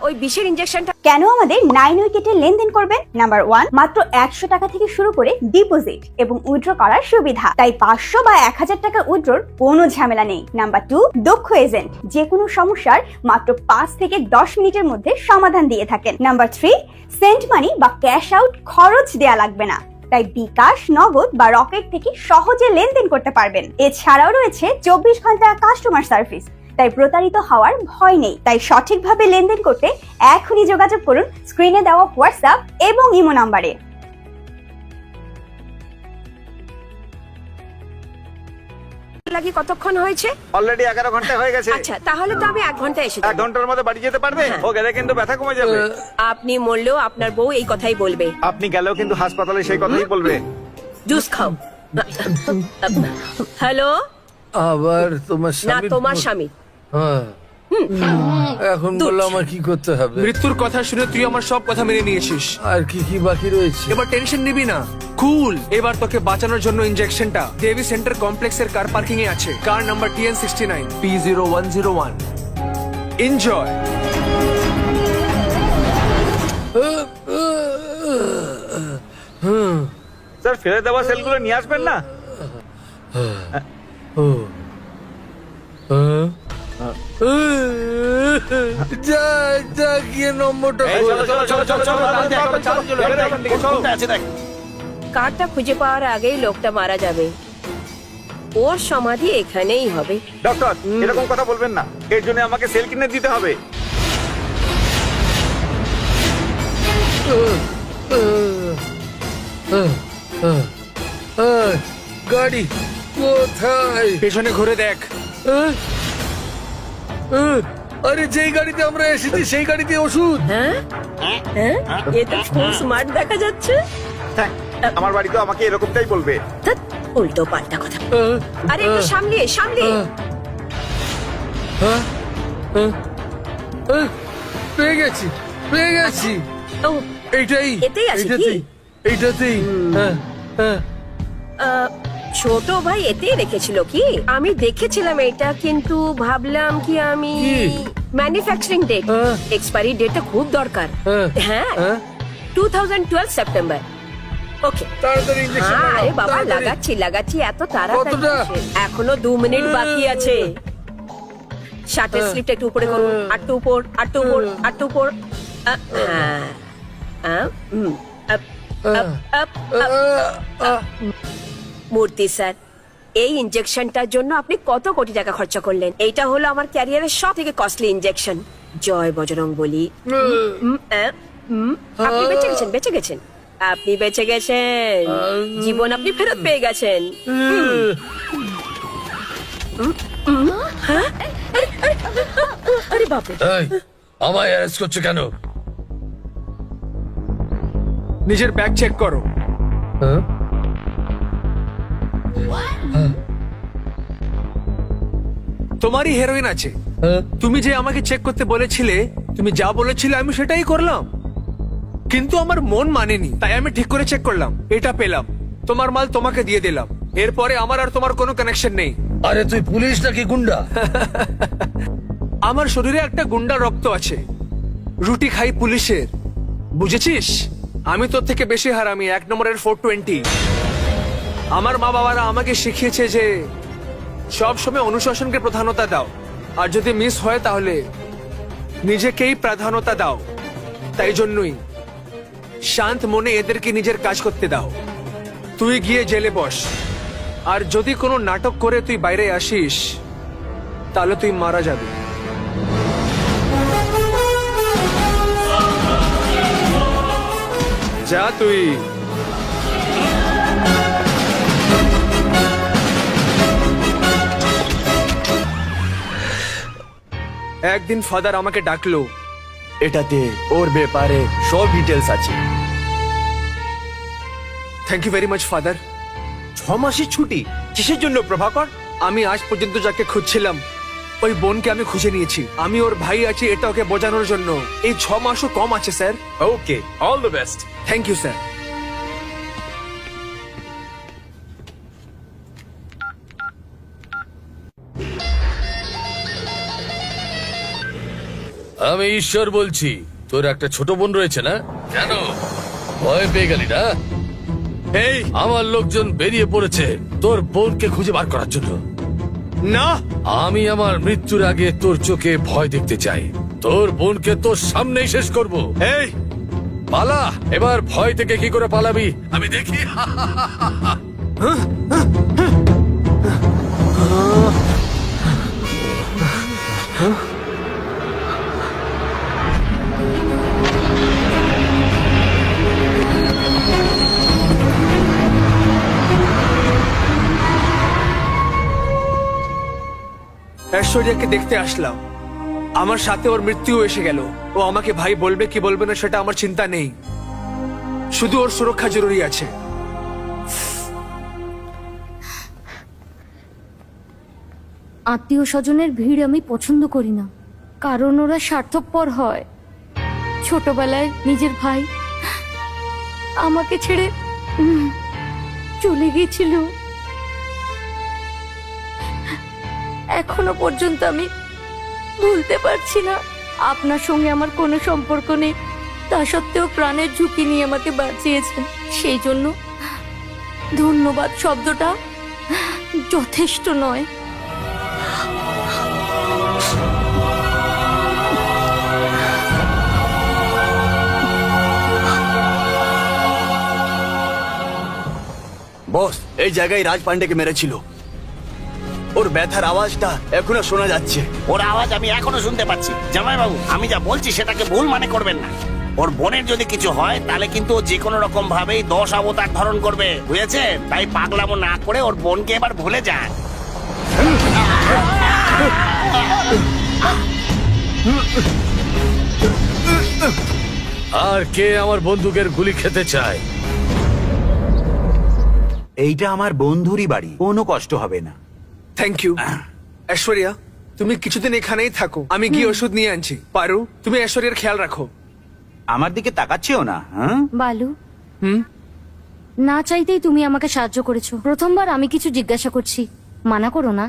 ওই বিষের ইনজেকশনটা। কেন আমাদের 9 উইকেটে লেনদেন করবেন? নাম্বার 1, মাত্র 100 টাকা থেকে শুরু করে ডিপোজিট এবং উইথড্র করার সুবিধা, তাই 500 বা 1000 টাকা উইথড্রর কোনো ঝামেলা নেই। নাম্বার 2, দক্ষ এজেন্ট, যে কোনো সমস্যার মাত্র 5 থেকে 10 মিনিটের মধ্যে সমাধান দিয়ে থাকেন। নাম্বার 3, সেন্ড মানি বা ক্যাশ আউট খরচ দেয়া লাগবে না, তাই বিকাশ, নগদ বা রকেট থেকে সহজে লেনদেন করতে পারবেন। এছাড়াও রয়েছে 24 ঘন্টা কাস্টমার সার্ভিস, তাই প্রতারিত হওয়ার ভয় নেই। তাই সঠিকভাবে লেনদেন করতে এখনই যোগাযোগ করুন স্ক্রিনে দেওয়া হোয়াটসঅ্যাপ এবং ইমো নাম্বারে। লাগি কতক্ষণ হয়েছে? অলরেডি 11 ঘন্টা হয়ে গেছে। আচ্ছা, তাহলে তো আমি 1 ঘন্টা এসে 1 ঘন্টার মধ্যে বাড়ি যেতে পারবে? ও গেলে কিন্তু ব্যথা কমে যাবে। আপনি মরলেও আপনার বউ এই কথাই বলবে। আপনি গেলেও কিন্তু হাসপাতালে সেই কথাই বলবে। জুস খাও। হ্যালো? আবার তোমার না, স্বামী? তোমার স্বামী। হ্যাঁ। এখন বললো আমার কি করতে হবে? মৃত্যুর কথা শুনে তুই আমার সব কথা মেনে নিয়েছিস। আর কি কি বাকি রয়েছে? এবার টেনশন নিবি না, কুল। এবার তোকে বাঁচানোর জন্য ইনজেকশনটা দেবী সেন্টার কমপ্লেক্সের কার পার্কিং এ আছে। কার number TN69 P0101। Enjoy. Sir ফেলে দেওয়া সেলগুলো নিয়ে আসবেন না? যা যা গিয়ে নম্বরটা এই, চলো, চলো, চলো, চলো, চলো, তাড়াতাড়ি দেখো, চলো, চলো, বেরো এখান থেকে, চলো। কোনটা আছে দেখ। কারটা খুঁজে পাওয়ার আগেই লোকটা মারা যাবে। ওর সমাধি এখানেই হবে। ডক্টর এরকম কথা বলবেন না, এর জন্য আমাকে সেল কিনে দিতে হবে। গাড়ি কোথায়? পেছনে ঘুরে দেখ। আরে যেই গাড়িতে আমরা এসেছি সেই গাড়িতে ওষুধ। হ্যাঁ হ্যাঁ, এটা খুব স্মার্ট দেখা যাচ্ছে। হ্যাঁ, আমার বাড়ি তো আমাকে এরকমটাই বলবে। ধ্যাৎ, উল্টো পাল্টা কথা। আরে একটু সামলিয়ে সামলিয়ে। পেয়ে গেছি পেয়ে গেছি। ও, এইটাই এতেই আছে কি? এইটাতেই। হ্যাঁ হ্যাঁ। ছোট ভাই এতেই রেখেছিল কি? আমি দেখেছিলাম এটা, কিন্তু ভাবলাম কি আমি কি? ম্যানুফ্যাকচারিং ডেট, এক্সপায়ারি ডেটটা খুব দরকার। হ্যাঁ, 2012 সেপ্টেম্বর। ওকে, তাড়াতাড়ি ইনজেকশন হ্যাঁ, আরে বাবা, তাড়াতাড়ি। লাগাচ্ছি লাগাচ্ছি, এত তাড়াতাড়ি কতটা? কিসের? এখনো 2 মিনিট বাকি আছে। শার্টের স্লিপটা একটু উপরে করুন, আটটু উপর, আটটু উপর, আটটু উপর। হ্যাঁ, আপ, আপ, আপ, আপ। মূর্তি স্যার, এই ইনজেকশনটার জন্য আপনি কত কোটি টাকা খরচা করলেন। এইটা হলো আমার ক্যারিয়ারের সব থেকে কস্টলি ইনজেকশন। জয় বজরং বলি। আপনি বেঁচে গেছেন, বেঁচে গেছেন, আপনি বেঁচে গেছেন। জীবন আপনি ফেরত পেয়ে গেছেন। হ্যাঁ? আরে বাপরে, এই, আমায় অ্যারেস্ট করছো কেন? নিজের ব্যাগ চেক করো। হ্যাঁ? তোমারই হেরোইন আছে। তুমি যে আমাকে চেক করতে বলেছিলে, তুমি যা বলেছিলে আমি সেটাই করলাম, কিন্তু আমার মন মানেনি, তাই আমি ঠিক করে চেক করলাম, এটা পেলাম, তোমার মাল তোমাকে দিয়ে দিলাম। এরপরে আমার আর তোমার কোনো কানেকশন নেই। আরে তুই পুলিশ নাকি গুন্ডা? আমার শরীরে একটা গুন্ডা রক্ত আছে, রুটি খাই পুলিশের, বুঝেছিস? আমি তোর থেকে বেশি হারামি, 1 নম্বরের 420। আমার মা বাবারা আমাকে শিখিয়েছে যে সব সময় অনুশাসনকে প্রাধান্যতা দাও, আর যদি মিস হয় তাহলে নিজেকেই প্রাধান্যতা দাও। তাই জন্যই শান্ত মনে এদেরকে নিজের কাজ করতে দাও। তুই গিয়ে জেলে বস, আর যদি কোনো নাটক করে তুই বাইরে আসিস তাহলে তুই মারা যাবি। যা তুই। একদিন ফাদার আমাকে ডাকলো। এটাতে ওর ব্যাপারে সব ডিটেলস আছে। Thank you very much father. 6 মাসের ছুটি কিসের জন্য প্রভাকর? আমি আজ পর্যন্ত যাকে খুঁজছিলাম ওই বোনকে আমি খুঁজে নিয়েছি। আমি ওর ভাই আছি এটা ওকে বোঝানোর জন্য। এই 6 মাসও কম আছে sir. Okay, all the best. Thank you sir. আমি ঈশ্বর বলছি, তোর একটা ছোট বোন রয়েছে না? কেন ভয় পেয়ে গেলি না? এই, আমার লোকজন বেরিয়ে পড়েছে তোর বোনকে খুঁজে বার করার জন্য। না, আমি আমার মৃত্যুর আগে তোর চোখে ভয় দেখতে চাই। তোর বোনকে তোর সামনেই শেষ করব। এই পালা, এবার ভয় থেকে কি করে পালাবি আমি দেখি। ঐশ্বরিয়াকে দেখতে আসলাম, আমার সাথে ওর মৃত্যু এসে গেল। ও আমাকে ভাই বলবে কি বলবে না সেটা আমার চিন্তা নেই, শুধু ওর সুরক্ষা জরুরি আছে। আত্মীয় স্বজনের ভিড় আমি পছন্দ করি না, কারণ ওরা স্বার্থপর হয়। ছোটবেলায় নিজের ভাই আমাকে ছেড়ে চলে গিয়েছিল। এখনো পর্যন্ত আমি ভুলতে পারছি না। আপনার সঙ্গে আমার কোনো সম্পর্ক নেই, তা সত্ত্বেও প্রাণের ঝুঁকি নিয়ে আমাকে বাঁচিয়েছেন। সেই জন্য ধন্যবাদ শব্দটা যথেষ্ট নয়। বস, এই জায়গায় রাজ পান্ডেকে মেরেছিল। ওর ব্যথার আওয়াজটা এখনো শোনা যাচ্ছে। ওর আওয়াজ আমি এখনো শুনতে পাচ্ছি। জামাইবাবু, আমি যা বলছি সেটাকে ভুল মানে করবেন না। ওর বোনের যদি কিছু হয় তাহলে কিন্তু ও যে কোনো রকম ভাবেই 10 অবতার ধারণ করবে, বুঝেছেন? তাই পাগলামো না করে ওর বোনকে এবার ভুলে যান। আর কে আমার বন্দুকের গুলি খেতে চায়? এইটা আমার বন্ধুরই বাড়ি, কোনো কষ্ট হবে না। Thank you. ঐশ্বরিয়া, তুমি কিছুদিন এখানেই থাকো, আমি গিয়ে ওষুধ নিয়ে আনছি। পারু, তুমি ঐশ্বরিয়ার খেয়াল রাখো। আমার দিকে তাকাচ্ছেও না, হ্যাঁ? বালু, হুম? না চাইতেই তুমি আমাকে সাহায্য করেছো। প্রথমবার আমি কিছু জিজ্ঞাসা করছি, মানা করো না।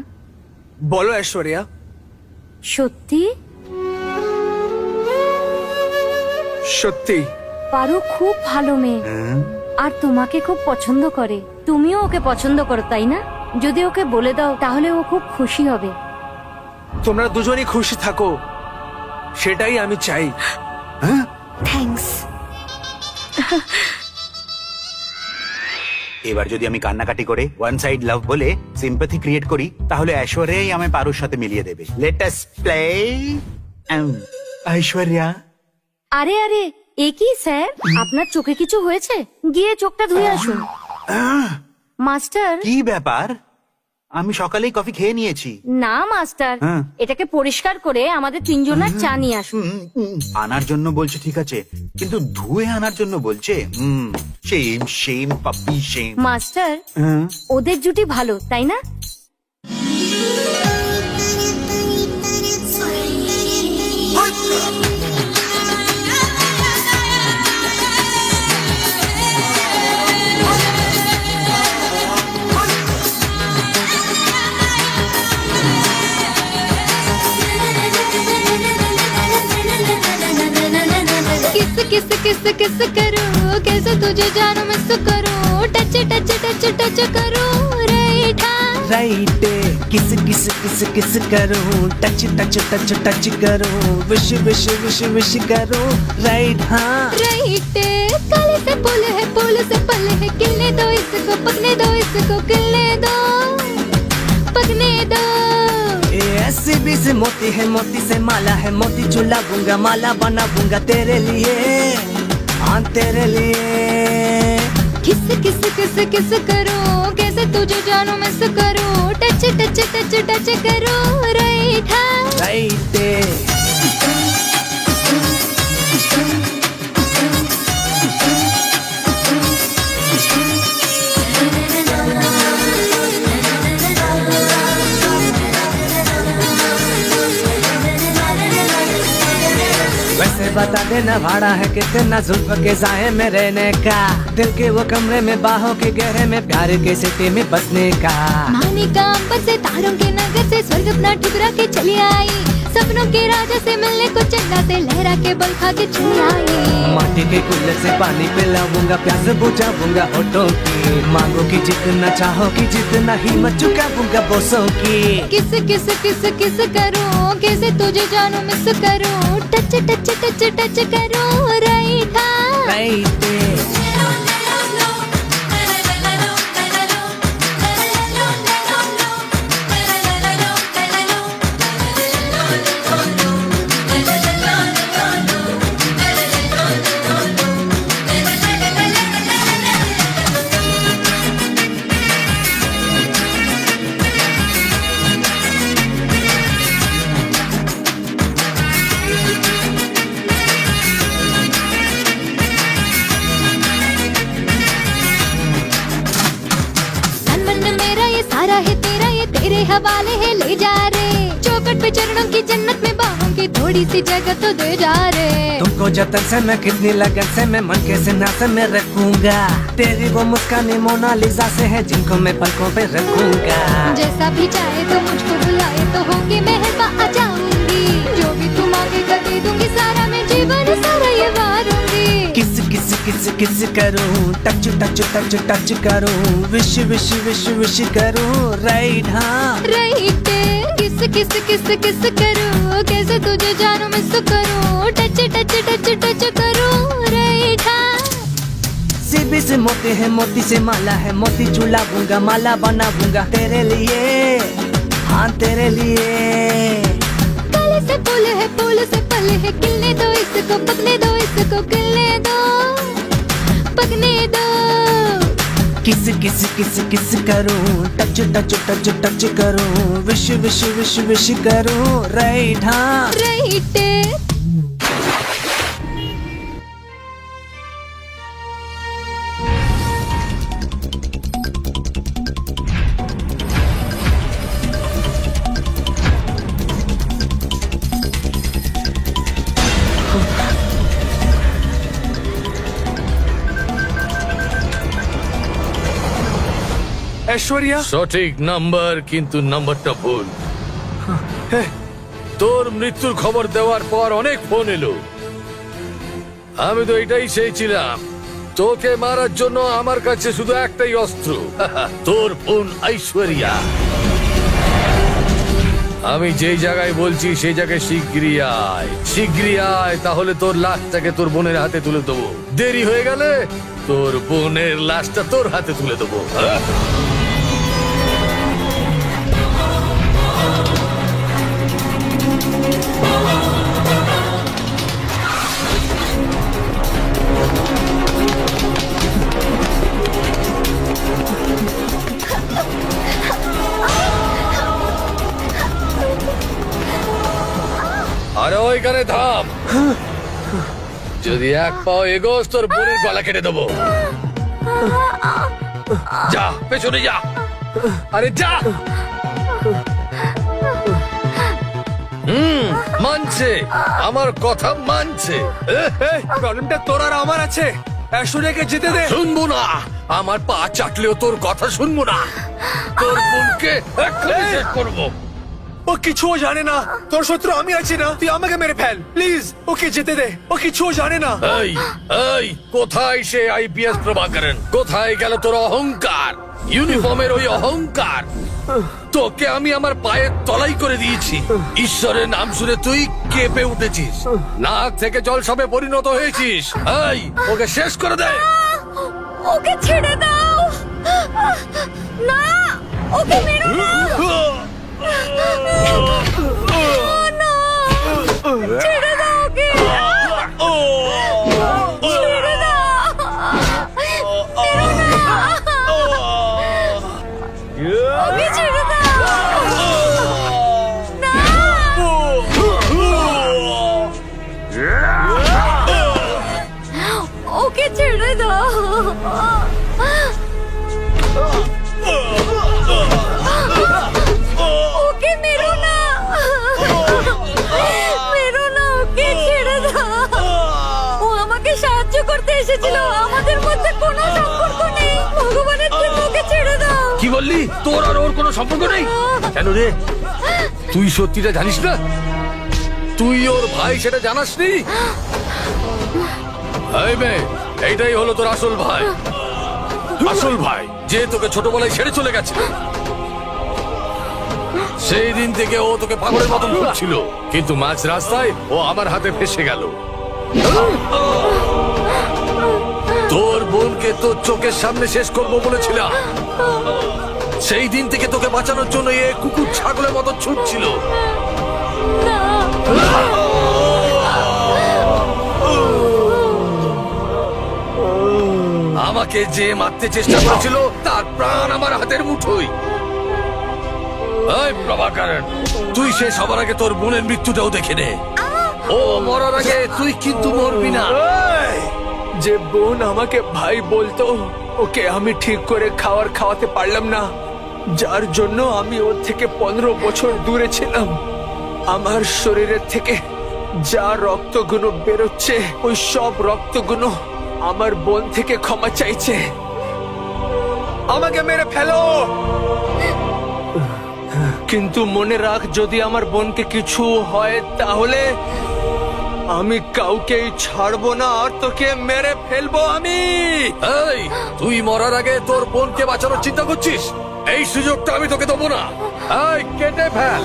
বলো ঐশ্বরিয়া। সত্যি? সত্যি? পারু খুব ভালো মেয়ে, আর তোমাকে খুব পছন্দ করে। তুমিও ওকে পছন্দ করো, তাই না? যদি ওকে বলে দাও তাহলে ও খুব খুশি হবে। তোমরা দুজনই খুশি থাকো, সেটাই আমি চাই। থ্যাঙ্কস। এবার যদি আমি কান্নাকাটি করে ওয়ান সাইড লাভ বলে সিম্পাথি ক্রিয়েট করি, তাহলে ঐশ্বর্যাই আমায় পারুর সাথে মিলিয়ে দেবে। Let us play. ঐশ্বর্যা। আরে আরে, এ কি স্যার, আপনার চোখে কিছু হয়েছে? গিয়ে চোখটা ধুয়ে আসুন। মাস্টার। কি ব্যাপার? আমি সকালেই কফি খেয়ে নিয়েছি। না মাস্টার, হ্যাঁ। এটাকে পরিষ্কার করে আমাদের তিনজনের চা নিয়ে আসুন। আনার জন্য বলছে ঠিক আছে, কিন্তু ধুয়ে আনার জন্য বলছে। সেম সেম পাপি সেম। মাস্টার, ওদের জুটি ভালো, তাই না? किस किस किस करूं, कैसे तुझे जानूं मिस करूं, टच टच टच टच करूं, राइट राइट। किस किस किस किस करूं, टच टच टच टच करूं, विश विश विश विश करूं, राइट हाँ राइट। काले से पुल से पल है, किलने दो इसको, पकने दो इसको, किलने दो, पकने दो। ऐसी भी से मोती है, मोती से माला है, मोती चुला दूंगा, माला बनाऊंगा तेरे लिए, हाँ तेरे लिए। किस किस किस किस करूं, कैसे तुझे जानूं मिस करूं, टच टच टच टच करूं, राइट राइट। वैसे बता देना भाड़ा है कितना जुल्फ के साए में रहने का, दिल के वो कमरे में बाहों के गहरे में प्यार के सिटी में बसने का। माने का अंबर से तारों के नगर से स्वर्ग अपना ठुकरा के चली आई, सपनों के राजा से मिलने को चंदा से लहरा के बल खा के चली आई। माटी के कुल्ले से पानी पिलाऊंगा, प्यास बुझाऊंगा होठों की, मांगोगी जितना चाहोगी, जितना हिम्मत चुकाऊंगा बोसों की। किस किस किस किस करूं, कैसे तुझे जानूं मिस करूं, टच टच टच टच करूं, राइट राइट। वाले हैं ले जा रे, चौखट पे चरणों की जन्नत में बाहों की थोड़ी सी जगह तो दे जा रे। तुमको जतन से मैं कितनी लगन से मैं मन के सिंहासन में रखूंगा, तेरी वो मुस्कान मोनालिसा से है जिनको मैं पलकों पे रखूंगा। जैसा भी चाहे तो मुझको बुलाए तो होगी मेहरबा आ जाऊंगी, जो भी तुम आगे कर दे दूंगी सारा मैं जीवन सारा ये वारूंगी। किस किस किस किस करूं, टच टच टच टच करूं, विश विश विश विश करूं, राइट हाँ राइट। किस किस किस किस करूं, कैसे तुझे जानूं मिस करूं, टच टच टच टच करूं, राइट हाँ। सीबी से मोती है, मोती से माला है, मोती चुलाऊंगा, माला बनाऊंगा तेरे लिए, हाँ तेरे लिए। काले से फूल है, फूल से फल है, खिलने दो इसको, पकने दो इसको, खिलने दो, पकने दो। किस किस किस किस करूं, टच टच टच टच करूं, विश विश विश विश करूं, राइट हाँ राइट। ঐশ্বরিয়া, সঠিক নাম্বার, কিন্তু নাম্বারটা ভুল। তোর মৃত্যুর খবর দেওয়ার পর অনেক ফোন এলো, আমি তো এটাই চেয়েছিলাম। তোকে মারার জন্য আমার কাছে শুধু একটাই অস্ত্র, তোর বোন ঐশ্বরিয়া। আমি যেই জায়গায় বলছি সেই জায়গায় শিগগিরই আয়, শিগগিরই আয়, তাহলে তোর লাশটাকে তোর বোনের হাতে তুলে দেবো। দেরি হয়ে গেলে তোর বোনের লাশটা তোর হাতে তুলে দেবো। আরে ওইখানে থাম, যদি এক পাও এগোস তোর বোনের গলা কেটে দেবো। যা পেছনে যা, আরে যা। মানছে, আমার কথা মানছে। প্রবলেমটা তোর আর আমার আছে, ঐশ্বরিয়াকে যেতে দে। শুনবো না, আমার পা চাটলেও তোর কথা শুনবো না। তোর বোনকে এক্ষুনি শেষ করবো। ও কিছুও জানে না, তোর শত্রু আমি আছি না, তুই আমাকে মেরে ফেল প্লিজ, ওকে যেতে দে, ও কিছুও জানে না। এই এই কোথায় সে আইপিএস প্রভাকরণ? কোথায় গেল তোর অহংকার, ইউনিফর্মের ওই অহংকার? তোকে আমি আমার পায়ের তলাই করে দিয়েছি, ঈশ্বরের নাম শুনে তুই কেঁপে উঠেছিস, নাক থেকে জল সবে পরিণত হয়েছিস। এই ওকে শেষ করে দে। ওকে ছেড়ে দাও, না ওকে মেরো না, না, ছেড়ে দাও ওকে, ছেড়ে দাও, মেরো না, ওকে ছেড়ে দাও, না, ওকে ছেড়ে দাও, ওকে মেরো না, মেরো না, ওকে ছেড়ে দাও। ও আমাকে সাহায্য করতে এসেছিল, আমাদের মধ্যে কোনো সম্পর্ক নেই, ভগবানের জন্য ওকে ছেড়ে দাও। কি বললি? তোর আর ওর কোনো সম্পর্ক নেই? কেন রে, তুই সত্যিটা জানিস না? তুই ওর ভাই সেটা জানাসনি? এই মেয়ে, এইটাই হলো তোর আসল ভাই, আসল ভাই, যে তোকে ছোটবেলায় ছেড়ে চলে গেছে। সেই দিন থেকে ও তোকে পাগলের মতন খুঁজছিল, কিন্তু মাঝ রাস্তায় ও আমার হাতে ফেসে গেল। তোর বোনকে তোর চোখের সামনে শেষ করবো বলেছিলাম, সেই দিন থেকে তোকে বাঁচানোর জন্য এ কুকুর ছাগলের মতো ছুটছিল। আমাকে যে মারতে চেষ্টা করেছিল তার প্রাণ আমার হাতের মুঠোয়। এই প্রভাকরণ, তুই সে সবার আগে তোর বোনের মৃত্যুটাও দেখে নে। ও মরার আগে তুই কিন্তু মরবি না। যে বোন আমাকে ভাই বলতো, ওকে আমি ঠিক করে খাওয়াতে পারলাম না, যার জন্য আমি ওর থেকে 15 বছর দূরে ছিলাম। আমার শরীরের থেকে যা রক্তগুলো বেরোচ্ছে ওই সব রক্তগুলো আমার বোন থেকে ক্ষমা চাইছে। আমাকে মেরে ফেলো, কিন্তু মনে রাখ, যদি আমার বোনকে কিছু হয় তাহলে আমি কাউকেই ছাড়বো না আর তোকে মেরে ফেলবো আমি। এই, তুই মরার আগে তোর বোনকে বাঁচানোর চিন্তা করছিস? এই সুযোগটা আমি তোকে দেবো না। এই, কেটে ফেল।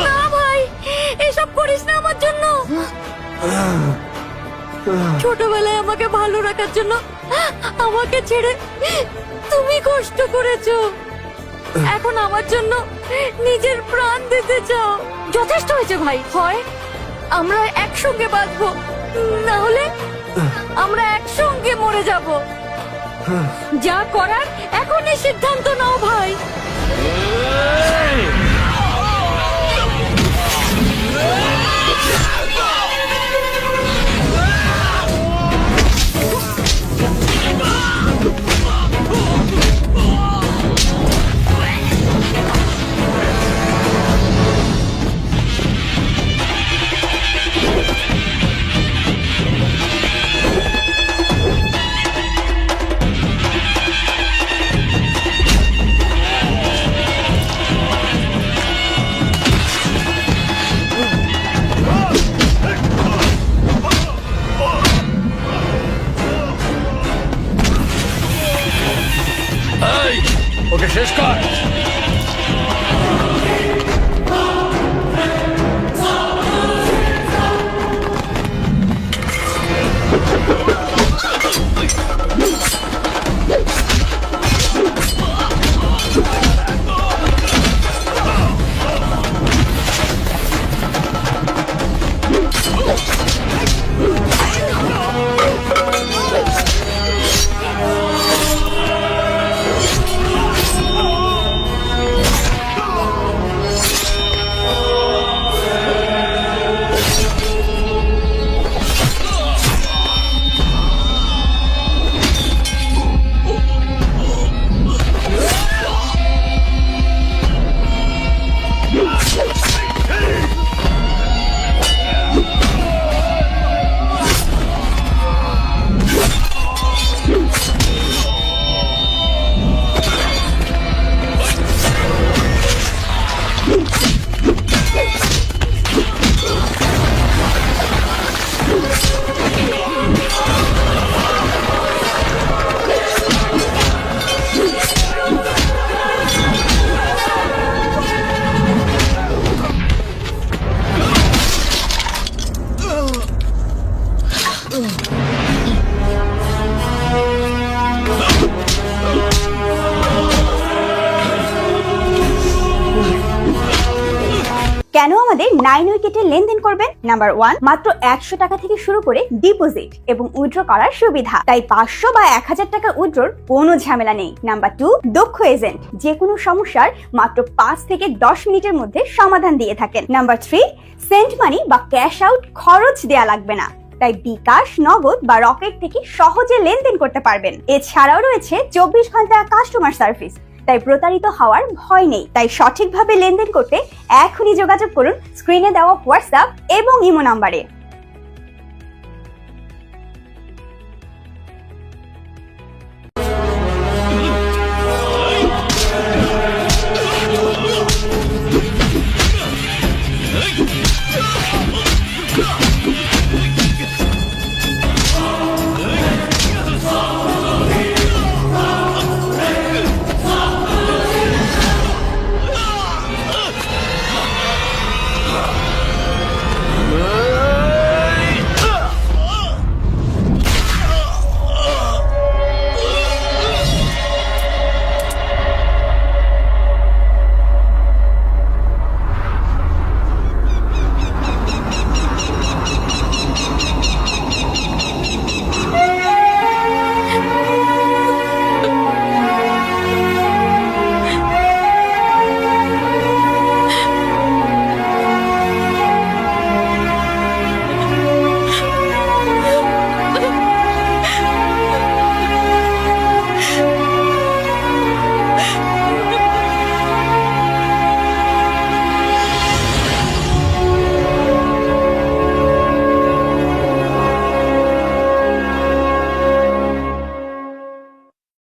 না ভাই, এসব করিস না আমার জন্য। ছোটবেলায় আমাকে ভালো রাখার জন্য আমাকে ছেড়ে তুমি কষ্ট করেছো, এখন আমার জন্য নিজের প্রাণ দিতে চাও। যথেষ্ট হয়েছে ভাই, হয় আমরা একসঙ্গে বাঁচবো, না হলে আমরা একসঙ্গে মরে যাব। যা করার এখনই সিদ্ধান্ত নাও ভাই। এই, ওকে শেষ কর। কেন আমাদের 9 উইকেটে লেনদেন করবেন? নাম্বার 1, মাত্র 100 টাকা থেকে শুরু করে ডিপোজিট এবং উইথড্র করার সুবিধা, তাই 500 বা 1000 টাকা উইথড্রর কোনো ঝামেলা নেই। নাম্বার 2, দক্ষ এজেন্ট, যে কোনো সমস্যার মাত্র 5 থেকে 10 মিনিটের মধ্যে সমাধান দিয়ে থাকেন। নাম্বার 3, সেন্ট মানি বা ক্যাশ আউট খরচ দেয়া লাগবে না, তাই বিকাশ, নগদ বা রকেট থেকে সহজে লেনদেন করতে পারবেন। এছাড়াও রয়েছে 24 ঘন্টা কাস্টমার সার্ভিস, তাই প্রতারিত হওয়ার ভয় নেই। তাই সঠিকভাবে লেনদেন করতে এখনই যোগাযোগ করুন স্ক্রিনে দেওয়া হোয়াটসঅ্যাপ এবং ইমো নাম্বারে।